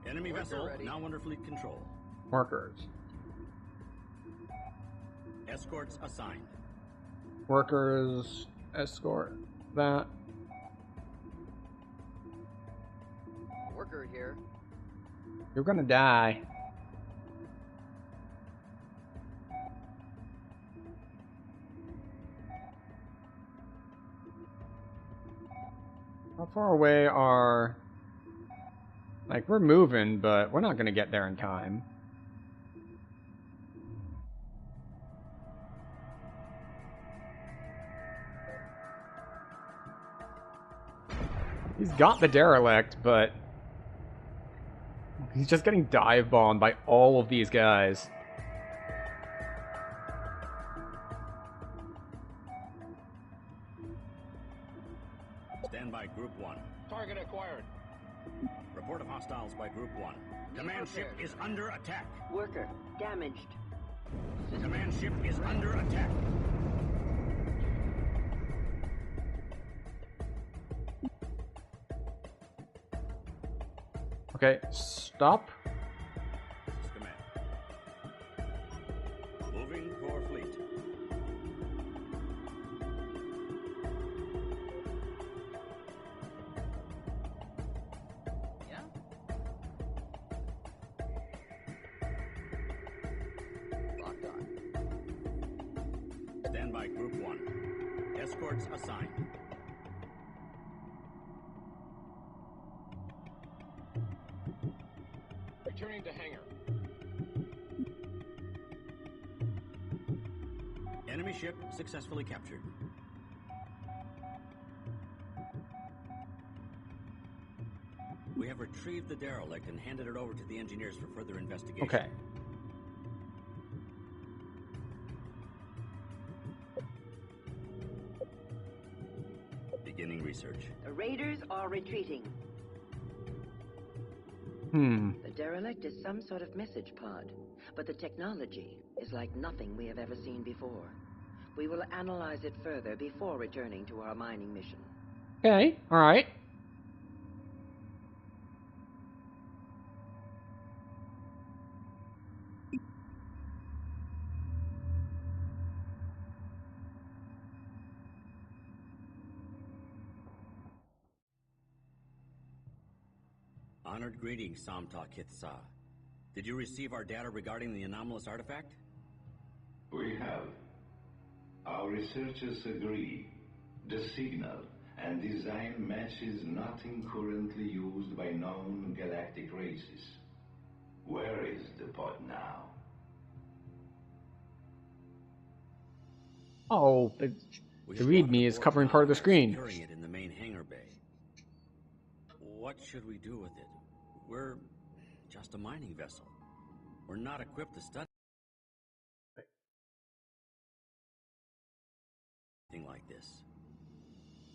Enemy Worker vessel ready. now under fleet control. Workers. Escorts assigned. Workers escort that. Worker here. You're gonna die. How far away are... Like, we're moving, but we're not gonna get there in time. He's got the derelict, but... he's just getting dive bombed by all of these guys. Stand by Group 1. Target acquired. Report of hostiles by Group 1. Command ship is under attack. Worker, damaged. Command ship is under attack. Okay, stop. This is command. Moving for fleet. Yeah? Locked on. Stand by Group 1. Escorts assigned. Returning to hangar. Enemy ship successfully captured. We have retrieved the derelict and handed it over to the engineers for further investigation. Okay. Beginning research. The raiders are retreating. The derelict is some sort of message pod, but the technology is like nothing we have ever seen before. We will analyze it further before returning to our mining mission. Okay, alright. Honored greetings, Samta Kitsa. Did you receive our data regarding the anomalous artifact? We have. Our researchers agree. The signal and design matches nothing currently used by known galactic races. Where is the pod now? Oh, the README is covering part of the screen. Securing it in the main hangar bay. What should we do with it? We're just a mining vessel. We're not equipped to study anything like this.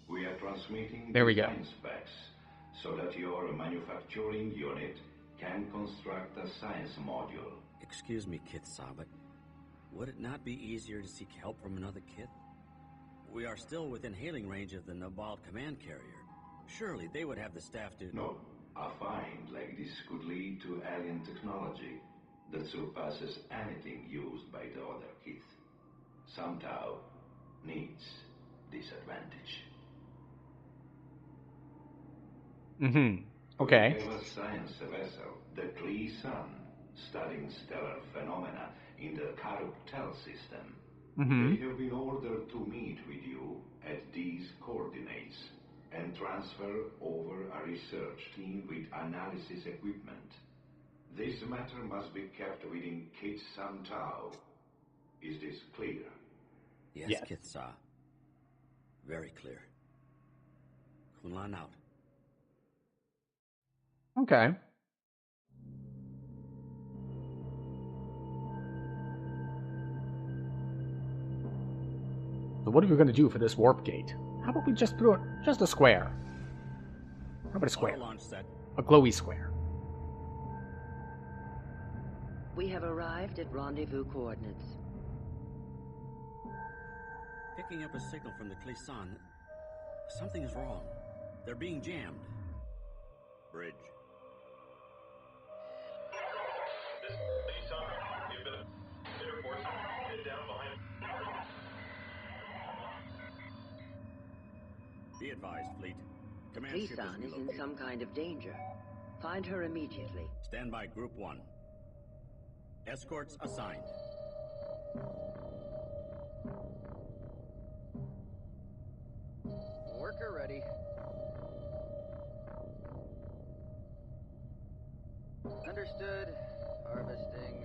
We are transmitting there we go. design specs so that your manufacturing unit can construct a science module. Excuse me, Kitsa, but would it not be easier to seek help from another Kith? We are still within hailing range of the Nabal command carrier. Surely they would have the staff to... No, a find like this could lead to alien technology that surpasses anything used by the other Kith. Somehow needs this advantage. Okay. We have a science vessel, the Klee Sun, studying stellar phenomena in the Karuk-Tel system. They have been ordered to meet with you at these coordinates and transfer over a research team with analysis equipment. This matter must be kept within Kit Santau. Is this clear? Yes, Kitsa. Very clear. Kunlan out. Okay. So what are we going to do for this warp gate? How about we just put just a square? How about a square? Launch set. A glowy square. We have arrived at rendezvous coordinates. Picking up a signal from the Clayson. Something is wrong. They're being jammed. Bridge. This Clayson, you've been a force hit down behind. Be advised, fleet. Command ship Clayson is in relocated. some kind of danger. Find her immediately. Stand by, Group 1. Escorts assigned. Worker ready. Understood. Harvesting.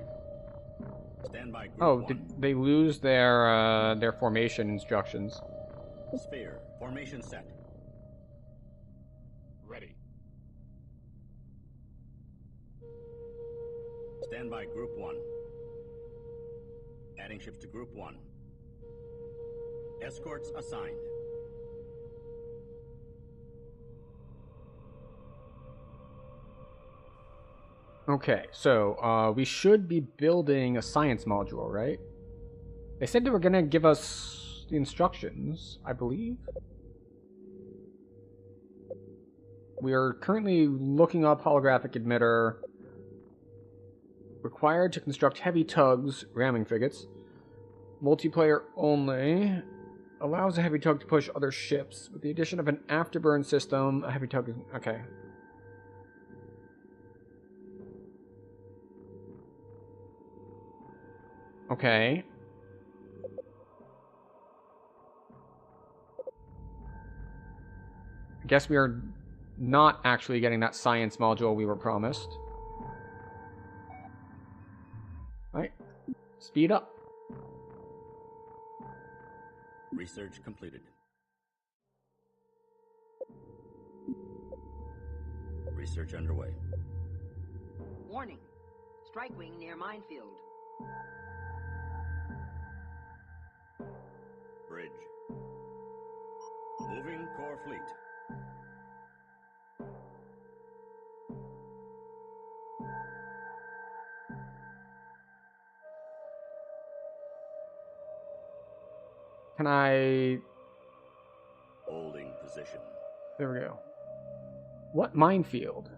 Stand by, Group Oh, 1. did they lose their formation instructions? Sphere. Formation set. Ready. Stand by, Group 1. Adding ships to Group 1. Escorts assigned. Okay, so we should be building a science module, right? They said they were gonna give us the instructions, I believe. We are currently looking up holographic emitter. Required to construct heavy tugs, ramming frigates. Multiplayer only. Allows a heavy tug to push other ships. With the addition of an afterburn system, a heavy tug is... Okay. Okay. I guess we are not actually getting that science module we were promised. Alright. Speed up. Research completed. Research underway. Warning. Strike wing near minefield. Bridge. Moving core fleet. Can I... Holding position. There we go. What minefield?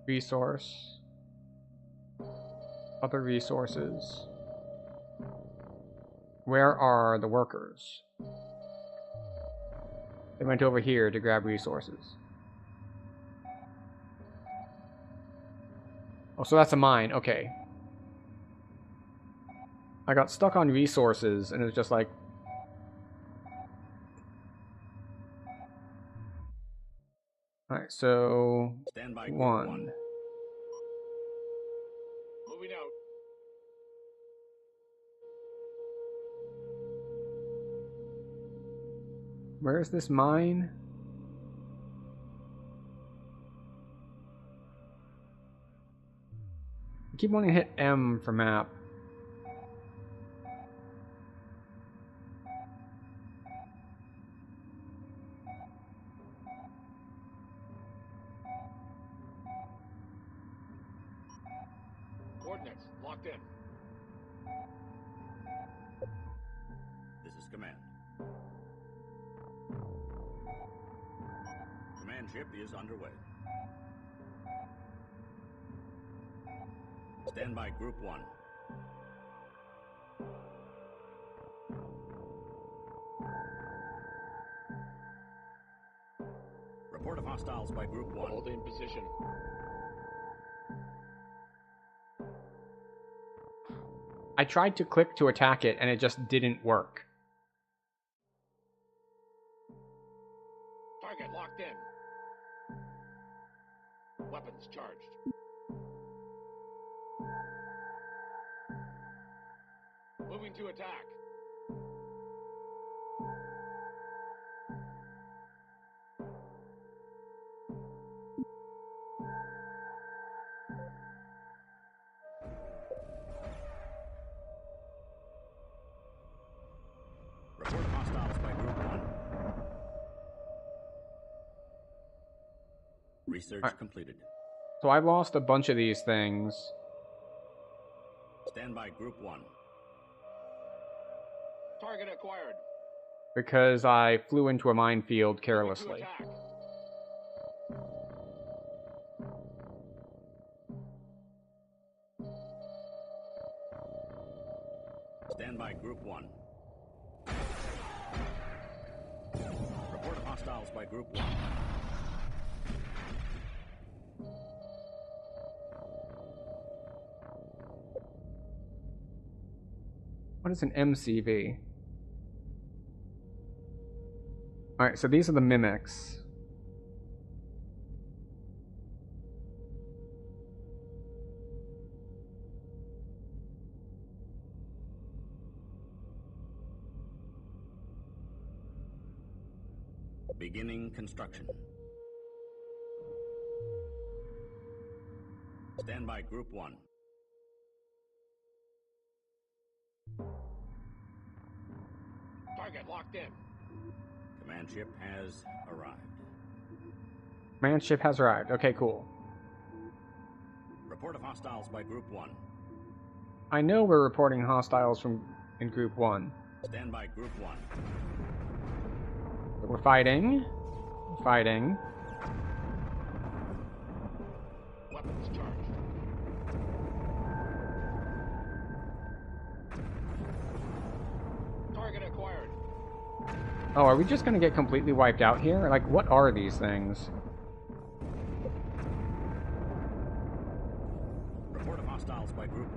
Resource. Other resources. Where are the workers? They went over here to grab resources. Oh, so that's a mine. Okay. I got stuck on resources, and it was just like... Alright, so... Standby one. Moving out. Where's this mine? I keep wanting to hit M for map. Coordinates locked in. This is command. Command ship is underway. Standby Group 1. Report of hostiles by Group 1. Holding position. I tried to click to attack it, and it just didn't work. Target locked in. Weapons charged. Moving to attack. Report of hostiles by Group 1. Research completed. So I lost a bunch of these things. Standby Group 1. Target acquired. Because I flew into a minefield carelessly. Standby Group 1. Report of hostiles by Group 1. What is an MCV? Alright, so these are the mimics. Beginning construction. Standby Group 1. Target locked in. Command ship has arrived. Command ship has arrived. Okay, cool. Report of hostiles by Group 1. I know we're reporting hostiles in Group 1. Standby Group 1. But we're fighting. We're fighting. Weapons charged. Target acquired. Oh, are we just gonna get completely wiped out here? Like, what are these things? hostiles by Group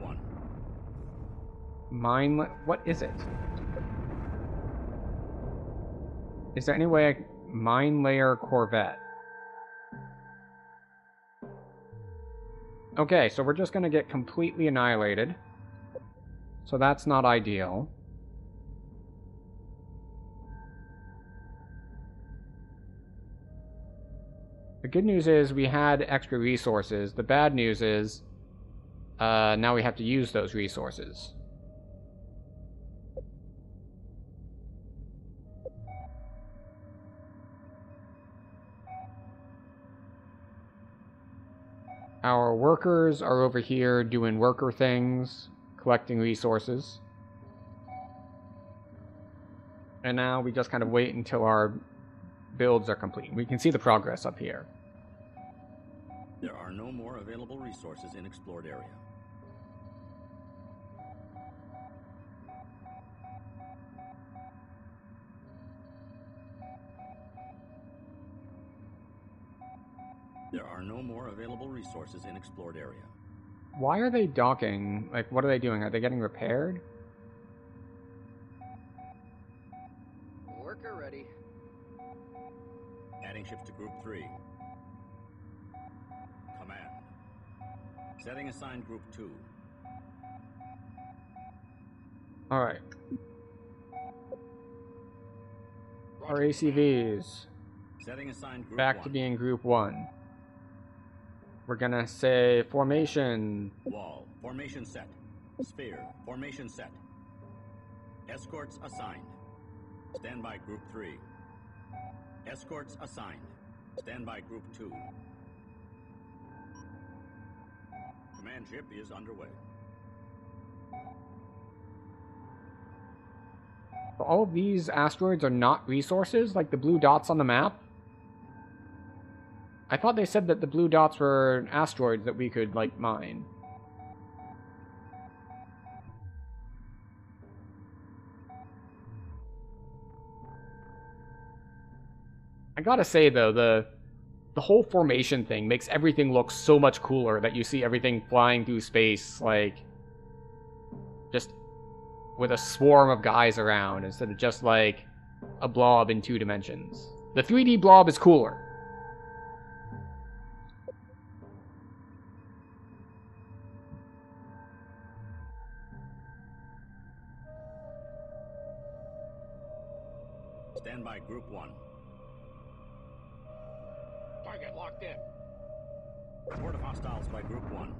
1. What is it? Is there any way mine layer corvette? Okay, so we're just gonna get completely annihilated. So that's not ideal. The good news is we had extra resources. The bad news is now we have to use those resources. Our workers are over here doing worker things, collecting resources. And now we just kind of wait until our builds are complete. We can see the progress up here. There are no more available resources in explored area. There are no more available resources in explored area. Why are they docking? Like, what are they doing? Are they getting repaired? Worker ready. Adding ships to Group 3. Command. Setting assigned Group 2. Alright. Our ACVs. Setting assigned Group back 1. to being Group 1. We're gonna say formation. Wall. Formation set. Sphere. Formation set. Escorts assigned. Stand by Group 3. Escorts assigned. Stand by Group 2. Command ship is underway. All of these asteroids are not resources, like the blue dots on the map? I thought they said that the blue dots were asteroids that we could, like, mine. I gotta say, though, the whole formation thing makes everything look so much cooler, that you see everything flying through space, like, just with a swarm of guys around, instead of just, like, a blob in 2 dimensions. The 3D blob is cooler. Stand by Group 1. Target locked in. Report of hostiles by Group 1.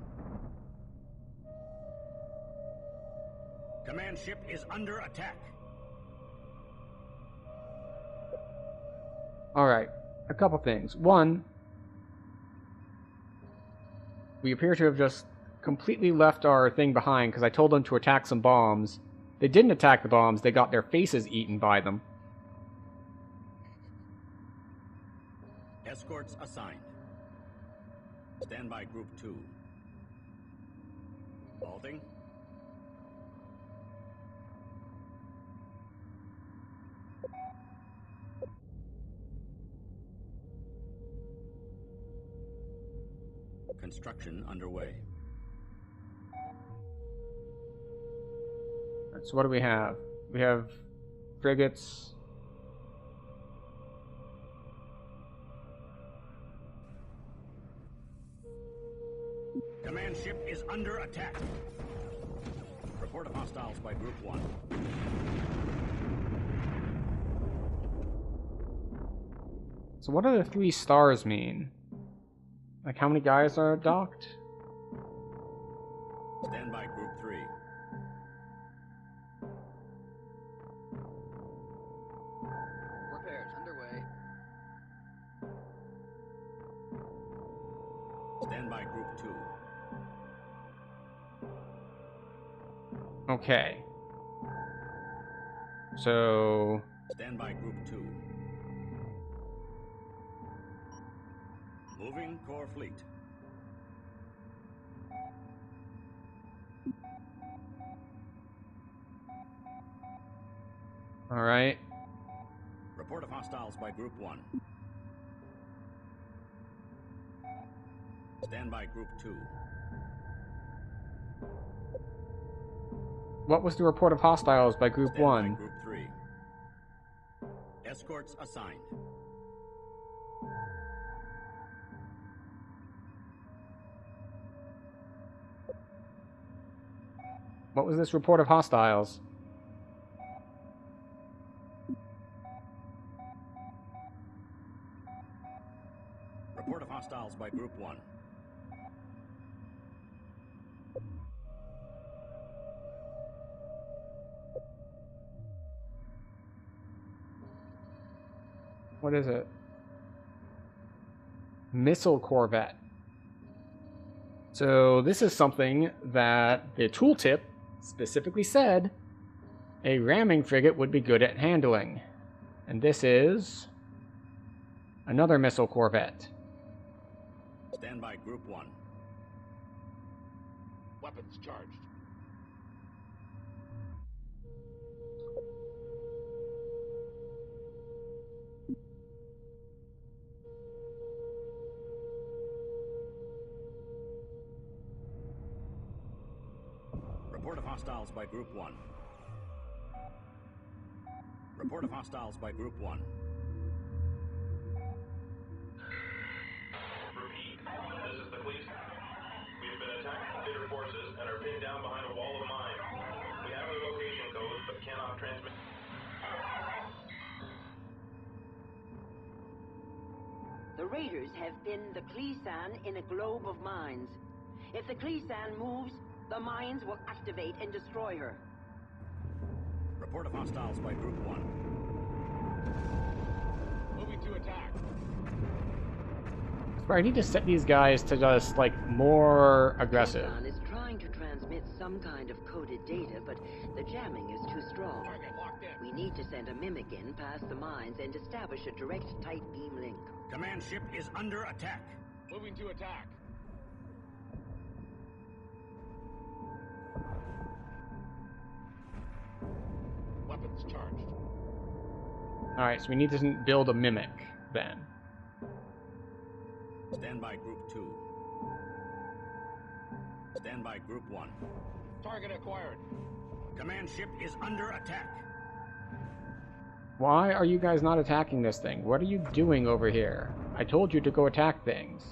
Command ship is under attack. Alright, a couple things. One, we appear to have just completely left our thing behind because I told them to attack some bombs. They didn't attack the bombs, they got their faces eaten by them. Escorts assigned. Stand by Group 2. Vaulting. Construction underway. Right, so what do we have? We have frigates. Command ship is under attack. Report of hostiles by Group 1. So what do the 3 stars mean? Like, how many guys are docked? Stand by Group 3. Repairs underway. Stand by Group 2. Okay. So... Stand by Group 2. Moving core fleet. Alright. Report of hostiles by Group 1. Stand by Group 2. What was the report of hostiles by Group Stand 1? by Group 3. Escorts assigned. What was this report of hostiles? Report of hostiles by Group 1. What is it? Missile corvette. So this is something that the tooltip specifically said a ramming frigate would be good at handling. And this is another missile corvette. Stand by Group 1. Weapons charged. Report of hostiles by Group 1. Report of hostiles by Group 1. Repeat. This is the police. We've been attacked by bitter forces and are pinned down behind a wall of mines. We have their location codes, but cannot transmit. The raiders have pinned the Kleesan in a globe of mines. If the Kleesan moves, the mines will activate and destroy her. Report of hostiles by Group 1. Moving to attack. I need to set these guys to just, like, more aggressive. Kleesan is trying to transmit some kind of coded data, but the jamming is too strong. Target locked in. We need to send a mimic in past the mines and establish a direct tight beam link. Command ship is under attack. Moving to attack. Weapons charged. Alright, so we need to build a mimic, then. Stand by Group 2. Stand by Group 1. Target acquired. Command ship is under attack. Why are you guys not attacking this thing? What are you doing over here? I told you to go attack things.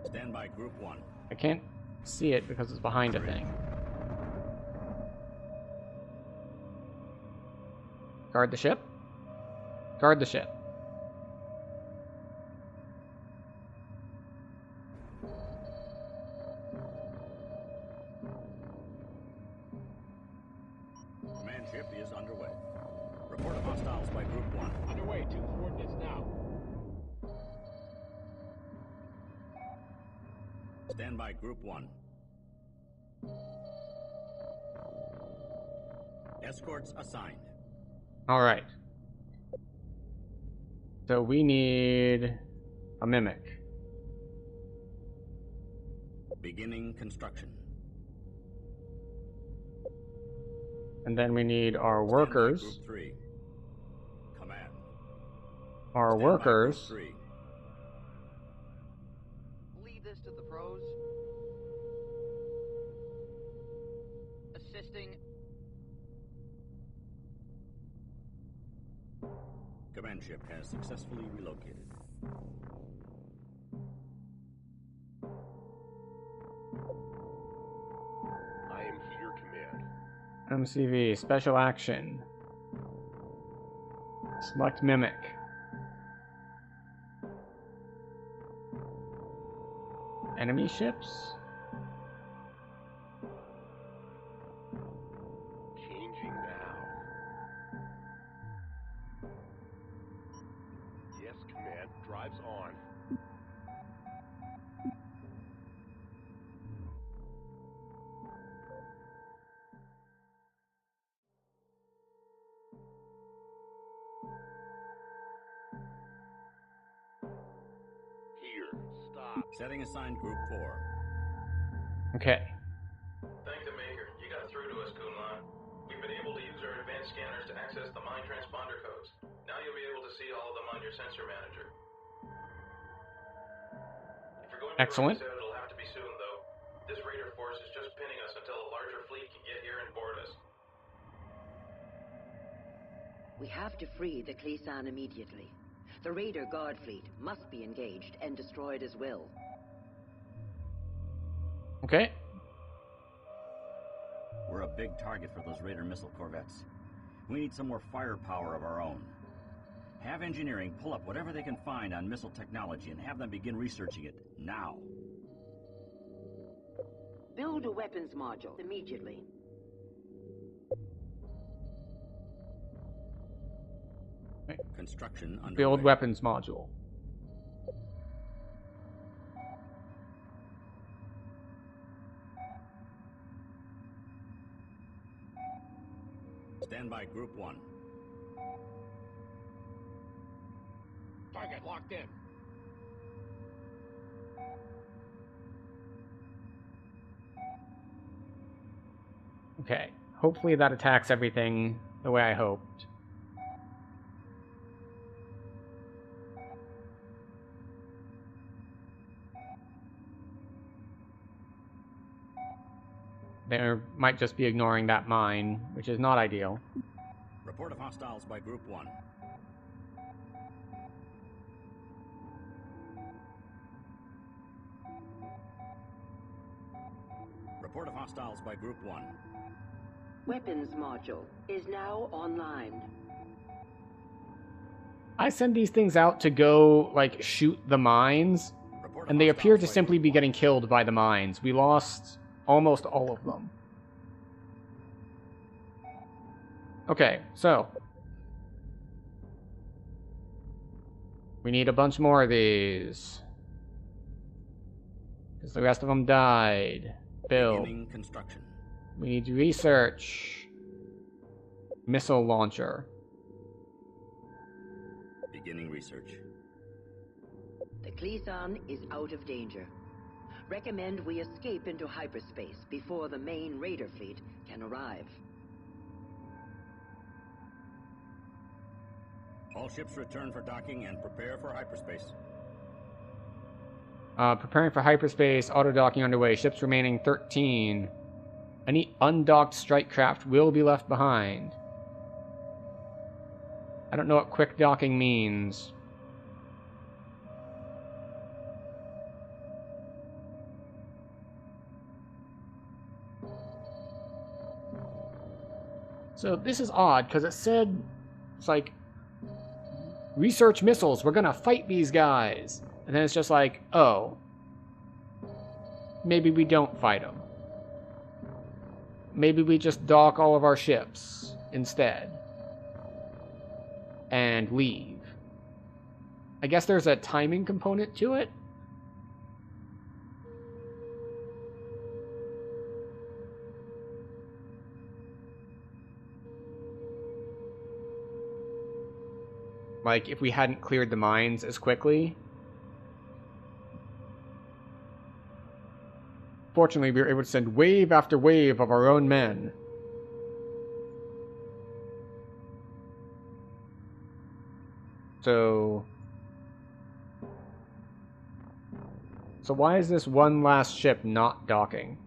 Stand by Group 1. I can't see it because it's behind a thing. Guard the ship? Guard the ship. Command ship is underway. Report of hostiles by Group 1. Underway, 2 coordinates now. Stand by Group 1. Escorts assigned. Alright. So we need a mimic. Beginning construction. And then we need our Stand by workers. Group 3. Command. Our Stand by workers. Group 3. Leave this to the pros. Assisting. Command ship has successfully relocated. I am here, Command. MCV, special action. Select mimic. Enemy ships? Changing now. Yes, Command. Drives on. Here. Stop. Setting assigned Group 4. Okay. Thank the Maker. You got through to us, Kunlan. We've been able to use our advanced scanners to access the mine transponder codes. Now you'll be able to see all of them on your sensor manager. If you're going to Excellent. said it'll have to be soon, though. This raider force is just pinning us until a larger fleet can get here and board us. We have to free the Kleesan immediately. The Raider Guard fleet must be engaged and destroyed as well. Okay. We're a big target for those Raider missile corvettes. We need some more firepower of our own. Have engineering pull up whatever they can find on missile technology and have them begin researching it now. Build a weapons module immediately. Construction underway. Build weapons module. Stand by Group 1. Target locked in. Okay. Hopefully that attacks everything the way I hoped. They might just be ignoring that mine, which is not ideal. Report of hostiles by Group 1. Report of hostiles by Group 1. Weapons module is now online. I send these things out to go, like, shoot the mines, and they appear to simply be getting killed by the mines. We lost almost all of them. Okay, so we need a bunch more of these, because the rest of them died. Build. Construction. We need to research. Missile launcher. Beginning research. The Kleesan is out of danger. Recommend we escape into hyperspace before the main Raider fleet can arrive. All ships return for docking and prepare for hyperspace. Preparing for hyperspace, auto-docking underway. Ships remaining 13. Any undocked strike craft will be left behind. I don't know what quick docking means. So this is odd, because it said, it's like, research missiles, we're gonna fight these guys. And then it's just like, oh, maybe we don't fight them. Maybe we just dock all of our ships instead. And leave. I guess there's a timing component to it. Like, if we hadn't cleared the mines as quickly. Fortunately, we were able to send wave after wave of our own men. So why is this one last ship not docking?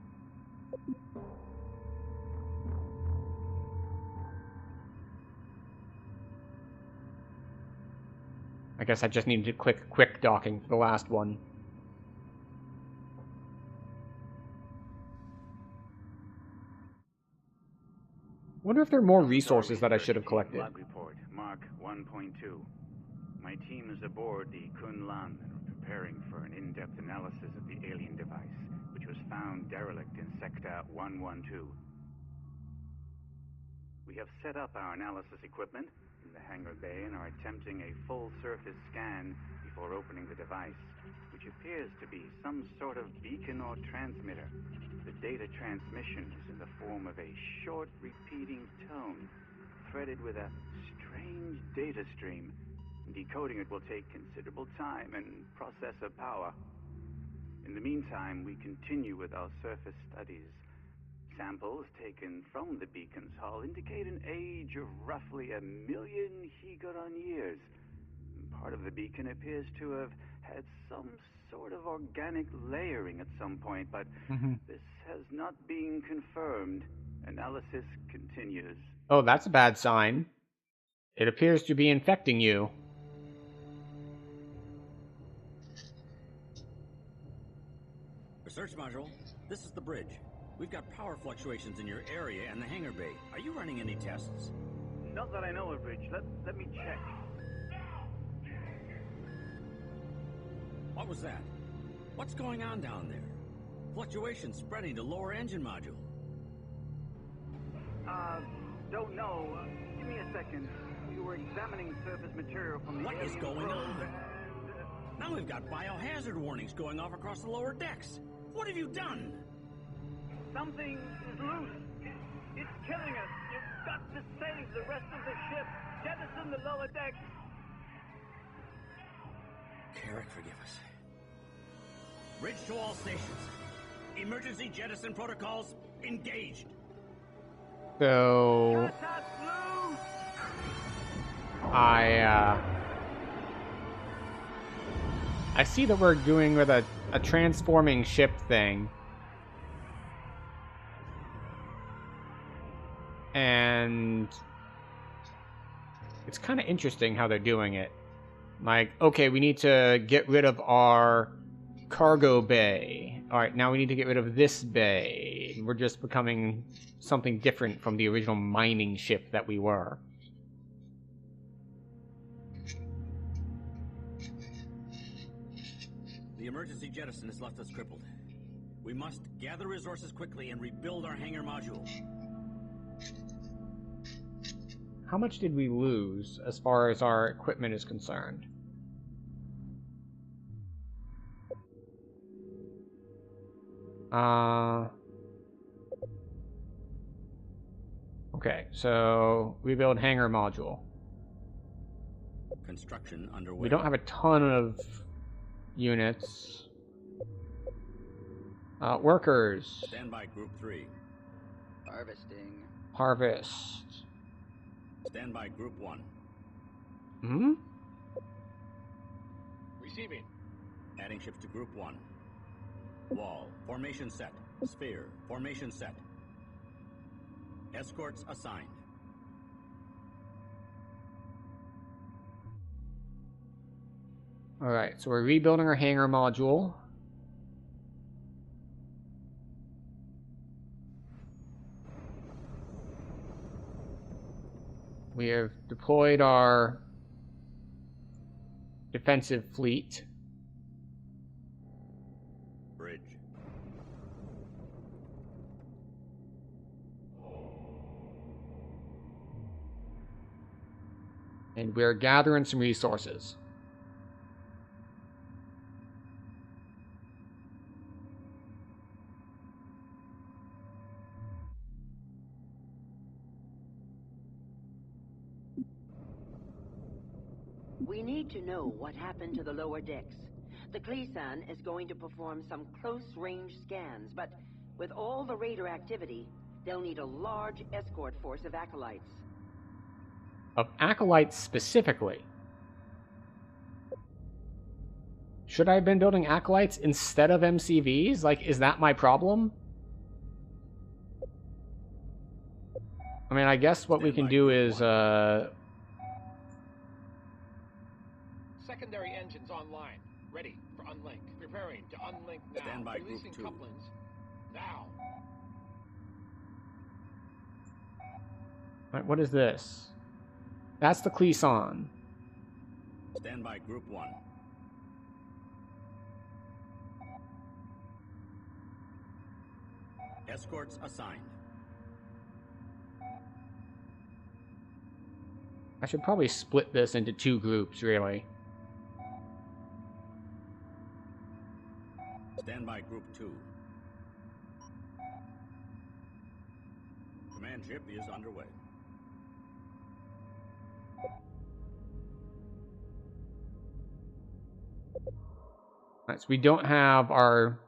I guess I just needed to click quick docking for the last one. Wonder if there are more resources that I should have collected. Log report, Mark 1.2. My team is aboard the Kun Lan and are preparing for an in-depth analysis of the alien device, which was found derelict in Sector 112. We have set up our analysis equipment in the hangar bay and are attempting a full surface scan before opening the device, which appears to be some sort of beacon or transmitter. The data transmission is in the form of a short repeating tone, threaded with a strange data stream. Decoding it will take considerable time and processor power. In the meantime, we continue with our surface studies. Samples taken from the beacon's hull indicate an age of roughly 1 million Higaran years. Part of the beacon appears to have had some sort of organic layering at some point, but this has not been confirmed. Analysis continues. Oh, that's a bad sign. It appears to be infecting you. Research module, this is the bridge. We've got power fluctuations in your area and the hangar bay. Are you running any tests? Not that I know of, Bridge. Let me check. What was that? What's going on down there? Fluctuations spreading to lower engine module. Don't know. Give me a second. We were examining surface material from the What is alien going probe, on? Now we've got biohazard warnings going off across the lower decks. What have you done? Something is loose. It's killing us. You've got to save the rest of the ship. Jettison the lower decks. Carrick, forgive us. Bridge to all stations. Emergency jettison protocols engaged. So I see that we're doing with a transforming ship thing. And it's kind of interesting how they're doing it. Like, okay, we need to get rid of our cargo bay. All right, now we need to get rid of this bay. We're just becoming something different from the original mining ship that we were. The emergency jettison has left us crippled. We must gather resources quickly and rebuild our hangar module. How much did we lose as far as our equipment is concerned? Okay, so rebuild hangar module. Construction underway. We don't have a ton of units. Workers. Stand by Group 3. Harvesting. Harvest. Stand by Group 1. Hmm? Receiving. Adding ships to Group 1. Wall. Formation set. Sphere. Formation set. Escorts assigned. Alright, so we're rebuilding our hangar module. We have deployed our defensive fleet. Bridge. And we're gathering some resources. We need to know what happened to the lower decks. The Kleesan is going to perform some close-range scans, but with all the raider activity, they'll need a large escort force of acolytes. Of acolytes specifically. Should I have been building acolytes instead of MCVs? Like, is that my problem? I mean, I guess what we can do is, Secondary engines online. Ready for unlink. Preparing to unlink now. Stand by Releasing Group 2. couplings. Now. Right, what is this? That's the Kleesan. Stand by Group 1. Escorts assigned. I should probably split this into two groups, really. Stand by Group 2. Command ship is underway. Right, so we don't have our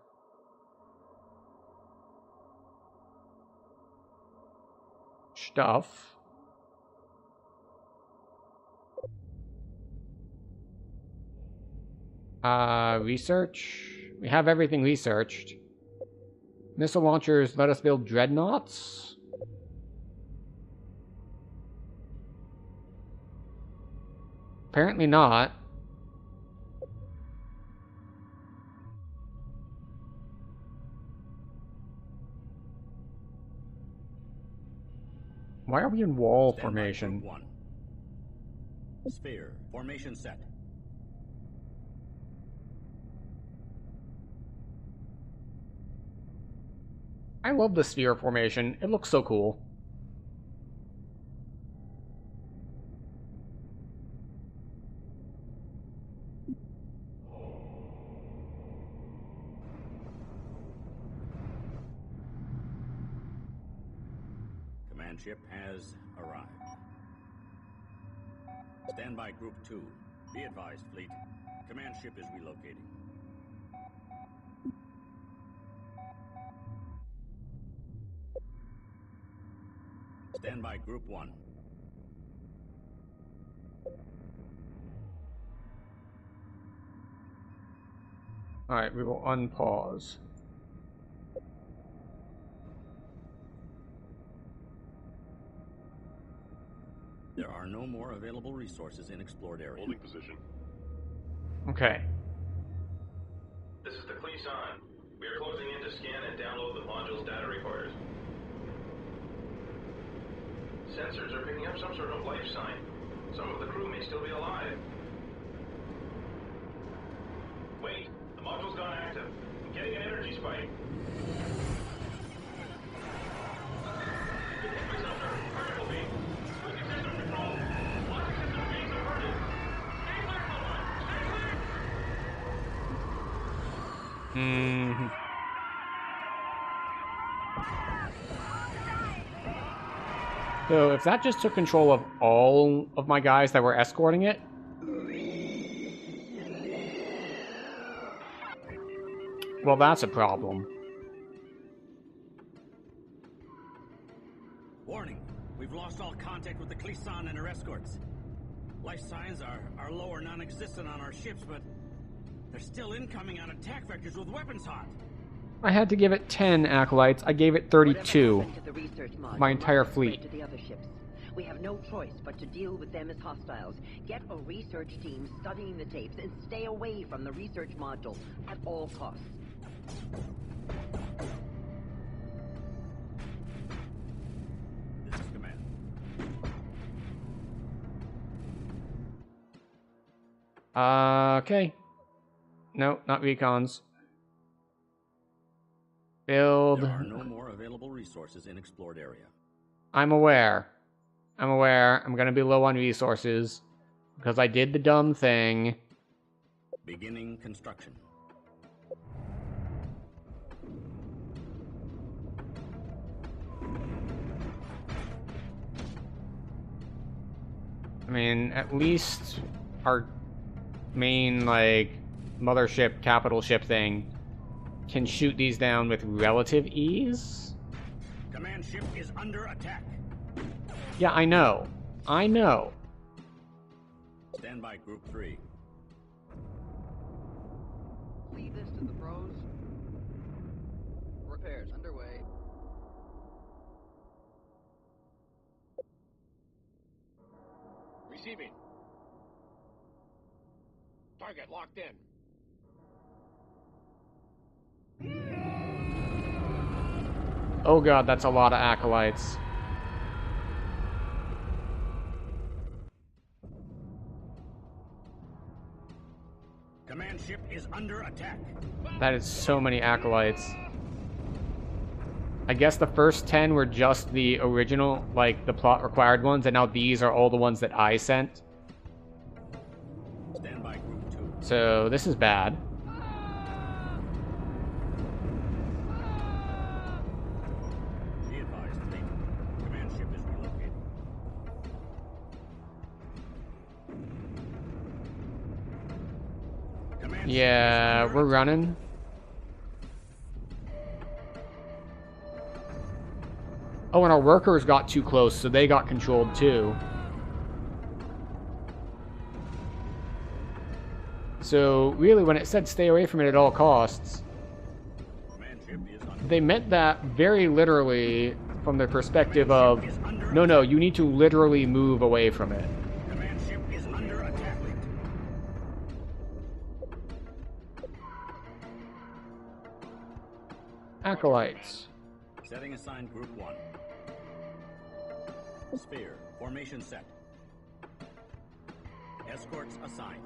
stuff. Research. We have everything researched. Missile launchers let us build dreadnoughts. Apparently not. Why are we in wall formation? One. Sphere. Formation set. I love the sphere formation. It looks so cool. Command ship has arrived. Stand by Group 2. Be advised, fleet. Command ship is relocating. Stand by Group 1. Alright, we will unpause. There are no more available resources in explored area. Holding position. Okay. This is the Cleason. We are closing in to scan and download the module's data recorders. Sensors are picking up some sort of life sign. Some of the crew may still be alive. Wait, the module's gone active. I'm getting an energy spike. So if that just took control of all of my guys that were escorting it, well, that's a problem. Warning, we've lost all contact with the Cleason and her escorts. Life signs are low or non-existent on our ships, but they're still incoming on attack vectors with weapons hot. I had to give it 10 acolytes. I gave it 32. My entire fleet. To the other ships. We have no choice but to deal with them as hostiles. Get a research team studying the tapes and stay away from the research module at all costs. This is command. Okay. No, not recons. Build. There are no more available resources in explored area. I'm aware. I'm aware. I'm gonna be low on resources because I did the dumb thing. Beginning construction. I mean, at least our main, like, mothership, capital ship thing can shoot these down with relative ease. Command ship is under attack. Yeah, I know. I know. Stand by Group 3. Leave this to the pros. Repairs underway. Receiving. Target locked in. Oh god, that's a lot of acolytes. Command ship is under attack. That is so many acolytes. I guess the first 10 were just the original, like, the plot required ones, and now these are all the ones that I sent. Stand by Group 2. So, this is bad. Be advised, fleet. Command ship is relocated. Command Yeah, we're running. Oh, and our workers got too close, so they got controlled too. So really, when it said stay away from it at all costs, they meant that very literally from the perspective of, no, you need to literally move away from it. Command ship is under attack. Acolytes. Setting assigned Group 1. Sphere. Formation set. Escorts assigned.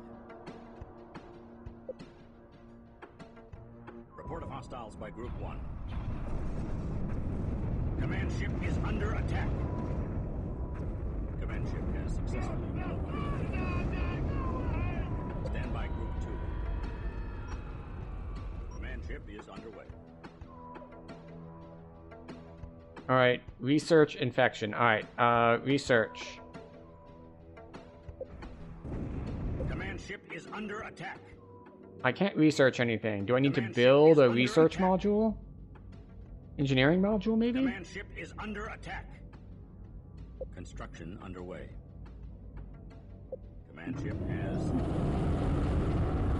Report of hostiles by Group 1. Command ship is under attack. Command ship has successfully relocated. Stand by Group 2. Command ship is underway. Alright, research infection. Alright, research. Command ship is under attack. I can't research anything. Do I need to build a research module? Engineering module, maybe? Command ship is under attack. Construction underway. Command ship has...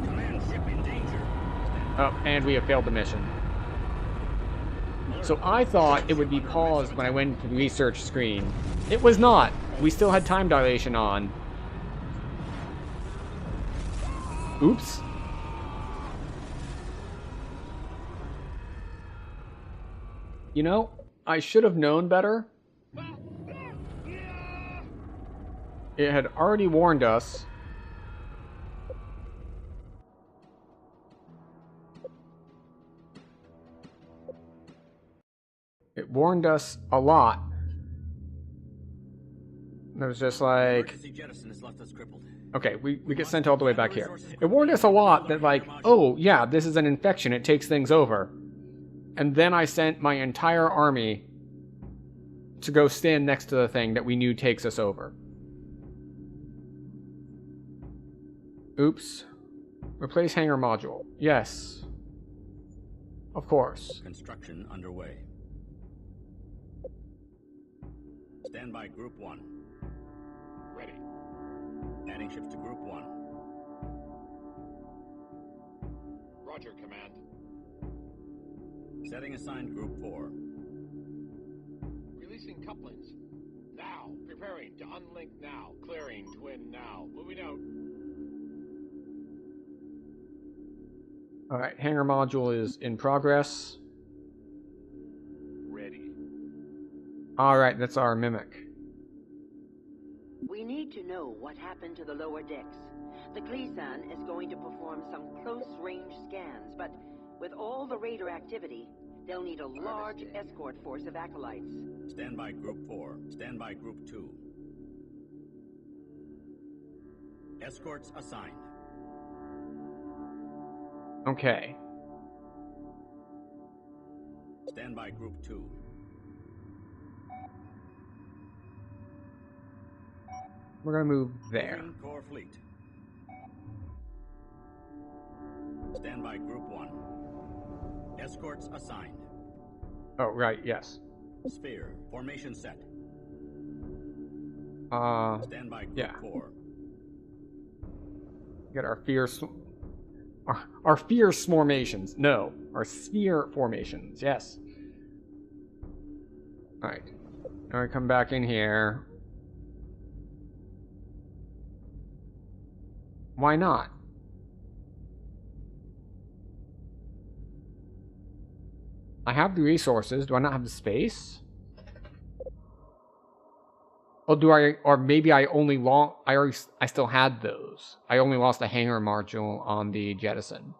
Command ship in danger. Oh, and we have failed the mission. So I thought it would be paused when I went to the research screen. It was not. We still had time dilation on. Oops. You know, I should have known better. It had already warned us. It warned us a lot. It was just like... Okay, we get sent all the way back here. It warned us a lot that like, oh yeah, this is an infection, it takes things over. And then I sent my entire army to go stand next to the thing that we knew takes us over. Oops. Replace hangar module. Yes. Of course. Construction underway. Stand by Group 1. Ready. Adding ships to Group 1. Roger, Command. Setting assigned Group 4. Releasing couplings. Now. Preparing to unlink now. Clearing twin now. Moving out. Alright, hangar module is in progress. Ready. Alright, that's our mimic. We need to know what happened to the lower decks. The Gleason is going to perform some close-range scans, but with all the raider activity, they'll need a large escort force of acolytes. Stand by Group 4. Stand by Group 2. Escorts assigned. Okay. Stand by Group 2. We're gonna move there. Moving Core Fleet. Stand by Group 1. Escorts assigned. Oh, right, yes. Sphere. Formation set. Stand by Group yeah. 4. Get our fierce... Our fierce formations. No. Our sphere formations. Yes. Alright. Now we come back in here. Why not? I have the resources. Do I not have the space? Oh, do I? Or maybe I only lost. I still had those. I only lost the hangar module on the jettison.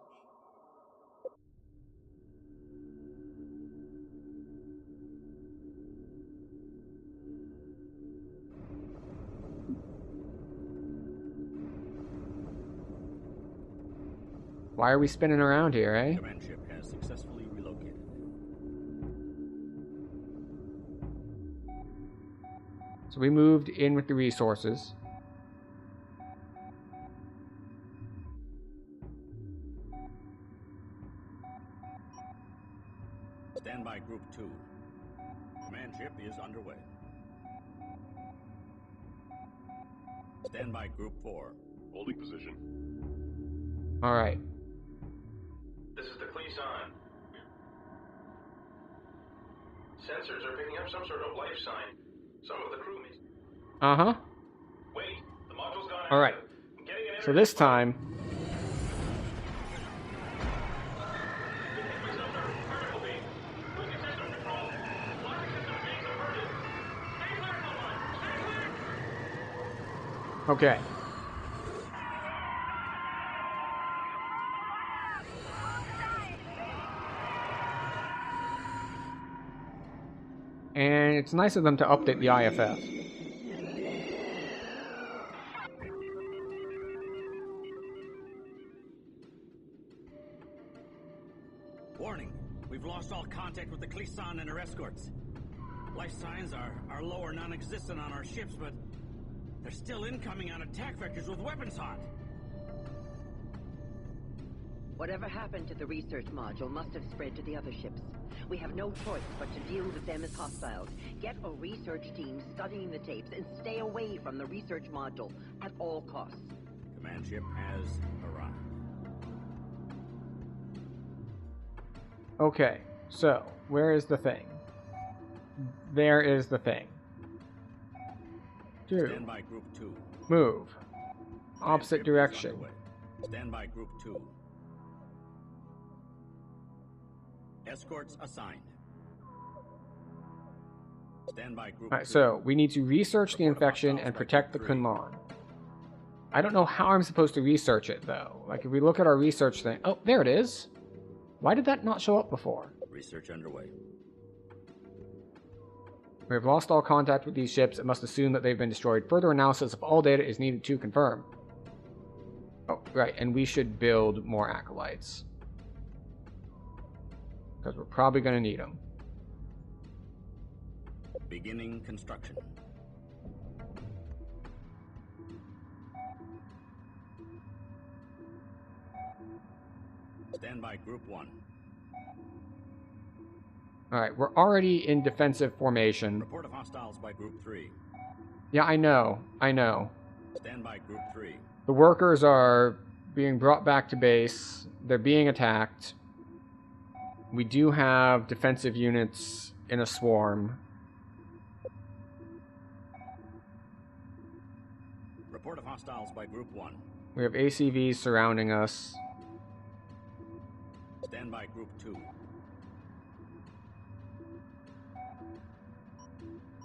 Why are we spinning around here, eh? Command ship has successfully relocated. So we moved in with the resources. Stand by Group 2. Command ship is underway. Stand by Group 4. Holding position. Alright. This is the Cleason. Sensors are picking up some sort of life sign. Some of the crew may... Uh-huh. Wait, the module's gone out. Alright. So this time... Okay. And it's nice of them to update the IFF. Warning. We've lost all contact with the Cleason and her escorts. Life signs are low or non-existent on our ships, but they're still incoming on attack vectors with weapons hot. Whatever happened to the research module must have spread to the other ships. We have no choice but to deal with them as hostiles. Get a research team studying the tapes and stay away from the research module at all costs. Command ship has arrived. Okay, so, where is the thing? There is the thing. Stand by Group 2. Move. Opposite direction. Stand by Group 2. Escorts assigned. Stand by Group 2. Alright, so we need to research the infection and protect the Kunlun. I don't know how I'm supposed to research it, though. Like, if we look at our research thing... Oh, there it is! Why did that not show up before? Research underway. We have lost all contact with these ships and must assume that they've been destroyed. Further analysis of all data is needed to confirm. Oh, right, and we should build more acolytes. Because we're probably going to need them. Beginning construction. Stand by Group 1. Alright, we're already in defensive formation. Report of hostiles by Group 3. Yeah, I know. Stand by Group 3. The workers are being brought back to base. They're being attacked. We do have defensive units in a swarm. Report of hostiles by Group 1. We have ACVs surrounding us. Stand by Group 2.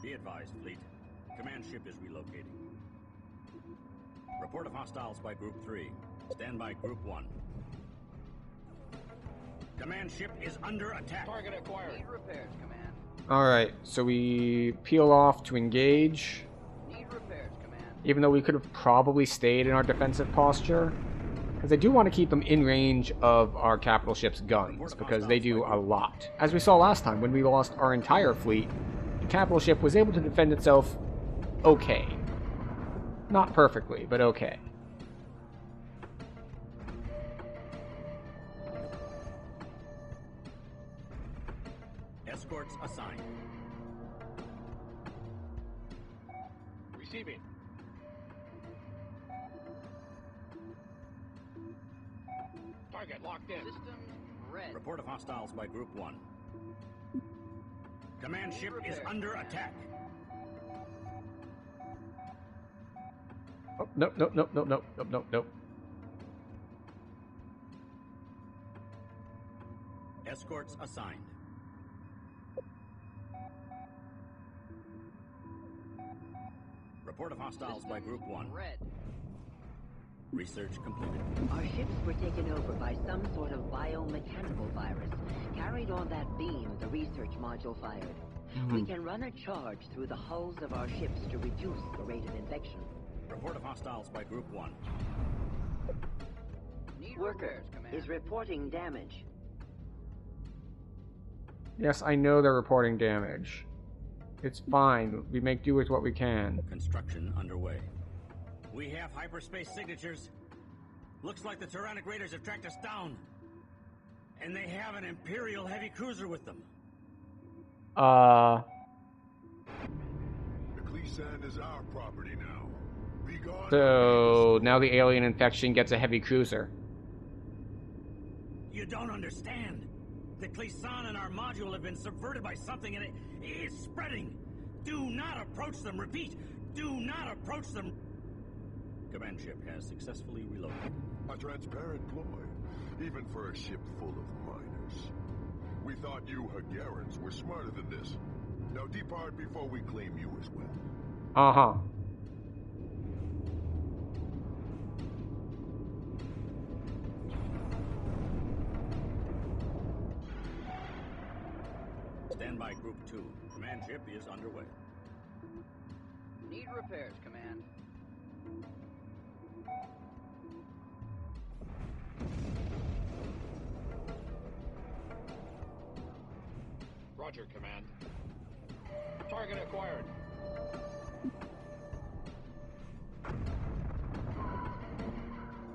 Be advised, fleet. Command ship is relocating. Report of hostiles by Group 3. Stand by Group 1. Command ship is under attack. Target acquired. Need repairs, Command. Alright, so we peel off to engage. Need repairs, Command. Even though we could have probably stayed in our defensive posture. Because I do want to keep them in range of our capital ship's guns, because they do a lot. As we saw last time, when we lost our entire fleet, the capital ship was able to defend itself okay. Not perfectly, but okay. Escorts assigned. Receiving. Target locked in. Systems red. Report of hostiles by Group 1. Command ship is under attack. Oh, nope. Escorts assigned. Report of hostiles by Group 1. Red. Research completed. Our ships were taken over by some sort of biomechanical virus, carried on that beam the research module fired. We can run a charge through the hulls of our ships to reduce the rate of infection. Report of hostiles by Group 1. Need Worker repairs, Command. is reporting damage. Yes, I know they're reporting damage. It's fine. We make do with what we can. Construction underway. We have hyperspace signatures. Looks like the Tyrannic Raiders have tracked us down. And they have an Imperial heavy cruiser with them. The Cleason is our property now. Be gone. So now the alien infection gets a heavy cruiser. You don't understand. The Cleason and our module have been subverted by something, and it's spreading. Do not approach them. Repeat, do not approach them. Command ship has successfully relocated. A transparent ploy, even for a ship full of miners. We thought you Hagarans were smarter than this. Now depart before we claim you as well. Uh-huh. Stand by Group 2. Command ship is underway. Need repairs, Command. Roger, Command. Target acquired.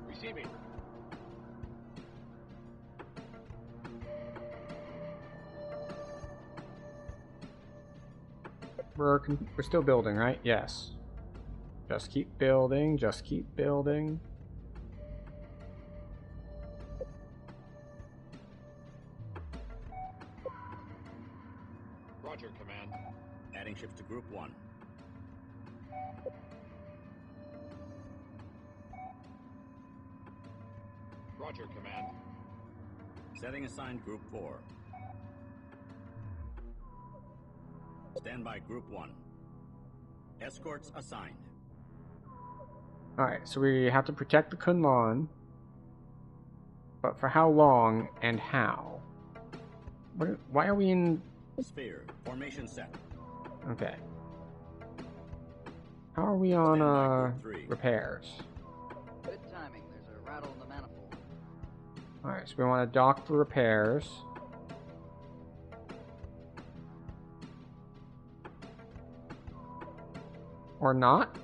Receiving. We're still building, right? Yes. Just keep building, just keep building. Roger, Command. Adding ships to Group 1. Roger, Command. Setting assigned Group 4. Stand by Group 1. Escorts assigned. Alright, so we have to protect the Kunlun. But for how long and how? Why are we in... Sphere. Formation set. Okay. How are we on, repairs? Good timing. There's a rattle in the manifold. Alright, so we want to dock for repairs. Or not?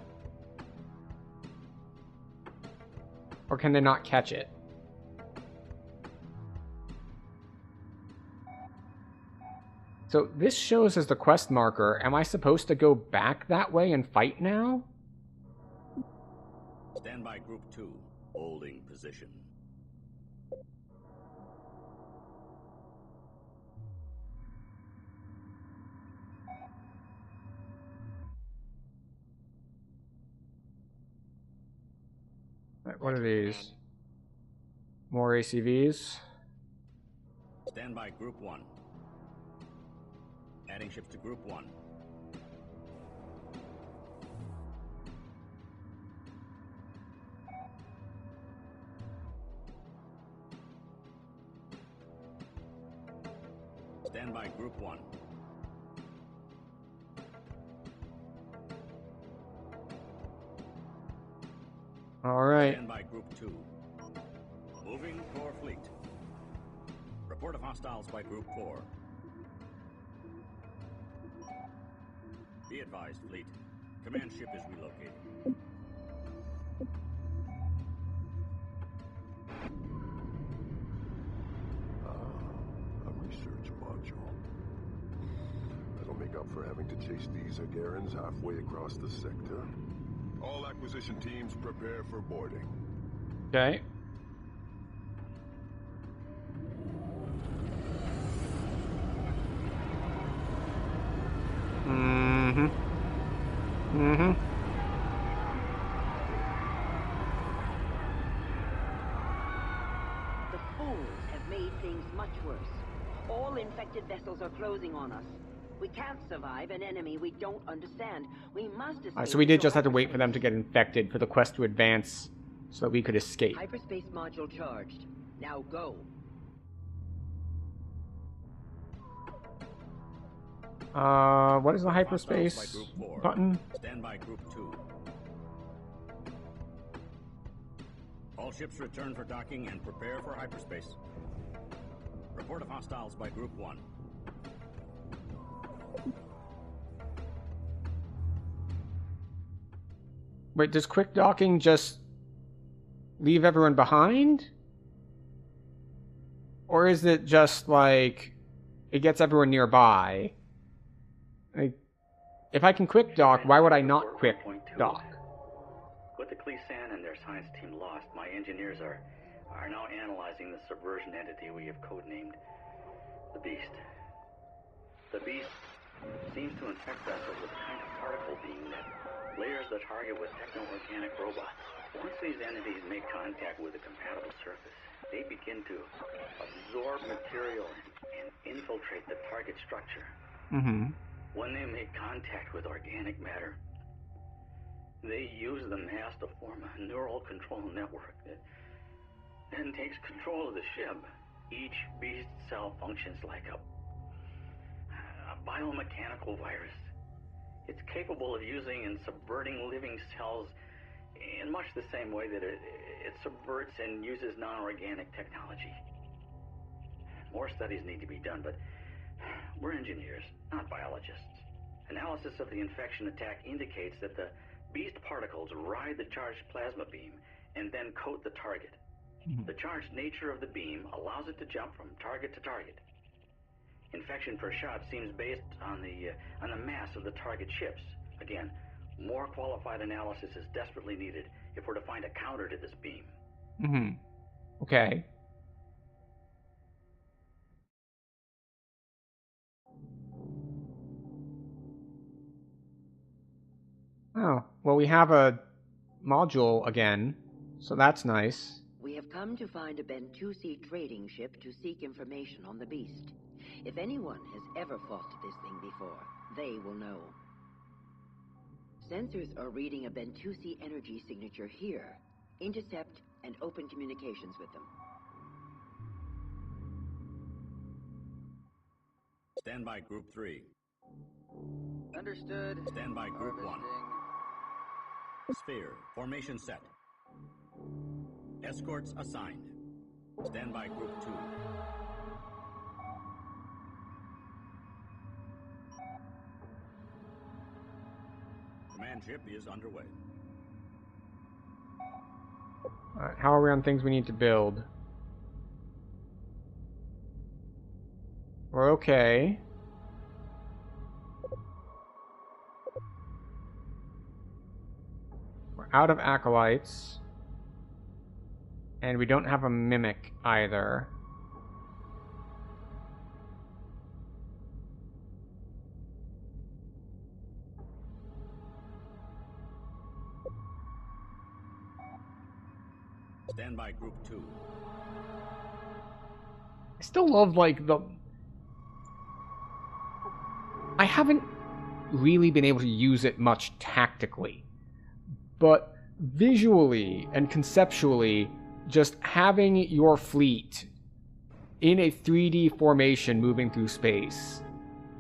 Or can they not catch it? So this shows as the quest marker. Am I supposed to go back that way and fight now? Stand by Group 2. Holding position. Right, what are these? More ACVs? Stand by Group 1. Adding ships to Group 1. Stand by Group 1. Alright. Stand by Group 2. Moving core fleet. Report of hostiles by Group 4. Be advised, fleet. Command ship is relocated. A research module. That'll make up for having to chase these Hagarans halfway across the sector. All acquisition teams prepare for boarding. Okay. The fools have made things much worse. All infected vessels are closing on us. We can't survive an enemy we don't understand. We must escape. Alright, so we did just have to wait for them to get infected for the quest to advance so that we could escape. Hyperspace module charged. Now go. What is the hyperspace button? Stand by Group 2. All ships return for docking and prepare for hyperspace. Report of hostiles by Group 1. Wait, does quick docking just leave everyone behind? Or is it just like it gets everyone nearby? Like, if I can quick dock, why would I not quick dock? What the Cleason and their science team lost, my engineers are are now analyzing the subversion entity we have codenamed the Beast. The Beast seems to infect vessels with a kind of particle beam that layers the target with techno-organic robots. Once these entities make contact with a compatible surface, they begin to absorb material and infiltrate the target structure. Mm-hmm. When they make contact with organic matter, they use the mass to form a neural control network that then takes control of the ship. Each beast cell functions like a biomechanical virus. It's capable of using and subverting living cells in much the same way that it subverts and uses non-organic technology. More studies need to be done, but we're engineers, not biologists. Analysis of the infection attack indicates that the beast particles ride the charged plasma beam and then coat the target. The charged nature of the beam allows it to jump from target to target. Infection per shot seems based on the mass of the target ships. Again, more qualified analysis is desperately needed if we're to find a counter to this beam. Mm-hmm. Okay. Oh, well, we have a module again, so that's nice. We have come to find a Bentusi trading ship to seek information on the Beast. If anyone has ever fought this thing before, they will know. Sensors are reading a Bentusi energy signature here. Intercept and open communications with them. Stand by Group 3. Understood. Stand by Group 1. Sphere. Formation set. Escorts assigned. Stand by Group 2. Command ship is underway. Alright, how are we on things we need to build? We're okay. We're out of acolytes. And we don't have a mimic either. Stand by Group 2. I still love, I haven't really been able to use it much tactically. But visually and conceptually, just having your fleet in a 3D formation moving through space,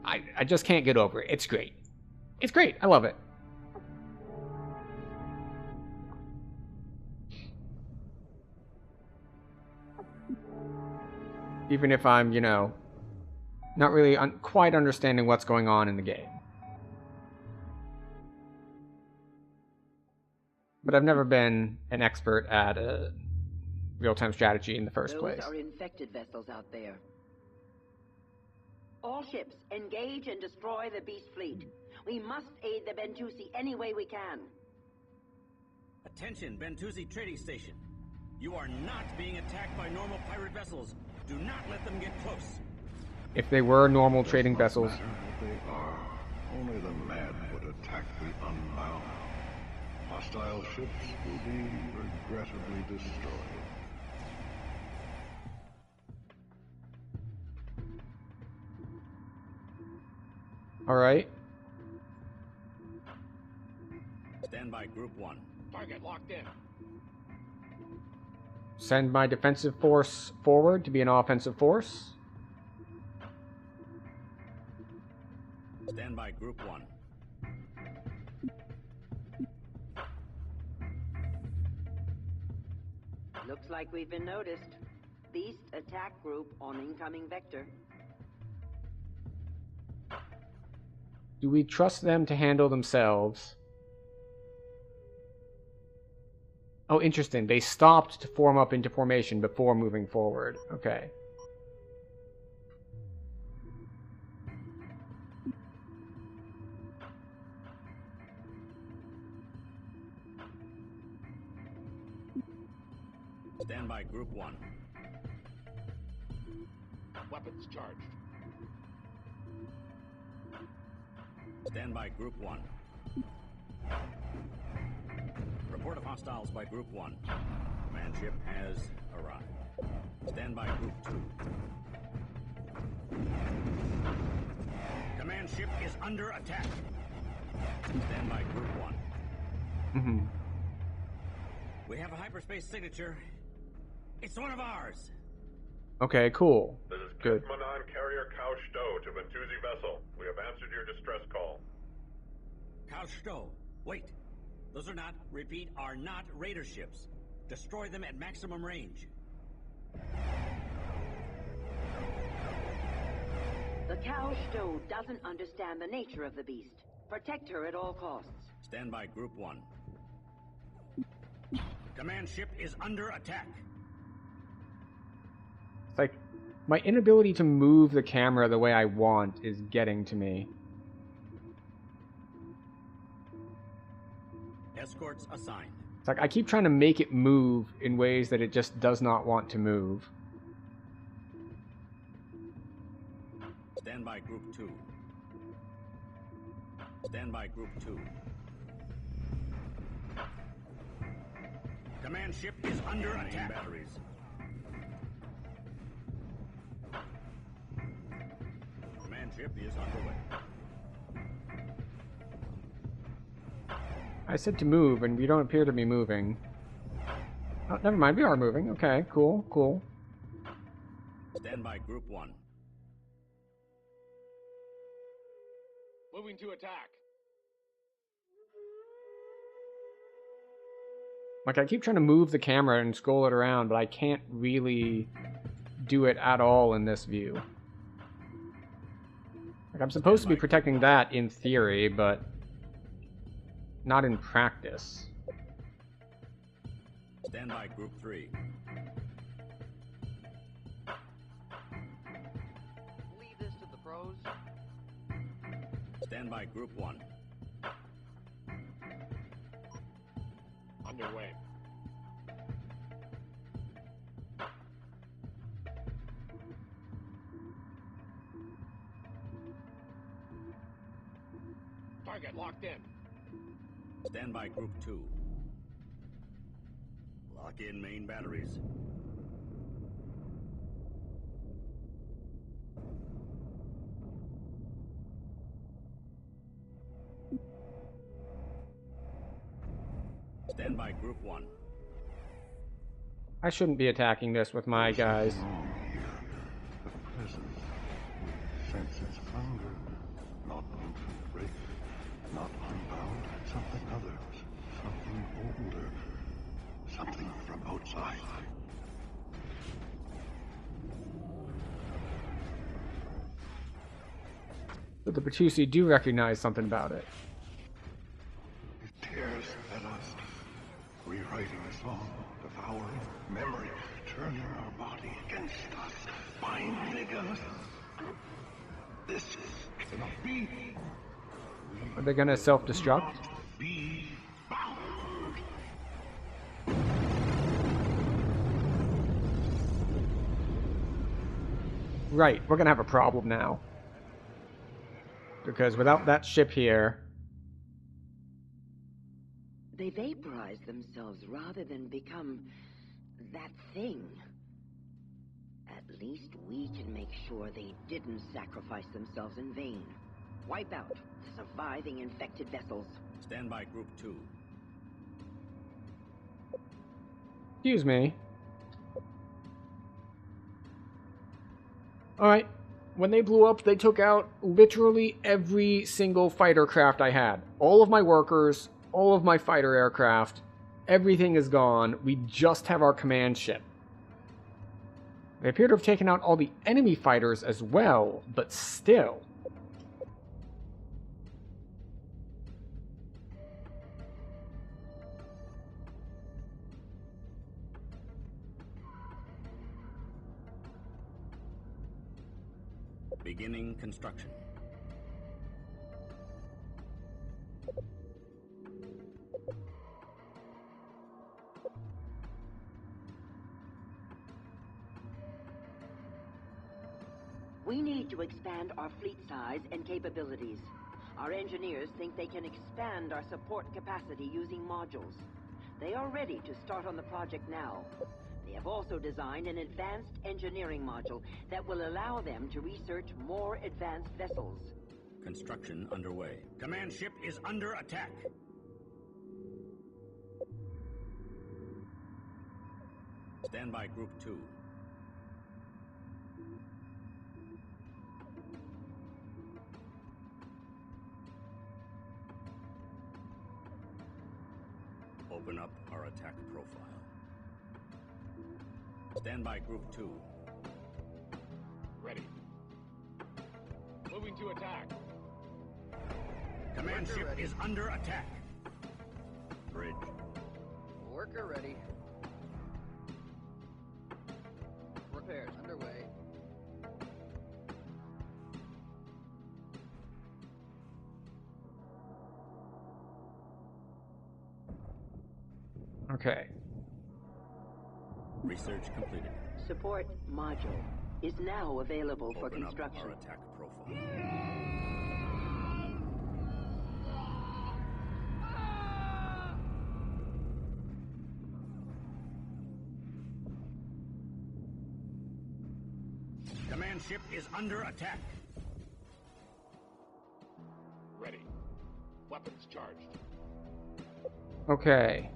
I just can't get over it. It's great. It's great. I love it. Even if I'm, not really quite understanding what's going on in the game. But I've never been an expert at real-time strategy in the first place. Those are infected vessels out there. All ships, engage and destroy the Beast fleet. We must aid the Bentusi any way we can. Attention, Bentusi trading station. You are not being attacked by normal pirate vessels. Do not let them get close. If they were normal trading vessels. They are. Only the mad would attack the unbound. Hostile ships will be regrettably destroyed. Alright. Stand by Group 1. Target locked in. Send my defensive force forward to be an offensive force. Stand by Group 1. Looks like we've been noticed. Beast attack group on incoming vector. Do we trust them to handle themselves? Oh, interesting. They stopped to form up into formation before moving forward. Okay. Stand by Group 1. Weapons charged. Stand by Group 1. Report of hostiles by Group 1. Command ship has arrived. Stand by Group 2. Command ship is under attack. Stand by Group 1. Mm-hmm. We have a hyperspace signature. It's one of ours. Okay, cool. This is Good. Manan Carrier Cow Stowe to Ventuzi vessel. We have answered your distress call. Cow Stowe, wait. Those are not, repeat, are not raider ships. Destroy them at maximum range. The Cow Stowe doesn't understand the nature of the beast. Protect her at all costs. Stand by Group 1. Command ship is under attack. It's like, my inability to move the camera the way I want is getting to me. Escorts assigned. It's like, I keep trying to make it move in ways that it just does not want to move. Stand by Group 2. Stand by Group 2. Command ship is under attack. Batteries. Command ship is underway. I said to move, and we don't appear to be moving. Oh, never mind, we are moving. Okay, cool, cool. Stand by Group 1. Moving to attack. Like, I keep trying to move the camera and scroll it around, but I can't really do it at all in this view. Like, I'm supposed to be protecting that in theory, but not in practice. Stand by Group 3. Leave this to the pros. Stand by Group 1. Underway. Target locked in. Stand by Group 2. Lock in main batteries. Stand by Group 1. I shouldn't be attacking this with my guys. The presence. Senses of hunger. Not infant rape. Not unbound. Something other. Something older. Something from outside. But the Bertucci do recognize something about it. It tears at us, rewriting us all, devouring memory, turning our body against us, binding us. This cannot be. Are they gonna self-destruct? Be bound. Right, we're gonna have a problem now. Because without that ship here... They vaporize themselves rather than become that thing. At least we can make sure they didn't sacrifice themselves in vain. Wipe out the surviving infected vessels. Stand by Group 2. Excuse me. Alright. When they blew up, they took out literally every single fighter craft I had. All of my workers, all of my fighter aircraft, everything is gone. We just have our command ship. They appear to have taken out all the enemy fighters as well, but still. Beginning construction. We need to expand our fleet size and capabilities. Our engineers think they can expand our support capacity using modules. They are ready to start on the project now. They have also designed an advanced engineering module that will allow them to research more advanced vessels. Construction underway. Command ship is under attack. Standby Group 2. Open up our attack profile. Standby Group 2. Ready. Moving to attack. Command ship is under attack. Bridge. Worker ready. Repairs underway. Okay. Research completed. Support module is now available for Open construction. up our attack profile. Command ship is under attack. Ready. Weapons charged. Okay.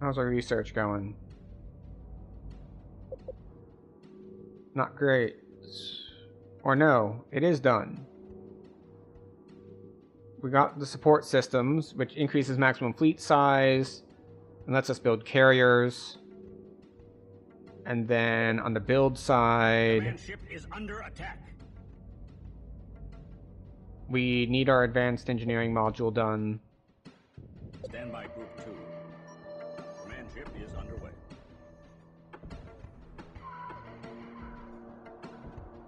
How's our research going? Not great. Or no, it is done. We got the support systems, which increases maximum fleet size and lets us build carriers. And then on the build side, Command ship is under attack. we need our advanced engineering module done. Standby Group 2. Command ship is underway.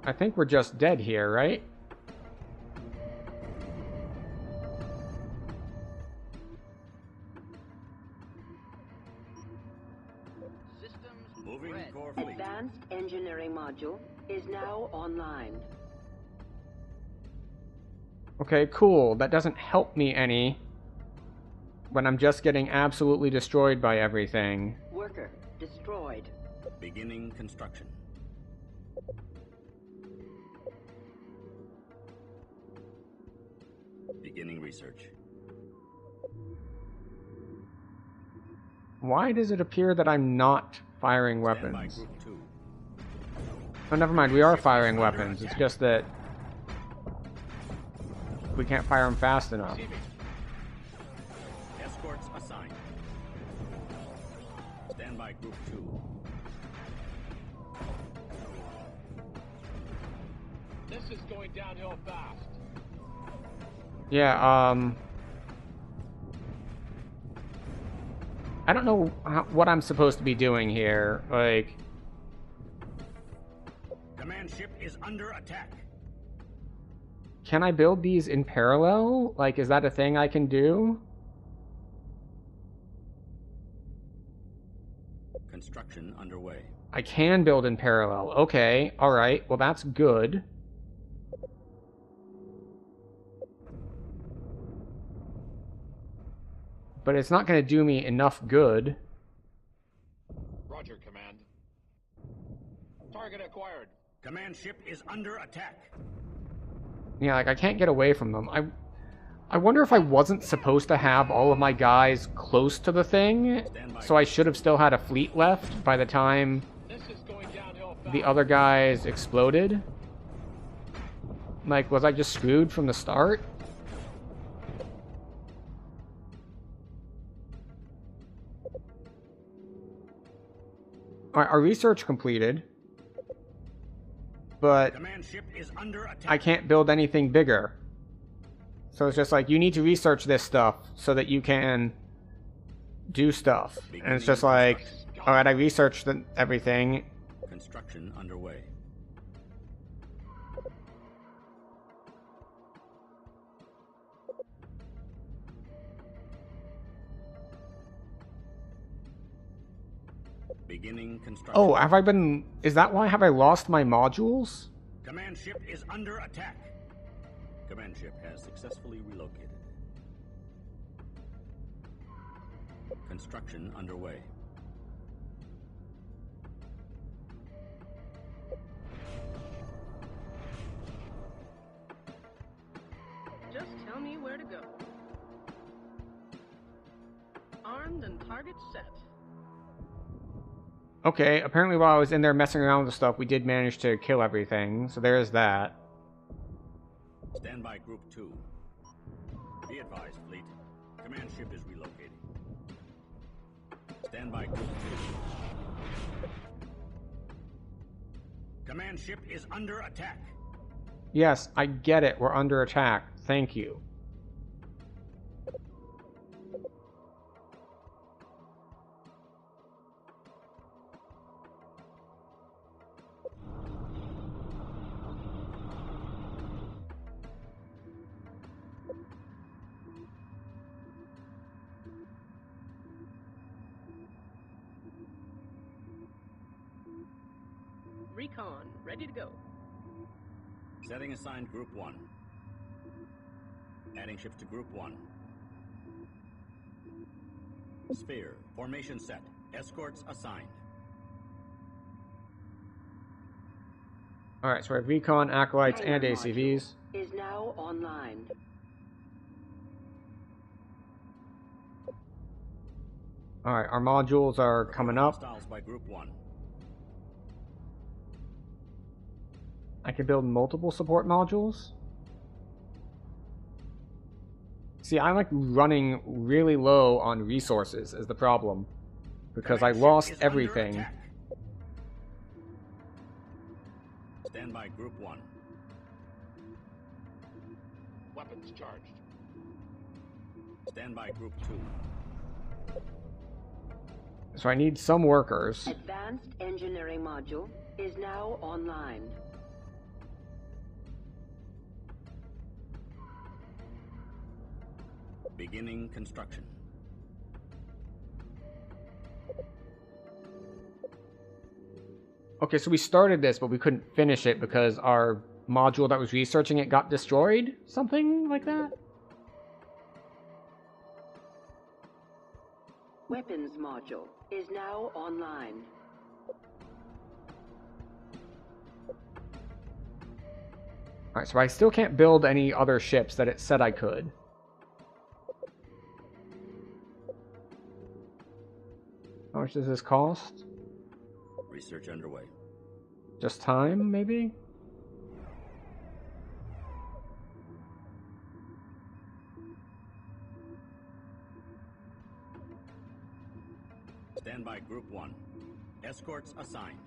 I think we're just dead here, right? Systems Moving red. core fleet. Advanced engineering module is now online. Okay, cool. That doesn't help me any when I'm just getting absolutely destroyed by everything. Worker destroyed. Beginning construction. Beginning research. Why does it appear that I'm not firing Standby weapons? Group 2. Oh, never mind. We are firing weapons. It's just that we can't fire them fast enough. Escorts assigned. Standby Group 2. This is going downhill fast. Yeah, I don't know what I'm supposed to be doing here. Like, Command ship is under attack. can I build these in parallel? Like, is that a thing I can do? Construction underway. I can build in parallel. Okay, alright. Well, that's good. But it's not going to do me enough good. Roger, Command. Target acquired. Command ship is under attack. Yeah, like, I can't get away from them. I wonder if I wasn't supposed to have all of my guys close to the thing, so I should have still had a fleet left by the time the other guys exploded. Like, was I just screwed from the start? Alright, our research completed. But Command ship is under attack. I can't build anything bigger. So it's just like, you need to research this stuff so that you can do stuff. And it's just like, alright, I researched everything. Construction underway. Beginning construction. Oh, have I been... Is that why have I lost my modules? Command ship is under attack. Command ship has successfully relocated. Construction underway. Just tell me where to go. Armed and target set. Okay, apparently while I was in there messing around with the stuff, we did manage to kill everything, so there's that. Stand by Group 2. Be advised, fleet. Command ship is relocating. Stand by Group 2. Command ship is under attack. Yes, I get it. We're under attack. Thank you. Recon, ready to go. Setting assigned Group 1. Adding ships to Group 1. Sphere, formation set. Escorts assigned. Alright, so we have Recon, Acolytes, and ACVs. Is now online. Alright, our modules are coming up. Hostiles by Group 1. I can build multiple support modules. See, I'm like running really low on resources is the problem. Because I lost everything. Stand by Group 1. Weapons charged. Stand by Group 2. So I need some workers. Advanced engineering module is now online. Beginning construction. Okay, so we started this, but we couldn't finish it because our module that was researching it got destroyed? Something like that? Weapons module is now online. Alright, so I still can't build any other ships that it said I could. How much does this cost? Research underway. Just time, maybe? Stand by Group 1. Escorts assigned.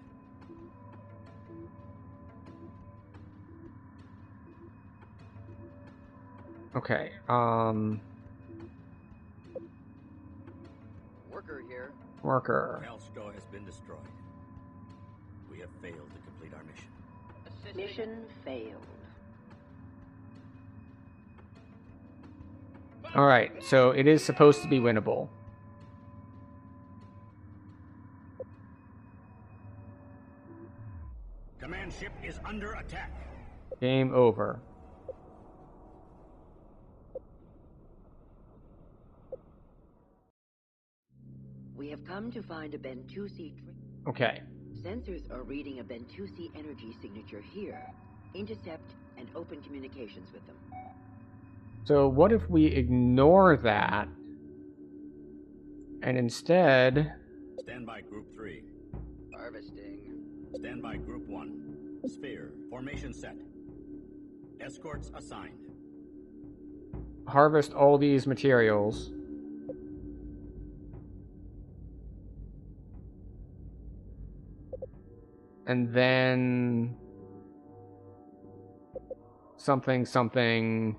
Okay, Worker here. Worker. Kalsko has been destroyed. We have failed to complete our mission. Mission failed. Alright, so it is supposed to be winnable. Command ship is under attack. Game over. We have come to find a Bentusi. Okay. Sensors are reading a Bentusi energy signature here. Intercept and open communications with them. So what if we ignore that and instead... Stand by Group 3. Harvesting. Stand by Group 1. Sphere, formation set. Escorts assigned. harvest all these materials. And then something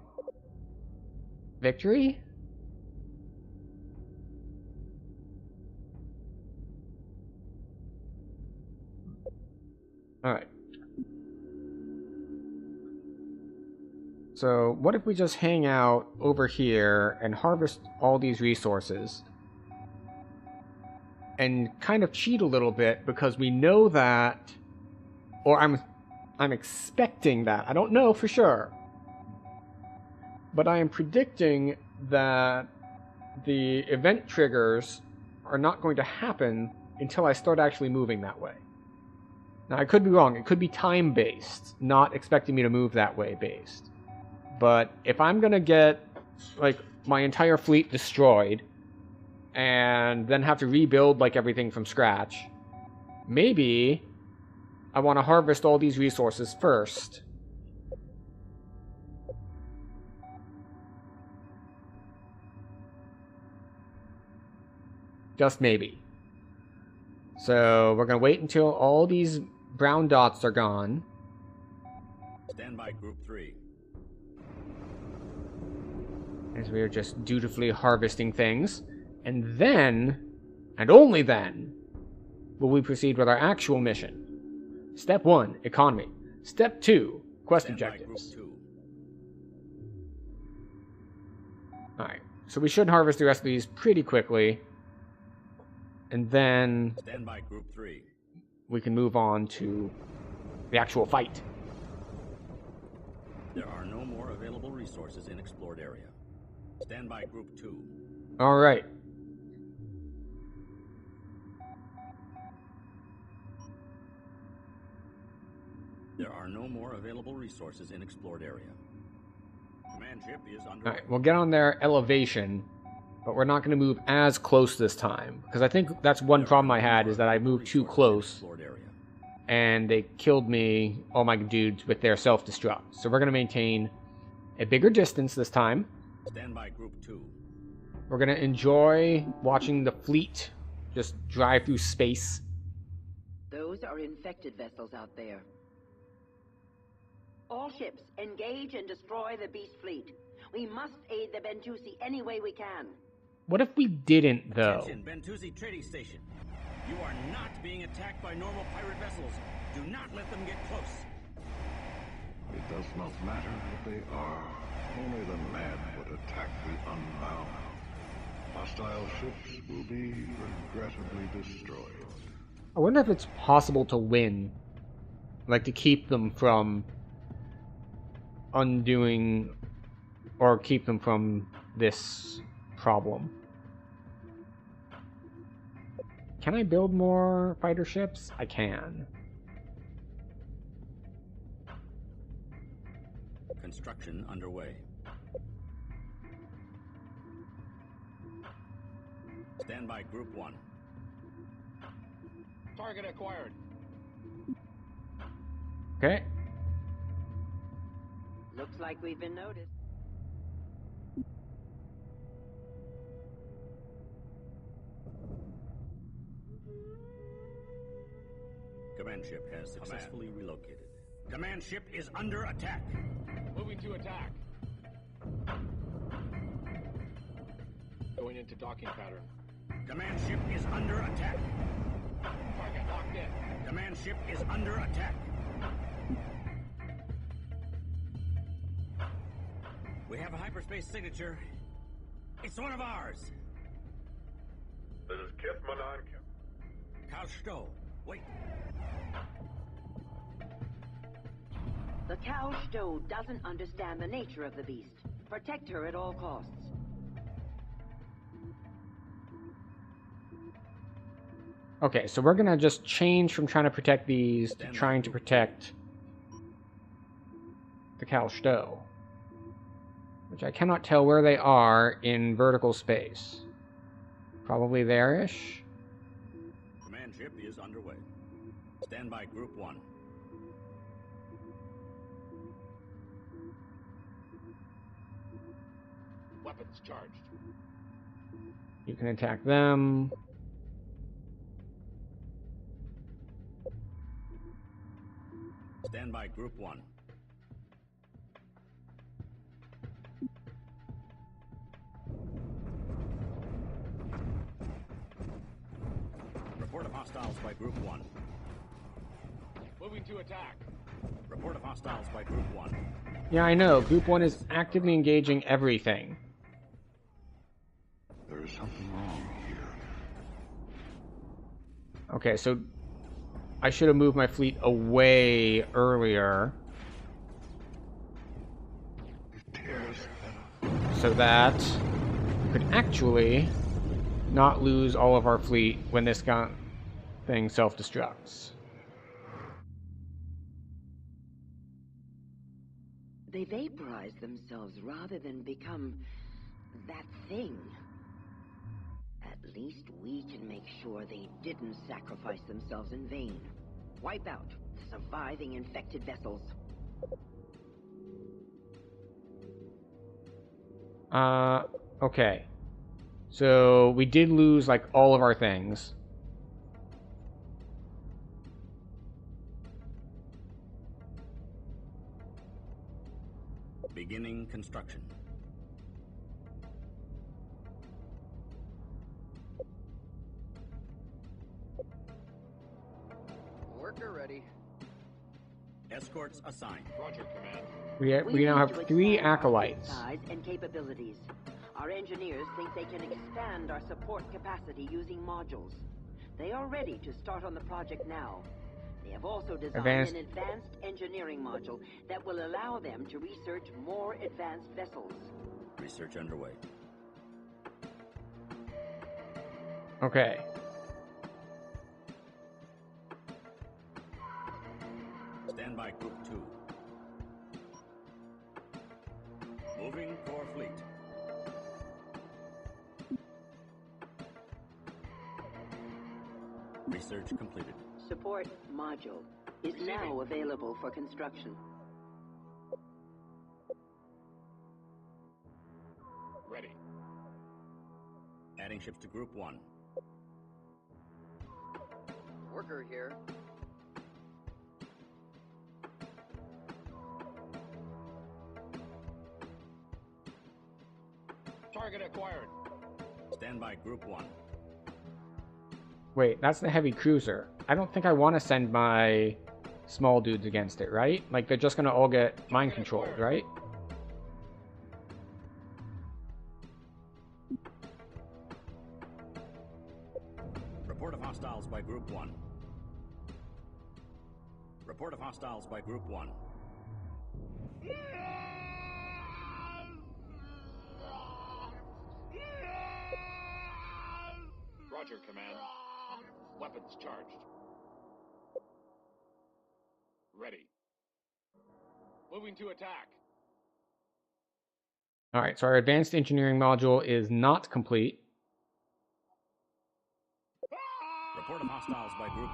victory? All right. So what if we just hang out over here and harvest all these resources? and kind of cheat a little bit because we know that, or I'm expecting that. I don't know for sure, but I am predicting that the event triggers are not going to happen until I start actually moving that way. Now, I could be wrong. It could be time-based, not expecting me to move that way based. But if I'm going to get, like, my entire fleet destroyed and then have to rebuild, like, everything from scratch, maybe I want to harvest all these resources first. Just maybe. So we're going to wait until all these brown dots are gone. Stand by Group 3. As we are just dutifully harvesting things. And then, and only then, will we proceed with our actual mission. Step 1, economy. Step 2, quest objectives. Alright, so we should harvest the rest of these pretty quickly. And then Stand by Group 3. We can move on to the actual fight. There are no more available resources in explored area. Stand by Group 2. Alright. There are no more available resources in explored area. Command ship is under. Alright, we'll get on their elevation, but we're not going to move as close this time. Because I think that's one problem I had, is that I moved too close. And they killed me, all my dudes, with their self-destruct. So we're going to maintain a bigger distance this time. Stand by Group 2. We're going to enjoy watching the fleet just drive through space. Those are infected vessels out there. All ships, engage and destroy the beast fleet. We must aid the Bentusi any way we can. What if we didn't, though? Attention, Bentusi trading station. You are not being attacked by normal pirate vessels. Do not let them get close. It does not matter what they are. Only the mad would attack the unbound. Hostile ships will be regrettably destroyed. I wonder if it's possible to win. Like, to keep them from undoing, or keep them from this problem. Can I build more fighter ships? I can. Construction underway. Stand by Group 1. Target acquired. Okay. Looks like we've been noticed. Command ship has successfully relocated. Command ship is under attack. Moving to attack. Going into docking pattern. Command ship is under attack. Target locked in. Command ship is under attack. We have a hyperspace signature. It's one of ours. This is Kith Manan. Cal Stowe, wait. The Cal Stowe doesn't understand the nature of the beast. Protect her at all costs. Okay, so we're gonna just change from trying to protect these to trying to protect the Cal Stowe. Which I cannot tell where they are in vertical space. Probably there-ish. Command ship is underway. Stand by Group 1. Weapons charged. You can attack them. Stand by Group 1. Report of hostiles by Group 1. Moving to attack. Report of hostiles by Group 1. Yeah, I know. Group 1 is actively engaging everything. There is something wrong here. Okay, so I should have moved my fleet away earlier. So that we could actually not lose all of our fleet when this thing self-destructs. They vaporize themselves rather than become that thing. At least we can make sure they didn't sacrifice themselves in vain. Wipe out the surviving infected vessels. Okay. So we did lose like all of our things. Beginning construction. Worker ready. Escorts assigned. Roger, Command. We now have 3 acolytes. Size and capabilities. Our engineers think they can expand our support capacity using modules. They are ready to start on the project now. They have also designed an advanced engineering module that will allow them to research more advanced vessels. Research underway. Okay. Stand by Group 2. Moving core fleet. Research completed. Support module is now available for construction. Ready. Adding ships to Group 1. Worker here. Target acquired. Stand by Group 1. Wait, that's the heavy cruiser. I don't think I want to send my small dudes against it, right? Like, they're just going to all get mind controlled, right? Report of hostiles by Group 1. Report of hostiles by Group 1. Roger, Command. Weapons charged. Ready. Moving to attack. Alright, so our advanced engineering module is not complete. Report of hostiles by Group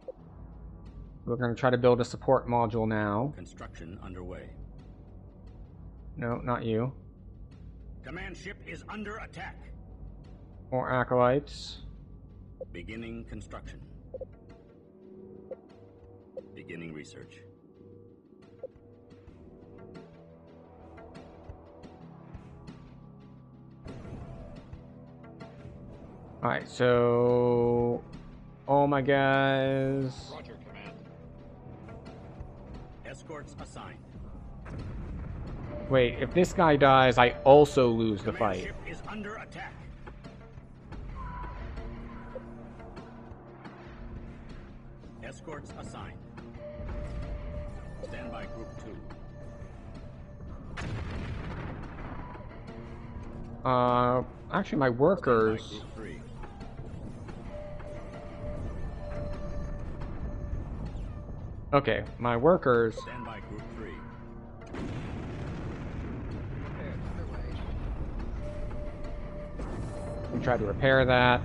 1. We're going to try to build a support module now. Construction underway. No, not you. Command ship is under attack. More acolytes. Beginning construction. Beginning research. Alright, so all my guys. Roger, Command. Escorts assigned. Wait, if this guy dies, I also lose the fight. Ship is under attack. Escorts assigned. Stand by Group 2. Actually, my workers. Stand by Group 3. Okay, my workers. Stand by Group 3. We try to repair that.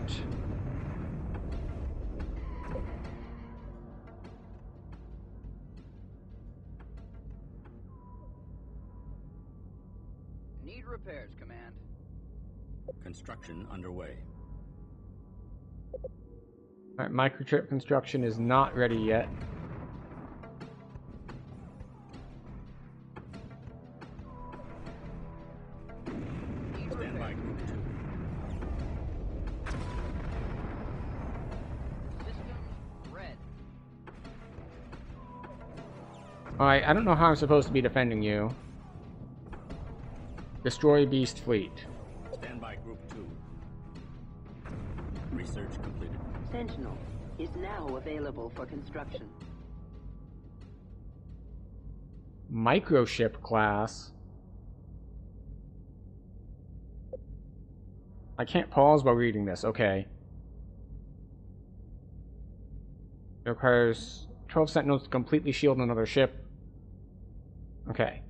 Need repairs, Command. Construction underway. Alright, microchip construction is not ready yet. Stand by Group 2. Systems red. Alright, I don't know how I'm supposed to be defending you. Destroy Beast Fleet. Stand by Group 2. Research completed. Sentinel is now available for construction. Microship class. I can't pause while reading this. Okay. It requires 12 sentinels to completely shield another ship. Okay.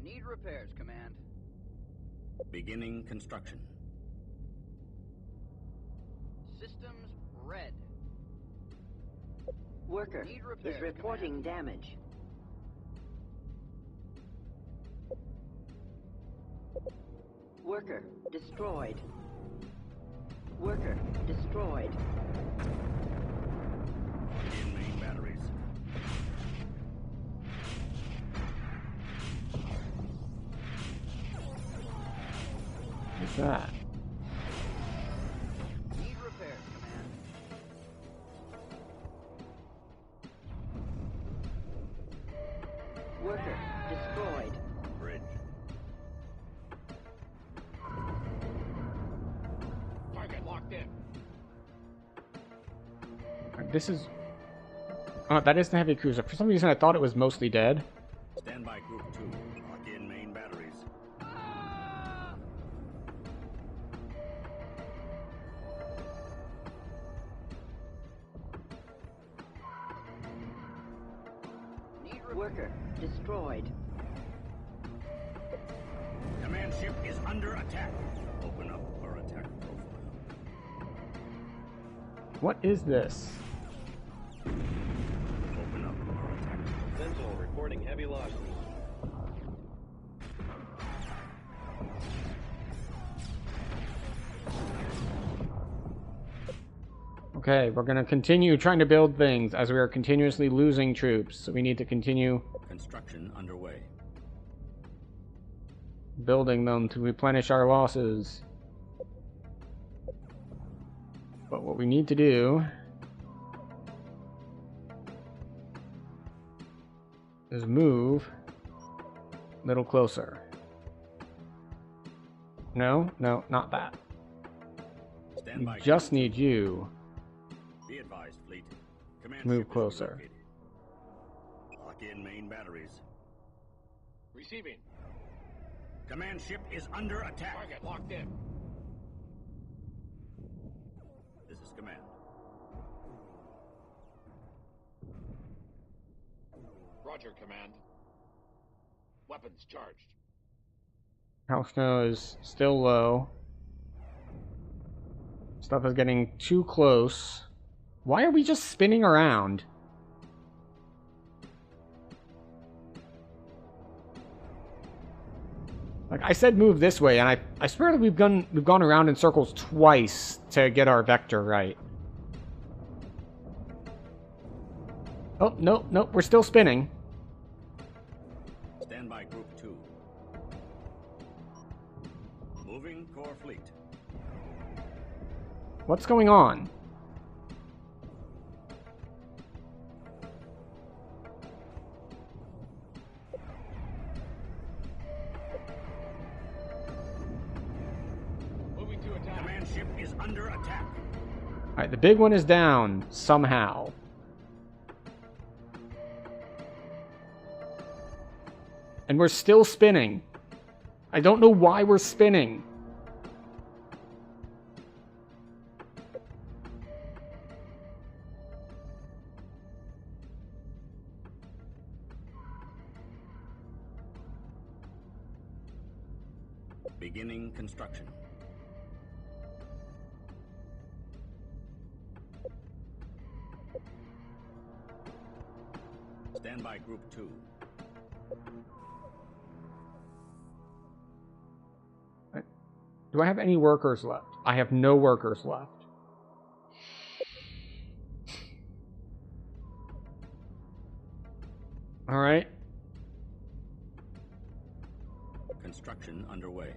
Need repairs, Command. Beginning construction. Systems red. Worker Need repairs, is reporting damage. Worker destroyed. Worker destroyed. In main batteries. What's that? Need repairs, Command. Worker destroyed. Bridge. Target locked in. This is... Oh, that is the heavy cruiser. For some reason I thought it was mostly dead. Standby Group 2. Lock in main batteries. Worker destroyed. Command ship is under attack. Open up our attack profile. What is this? Open up our attack profile. Sentinel reporting heavy losses. Okay, we're gonna continue trying to build things as we are continuously losing troops. So we need to continue Construction underway. building them to replenish our losses. But what we need to do is move a little closer. No, not that. We just need you Be advised, fleet. Command to move ship is closer. relocated. Lock in main batteries. Receiving. Command ship is under attack. Target locked in. This is command. Roger, command. Weapons charged. House snow is still low. Stuff is getting too close. Why are we just spinning around? Like I said, move this way, and I swear that we've gone around in circles twice to get our vector right. Oh, nope, we're still spinning. Standby Group 2. Moving core fleet. What's going on? Moving to attack. Command ship is under attack. Alright, the big one is down somehow. And we're still spinning. I don't know why we're spinning. Beginning construction. Standby Group 2. Do I have any workers left? I have no workers left. Alright. Construction underway.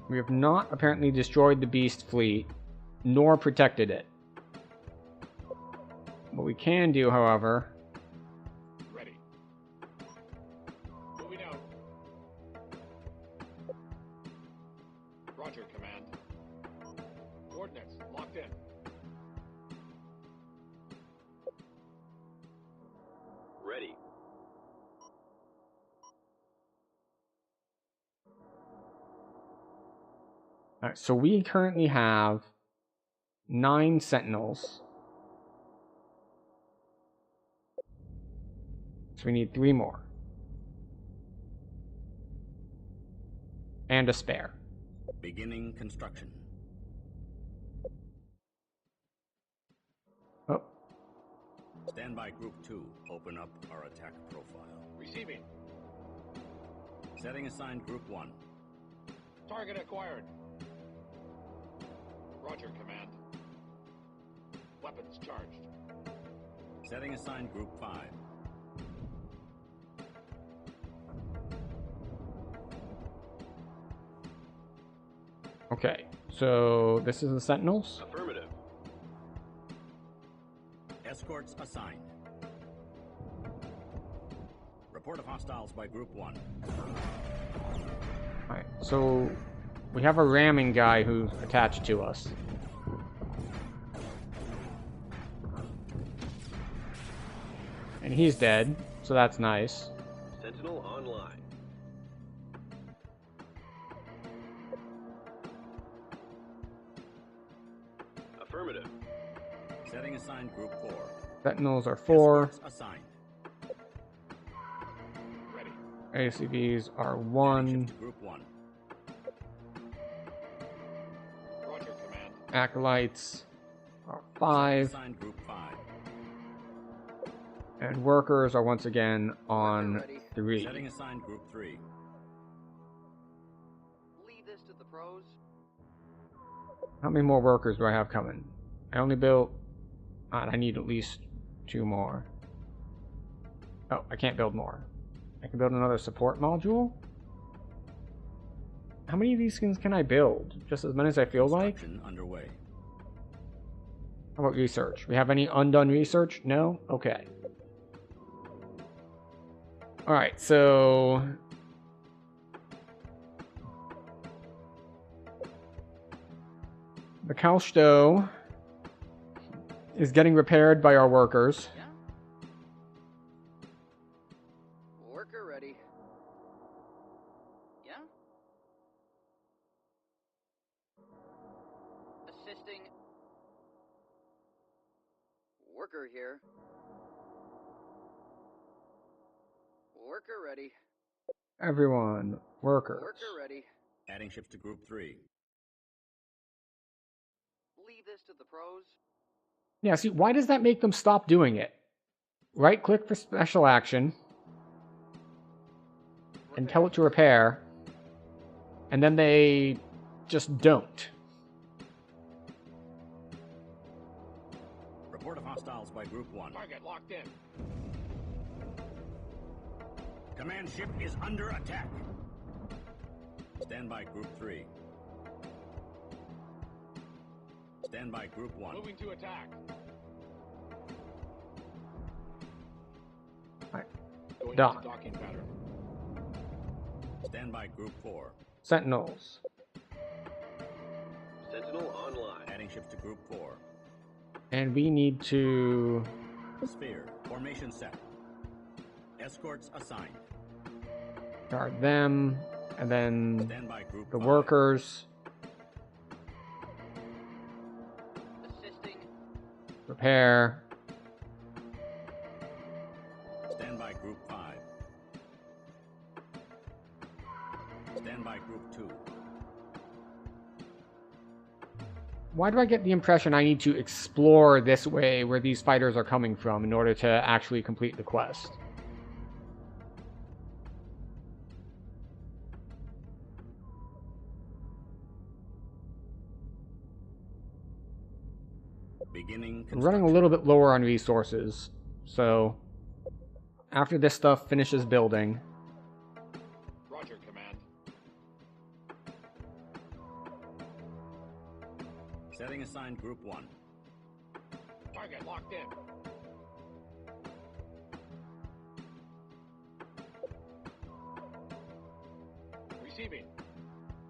We have not apparently destroyed the beast fleet, nor protected it. What we can do, however, Ready. Roger, Command. Coordinates locked in. Ready. Alright, so we currently have 9 sentinels. So we need 3 more. And a spare. Beginning construction. Oh. Stand by Group 2. Open up our attack profile. Receiving. Setting assigned Group 1. Target acquired. Roger, Command. Weapons charged. Setting assigned Group 5. Okay, so this is the sentinels? Affirmative. Escorts assigned. Report of hostiles by Group 1. Alright, so we have a ramming guy who's attached to us. And he's dead, so that's nice. Sentinel online. Affirmative. Setting assigned Group 4. Sentinels are 4. Escorts assigned. Ready. ACVs are 1. Group 1. Roger, Command. Acolytes are 5. Assigned Group 5. And workers are once again on 3. Setting assigned Group 3. Leave this to the pros. How many more workers do I have coming? I only built... I need at least 2 more. Oh, I can't build more. I can build another support module? How many of these things can I build? Just as many as I feel like? Underway. How about research? We have any undone research? No? Okay. Alright, so... the Kalsto is getting repaired by our workers. Yeah? Worker ready. Yeah? Assisting. Worker here. Worker ready. Everyone, workers. Worker ready. Adding ships to Group 3. Leave this to the pros. Yeah, see, why does that make them stop doing it? Right-click for special action. And tell it to repair. And then they just don't. Report of hostiles by Group 1. Target locked in. Command ship is under attack. Stand by Group 3. Stand by Group 1. Moving to attack. Alright. Going Dock. into docking pattern. Stand by Group 4. Sentinels. Sentinel online. Adding ships to Group 4. And we need to... Sphere. Formation set. Escorts assigned. guard them. And then Stand by Group the 5. workers. Assisting. Repair. Stand by Group 5. Stand by Group 2. Why do I get the impression I need to explore this way where these fighters are coming from in order to actually complete the quest? Beginning I'm running a little bit lower on resources, so after this stuff finishes building, Roger, Command. Setting assigned Group 1. Target locked in. Receiving.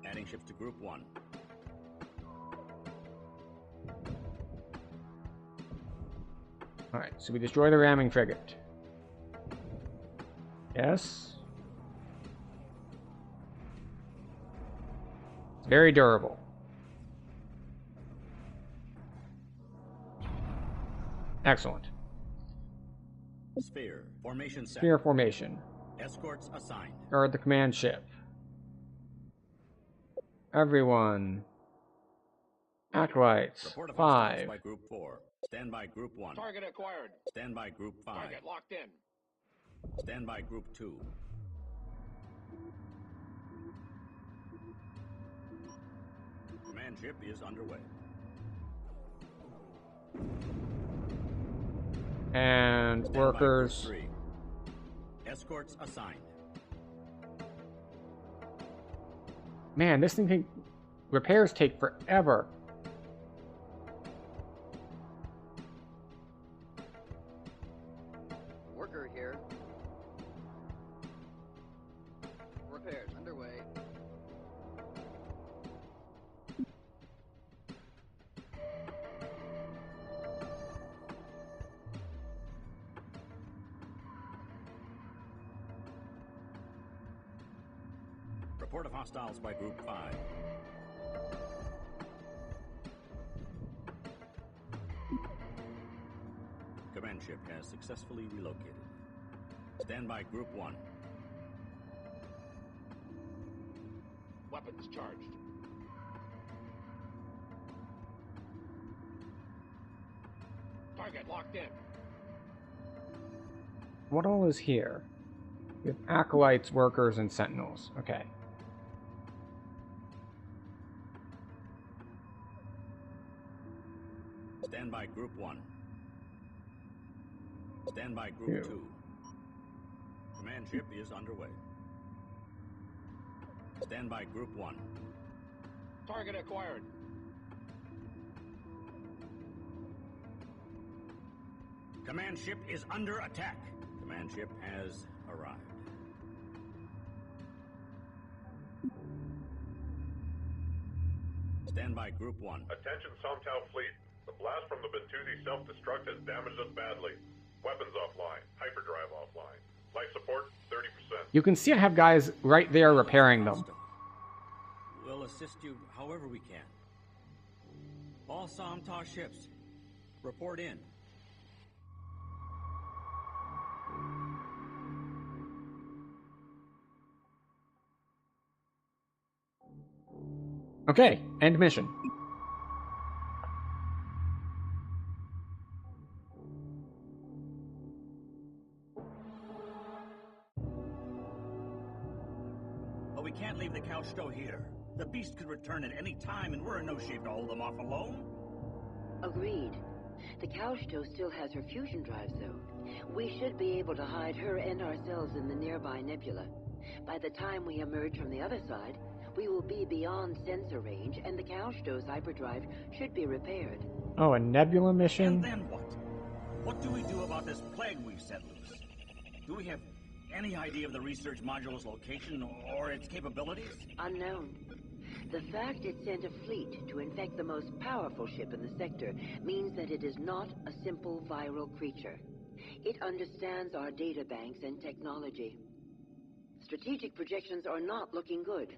Adding ships to Group 1. Alright, so we destroy the ramming frigate. Yes. It's very durable. Excellent. Sphere. Formation set. Sphere formation. Escorts assigned. Guard the command ship. Everyone. Acolytes. Report of 5. hostiles by Group 4. Stand by Group 1. Target acquired. Stand by Group 5. Target locked in. Stand by Group 2. Command ship is underway. And Stand workers. by Group 3. Escorts assigned. Man, this thing repairs take forever. Worker here. Repairs underway. Report of hostiles by Group 5. Command ship has successfully relocated. Stand by Group 1. Weapons charged. Target locked in. What all is here? We have acolytes, workers, and sentinels. Okay. Stand by Group 1. Stand by Group 2. Command ship is underway. Stand by Group 1. Target acquired. Command ship is under attack. Command ship has arrived. Stand by Group 1. Attention Somtau fleet. The blast from the Bentusi self-destruct has damaged us badly. Weapons offline. Hyperdrive offline. Life support, 30%. You can see I have guys right there repairing them. We'll assist you however we can. All Somtau ships, report in. Okay, end mission. But we can't leave the Couchto here. The beast could return at any time, and we're in no shape to hold them off alone. Agreed. The Couchto still has her fusion drives, though. We should be able to hide her and ourselves in the nearby nebula. By the time we emerge from the other side, we will be beyond sensor range, and the Couchto's hyperdrive should be repaired. Oh, a nebula mission? And then what? What do we do about this plague we've set loose? Do we have any idea of the research module's location or its capabilities? Unknown. The fact it sent a fleet to infect the most powerful ship in the sector means that it is not a simple viral creature. It understands our data banks and technology. Strategic projections are not looking good.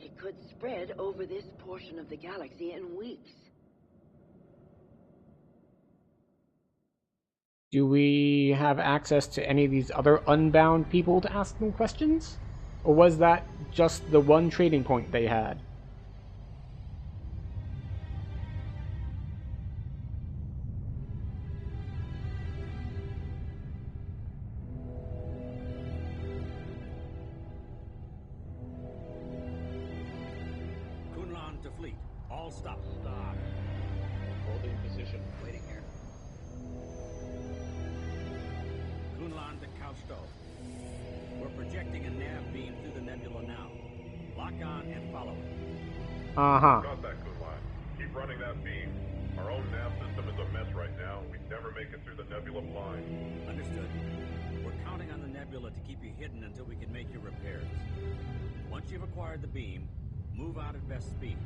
It could spread over this portion of the galaxy in weeks. Do we have access to any of these other unbound people to ask them questions? Or was that just the one trading point they had? Kunlan to fleet. All stop. Stop. Holding position. Waiting here. Kunlan to Couchto. We're projecting a nav beam through the nebula now. Lock on and follow it. Uh-huh. Got that, Kunlan. Keep running that beam. Our own nav system is a mess right now. We'd never make it through the nebula blind. Understood. We're counting on the nebula to keep you hidden until we can make your repairs. Once you've acquired the beam, Move out at best speed.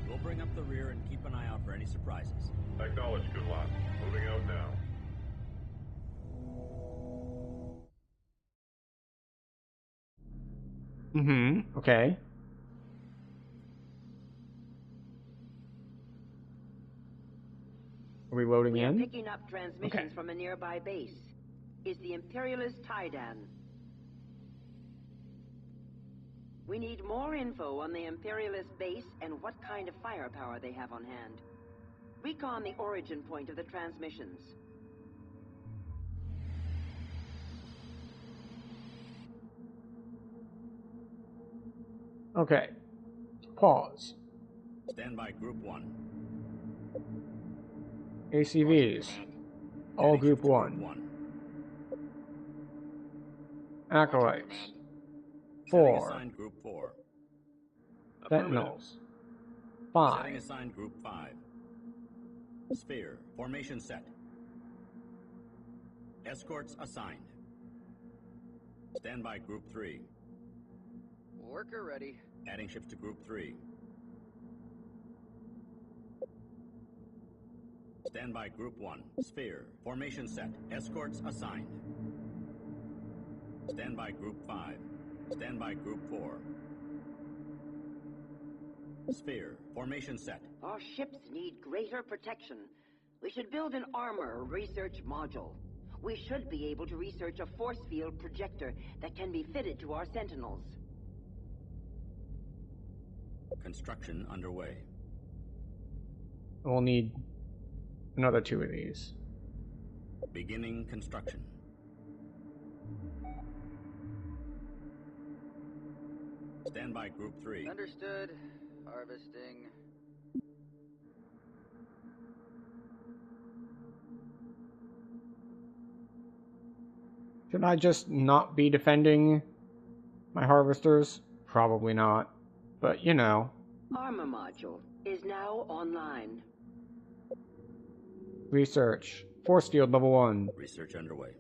We'll bring up the rear and keep an eye out for any surprises. Acknowledged, Gulag. Moving out now. Okay. Are we loading We are in? picking up transmissions from a nearby base. Is the Imperialist Taidan. We need more info on the Imperialist base and what kind of firepower they have on hand. Recon the origin point of the transmissions. Okay. Pause. Stand by Group 1. ACVs. All Group 1. Acolytes. 4. Assigned Group 4. Sentinels. Setting 5. assigned Group 5. Sphere. Formation set. Escorts assigned. Stand by Group 3. Worker ready. Adding ships to Group 3. Stand by Group 1. Sphere. Formation set. Escorts assigned. Stand by Group 5. Stand by Group 4. Sphere. Formation set. Our ships need greater protection. We should build an armor research module. We should be able to research a force field projector that can be fitted to our sentinels. Construction underway. We'll need another 2 of these. Beginning construction. Stand by Group 3. Understood. Harvesting. Should I just not be defending my harvesters? Probably not. But, you know. Armor module is now online. Research. Force field level 1. Research underway.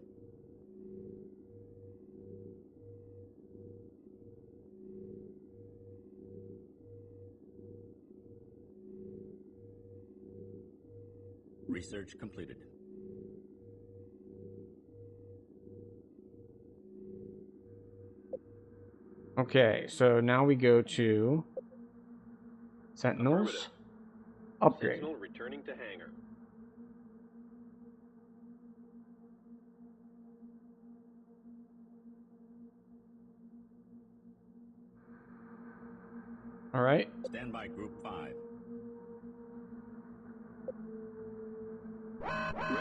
Research completed. Okay, so now we go to Sentinels. Upgrade. Sentinel returning to hangar. Alright. Stand by Group 5.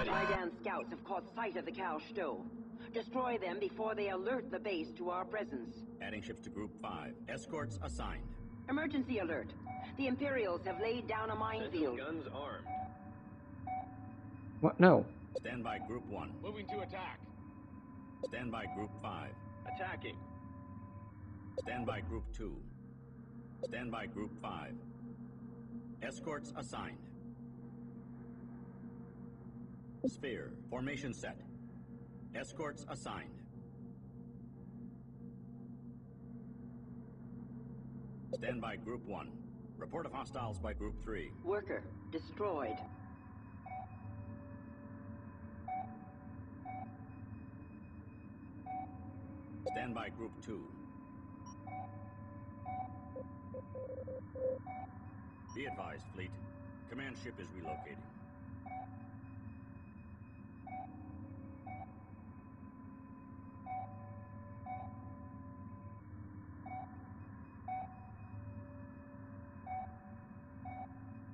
Taidan scouts have caught sight of the Cal Stowe. Destroy them before they alert the base to our presence. Adding ships to Group 5. Escorts assigned. Emergency alert. The Imperials have laid down a minefield. Guns armed. What? No. Stand by Group 1. Moving to attack. Stand by Group 5. Attacking. Stand by Group 2. Stand by Group 5. Escorts assigned. Sphere. Formation set. Escorts assigned. Stand by Group 1. Report of hostiles by Group 3. Worker destroyed. Stand by Group 2. Be advised, fleet. Command ship is relocating.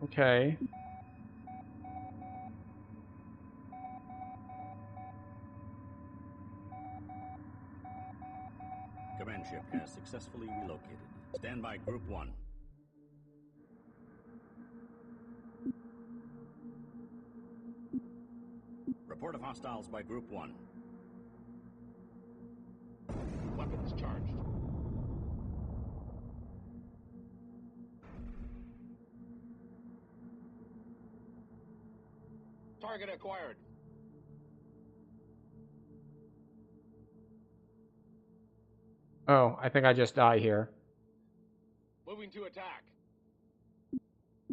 Okay. Command ship has successfully relocated. Stand by Group 1. Report of hostiles by Group 1. Weapons charged. Target acquired. Oh, I think I just die here. Moving to attack.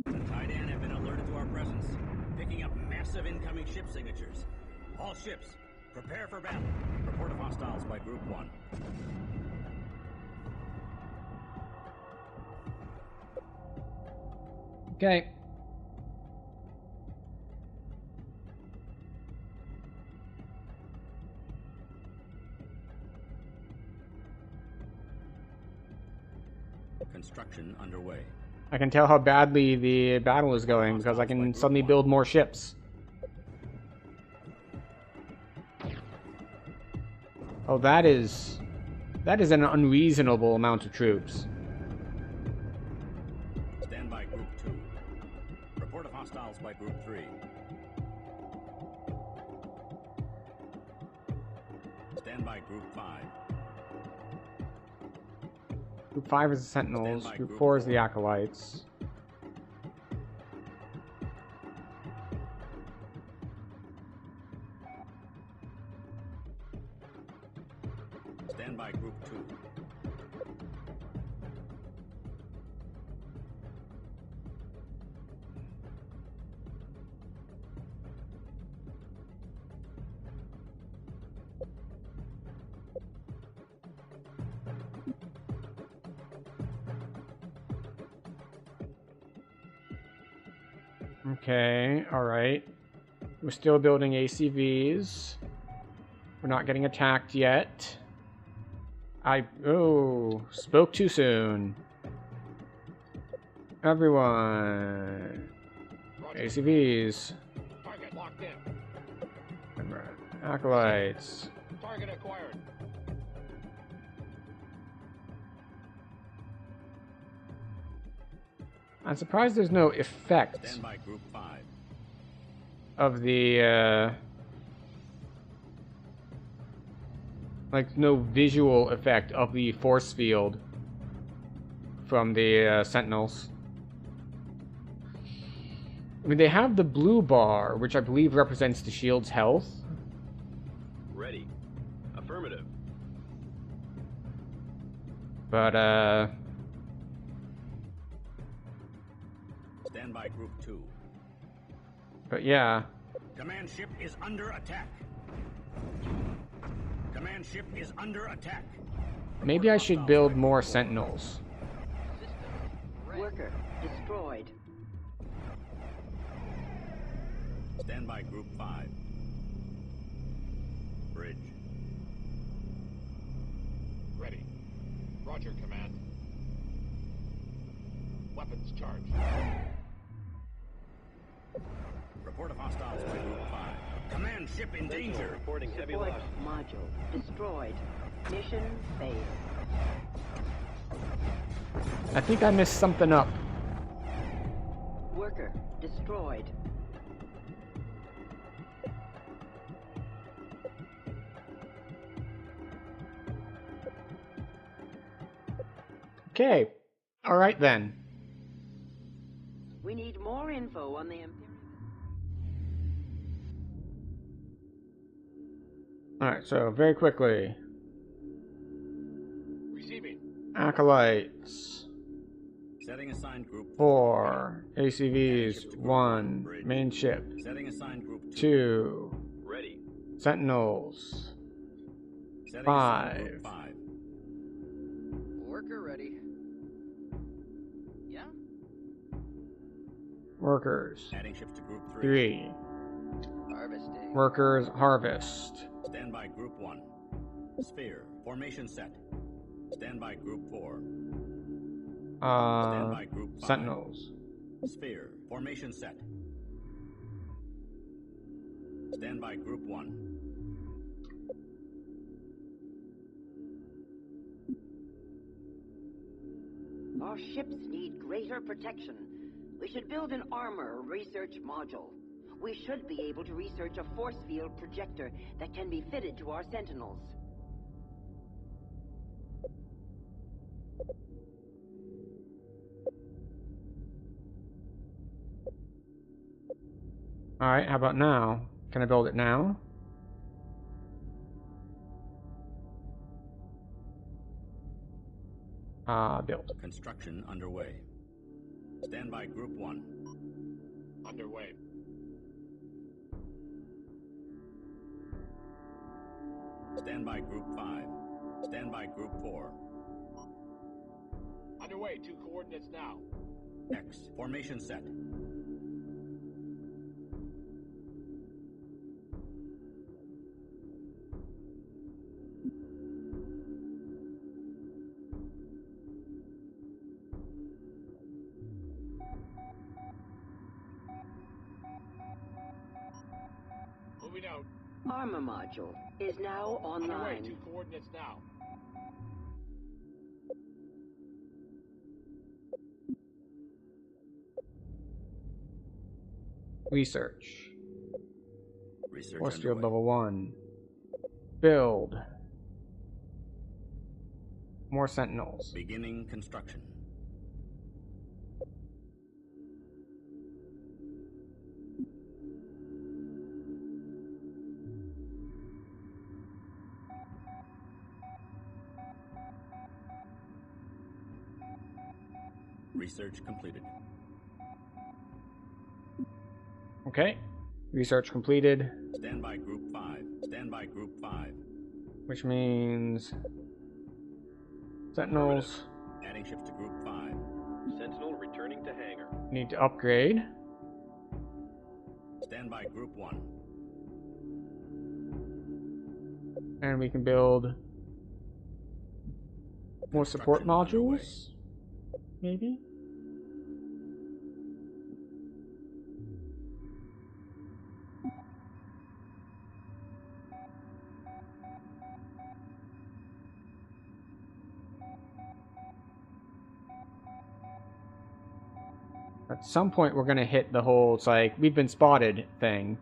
The Tidan have been alerted to our presence, picking up massive incoming ship signatures. All ships, prepare for battle. Report of hostiles by Group 1. Okay. Construction underway. I can tell how badly the battle is going because I can suddenly build more ships. Oh, that is an unreasonable amount of troops. Stand by Group 2. Report of hostiles by Group 3. Stand by Group 5. Group 5 is the Sentinels. Group 4 is the Acolytes. Stand by Group 2. Okay, alright. We're still building ACVs. We're not getting attacked yet. Spoke too soon. Everyone. ACVs. Target locked in. Acolytes. Target acquired. I'm surprised there's no effect Stand by Group 5. of the, like, no visual effect of the force field from the Sentinels. I mean, they have the blue bar, which I believe represents the shield's health. Ready. Affirmative. But, Stand by Group 2. but yeah. Command ship is under attack. Command ship is under attack. Maybe I should build more Sentinels. Worker destroyed. Stand by Group 5. Bridge. Ready. Roger, Command. Weapons charged. Report of hostiles by Group 5. Command ship in danger. Reporting heavy Support loss. module destroyed. Mission failed. I think I missed something up. Worker destroyed. Okay. Alright then. We need more info on the Imperial. Alright, so very quickly. Receiving. Acolytes. Setting assigned Group 4. ACVs. 1. Main ship. Setting assigned Group 2. Ready. Sentinels. Setting 5. assigned Group 5. Worker ready. Yeah? Workers. Adding ships to Group 3. 3. Harvesting. Workers harvest. Stand by Group 1. Sphere. Formation set. Stand by Group 4. Stand by Group 5. Sentinels. Sphere. Formation set. Stand by Group 1. Our ships need greater protection. We should build an armor research module. We should be able to research a force field projector that can be fitted to our Sentinels. Alright, how about now? Can I build it now? Build. Construction underway. Stand by Group 1. Underway. Stand by Group 5. Stand by Group 4. Underway. 2 coordinates now. X. Formation set. Moving out. Armor module is now online. Underway. 2 coordinates now. Research. Research Force field underway. level 1. Build. More sentinels. Beginning construction. Research completed. Okay. Research completed. Stand by Group 5. Stand by Group 5. Which means sentinels Adding ships to Group 5. Sentinel returning to hangar. need to upgrade. Stand by Group 1. And we can build more support modules. Maybe? At some point we're gonna hit the whole, it's like, we've been spotted thing.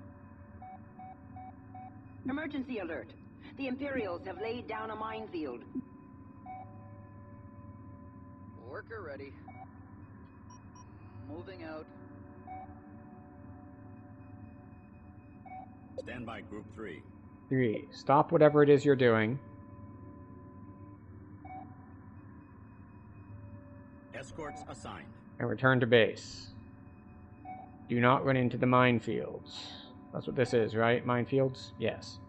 Emergency alert. The Imperials have laid down a minefield. Worker ready. Moving out. Stand by Group 3. 3. Stop whatever it is you're doing. Escorts assigned. And return to base. Do not run into the minefields. That's what this is, right? Minefields? Yes.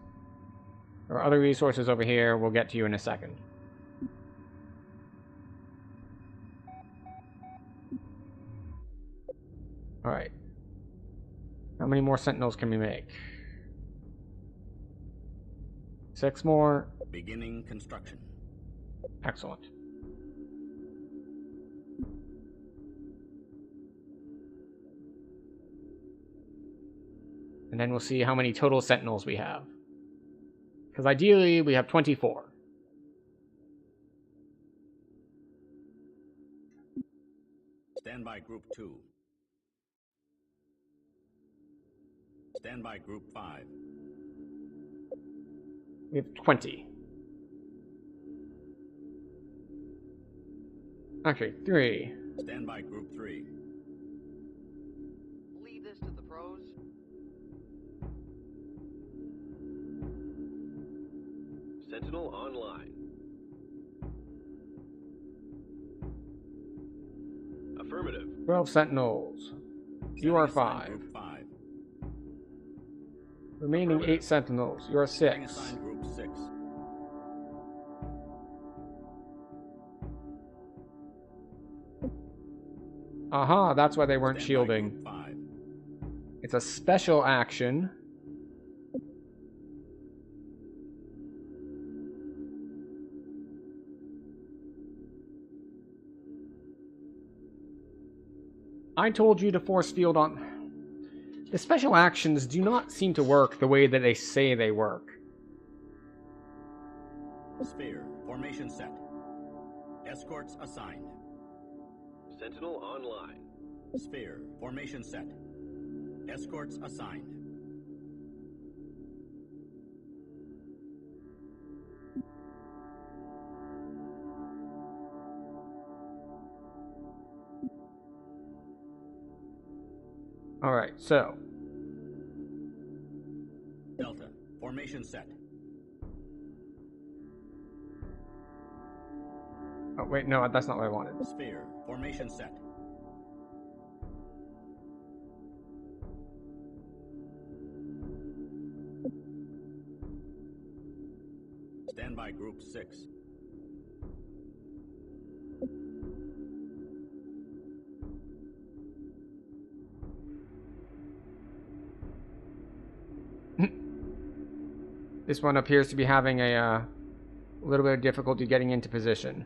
There are other resources over here. We'll get to you in a second. Alright. How many more sentinels can we make? 6 more. Beginning construction. Excellent. And then we'll see how many total sentinels we have. Because ideally, we have 24. Stand by Group 2. Stand by Group 5. We have 20. Actually, 3. Stand by Group 3. Leave this to the pros. Sentinel online. Affirmative. 12 sentinels. You are 5. Group 5. Remaining 8 sentinels. You are 6. Assigned Group 6. Aha, that's why they weren't Stand by shielding. Group 5. It's a special action. I told you to force field on... The special actions do not seem to work the way that they say they work. Sphere. Formation set. Escorts assigned. Sentinel online. Sphere. Formation set. Escorts assigned. Alright, so... Delta. Formation set. Oh, wait, no, that's not what I wanted. Sphere. Formation set. Stand by Group 6. This one appears to be having a little bit of difficulty getting into position.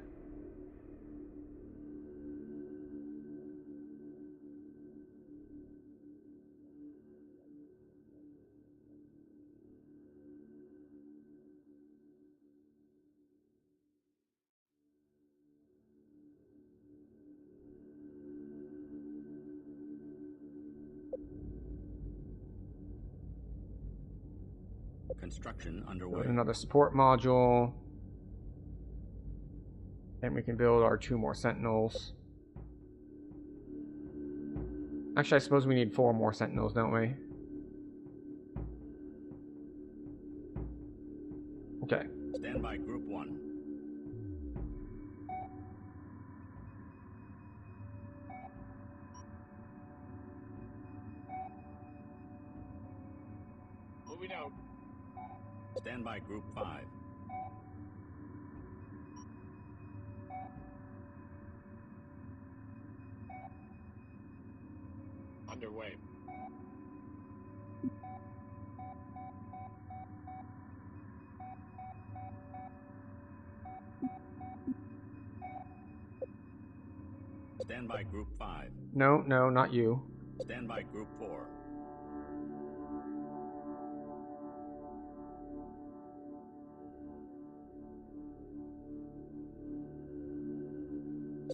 Construction underway. Build another support module. Then we can build our 2 more sentinels. Actually, I suppose we need 4 more sentinels, don't we? Okay. Stand by Group 1. Moving out. Stand by Group 5. Underway. Stand by Group 5. No, not you. Stand by Group 4.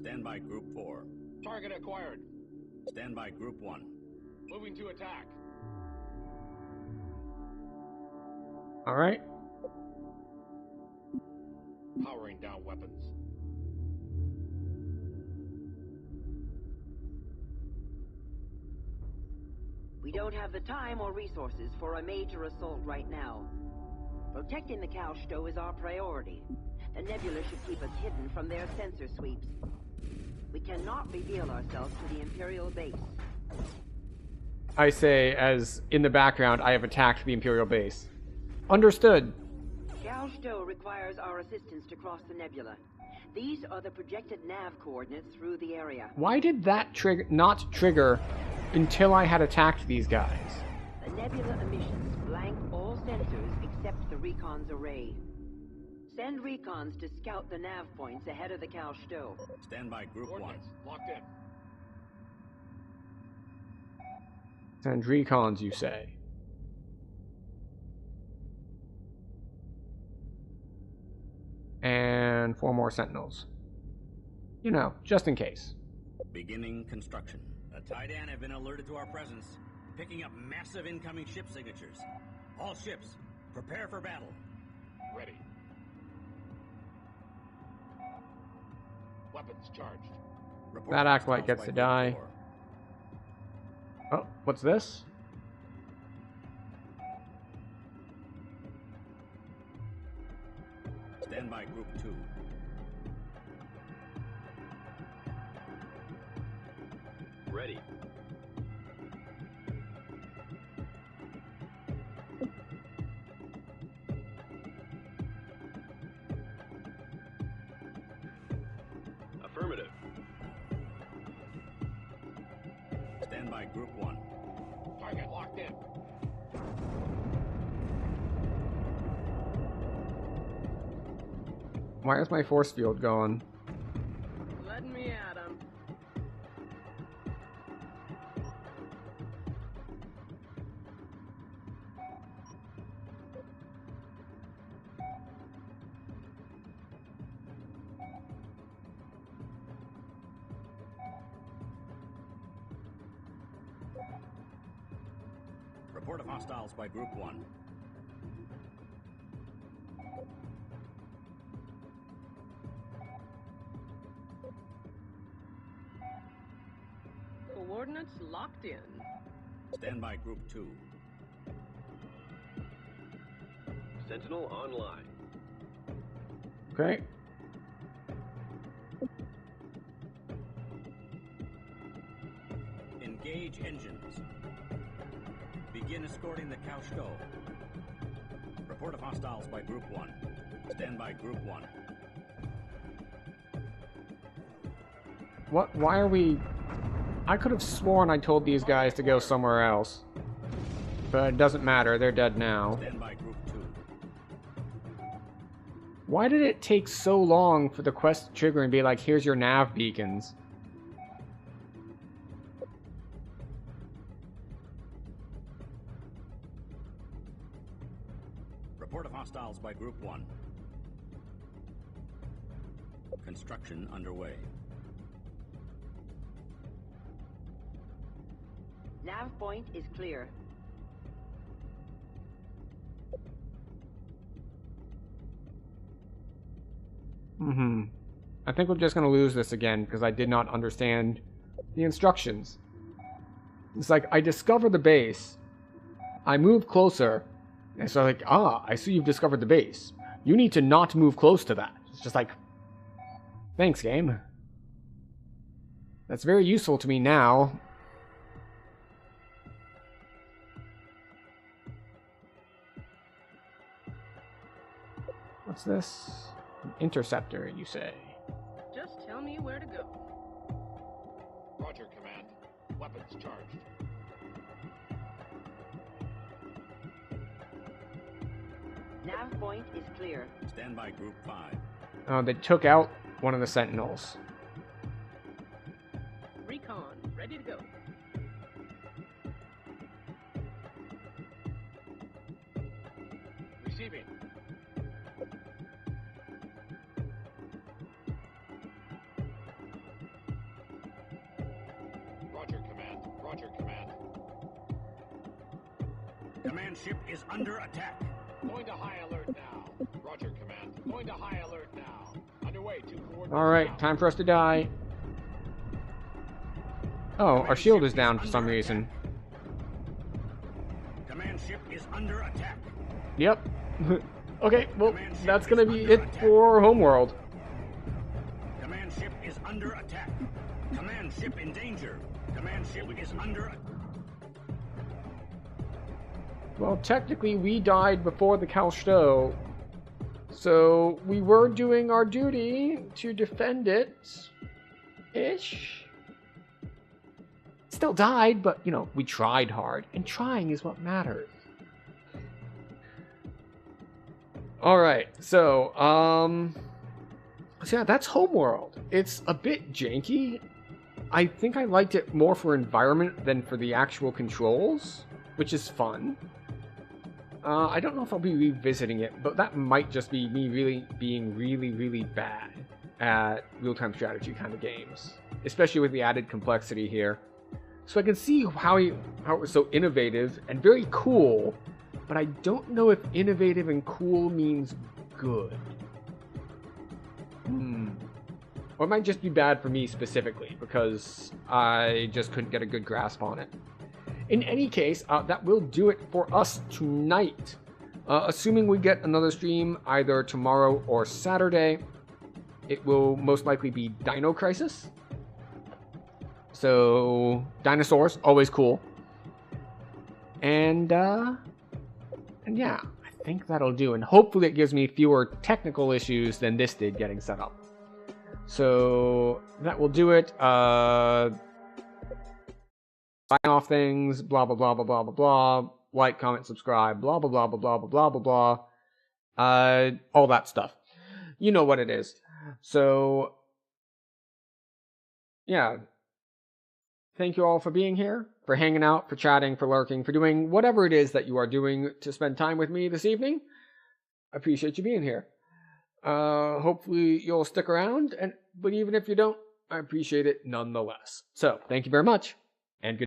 Stand by Group 4. Target acquired. Stand by Group 1. Moving to attack. Alright. Powering down weapons. We don't have the time or resources for a major assault right now. Protecting the Kalsto is our priority. The nebula should keep us hidden from their sensor sweeps. We cannot reveal ourselves to the Imperial base. I say, as in the background, I have attacked the Imperial base. Understood. Kalsto requires our assistance to cross the nebula. These are the projected nav coordinates through the area. Why did that not trigger until I had attacked these guys? The nebula emissions blank all sensors except the recon's array. Send recons to scout the nav points ahead of the Kalsto. Stand by Group 1. Locked in. Send recons, you say? And 4 more sentinels. You know, just in case. Beginning construction. The Titan have been alerted to our presence, picking up massive incoming ship signatures. All ships, prepare for battle. Ready. Weapons charged. That acolyte gets to die. Oh, what's this? Stand by Group 2. Ready. Affirmative. Stand by Group 1. Target locked in. Why is my force field going? Let me at him. Report of hostiles by Group 1. Coordinates locked in. Stand by Group 2. Sentinel online. Okay. engines. Begin escorting the Couch-Do. Report of hostiles by Group 1. Stand by Group 1. What? Why are we... I could have sworn I told these guys to go somewhere else. But it doesn't matter, they're dead now. Stand by Group 2. Why did it take so long for the quest to trigger and be like, here's your nav beacons? Report of hostiles by Group 1. Construction underway. Nav point is clear. I think we're just going to lose this again because I did not understand the instructions. It's like, I discover the base, I move closer, and so like, I see you've discovered the base. You need to not move close to that. It's just like, thanks, game. That's very useful to me now. What's this? An interceptor, you say? Just tell me where to go. Roger, Command. Weapons charged. Nav point is clear. Stand by Group 5. Oh, they took out one of the Sentinels. Recon, ready to go. Receiving. Roger, Command. Roger, Command. Command ship is under attack. Going to high alert now. Roger, Command. Going to high alert now. Underway, 2 coordinates. Alright, time for us to die. Oh, our shield is down for some reason. Command ship is under attack. Yep. Okay, well, that's gonna be it for Homeworld. Command ship is under attack. Command ship in danger. Command ship is under... Well, technically, we died before the Couch-Do, so we were doing our duty to defend it. Ish. Still died, but, you know, we tried hard, and trying is what matters. Alright, so yeah, that's Homeworld. It's a bit janky. I think I liked it more for environment than for the actual controls, which is fun. I don't know if I'll be revisiting it, but that might just be me being really bad at real-time strategy kind of games, especially with the added complexity here. So I can see how it was so innovative and very cool, but I don't know if innovative and cool means good. Or it might just be bad for me specifically, because I just couldn't get a good grasp on it. In any case, that will do it for us tonight. Assuming we get another stream either tomorrow or Saturday, it will most likely be Dino Crisis. So, dinosaurs, always cool. And yeah, I think that'll do. And hopefully it gives me fewer technical issues than this did getting set up. So, that will do it. Sign off things, blah, blah, blah, blah, blah, blah, blah. Like, comment, subscribe, blah, blah, blah, blah, blah, blah, blah, blah, blah. All that stuff. You know what it is. So, yeah. Thank you all for being here, for hanging out, for chatting, for lurking, for doing whatever it is that you are doing to spend time with me this evening. I appreciate you being here. Hopefully you'll stick around, but even if you don't, I appreciate it nonetheless. So, thank you very much.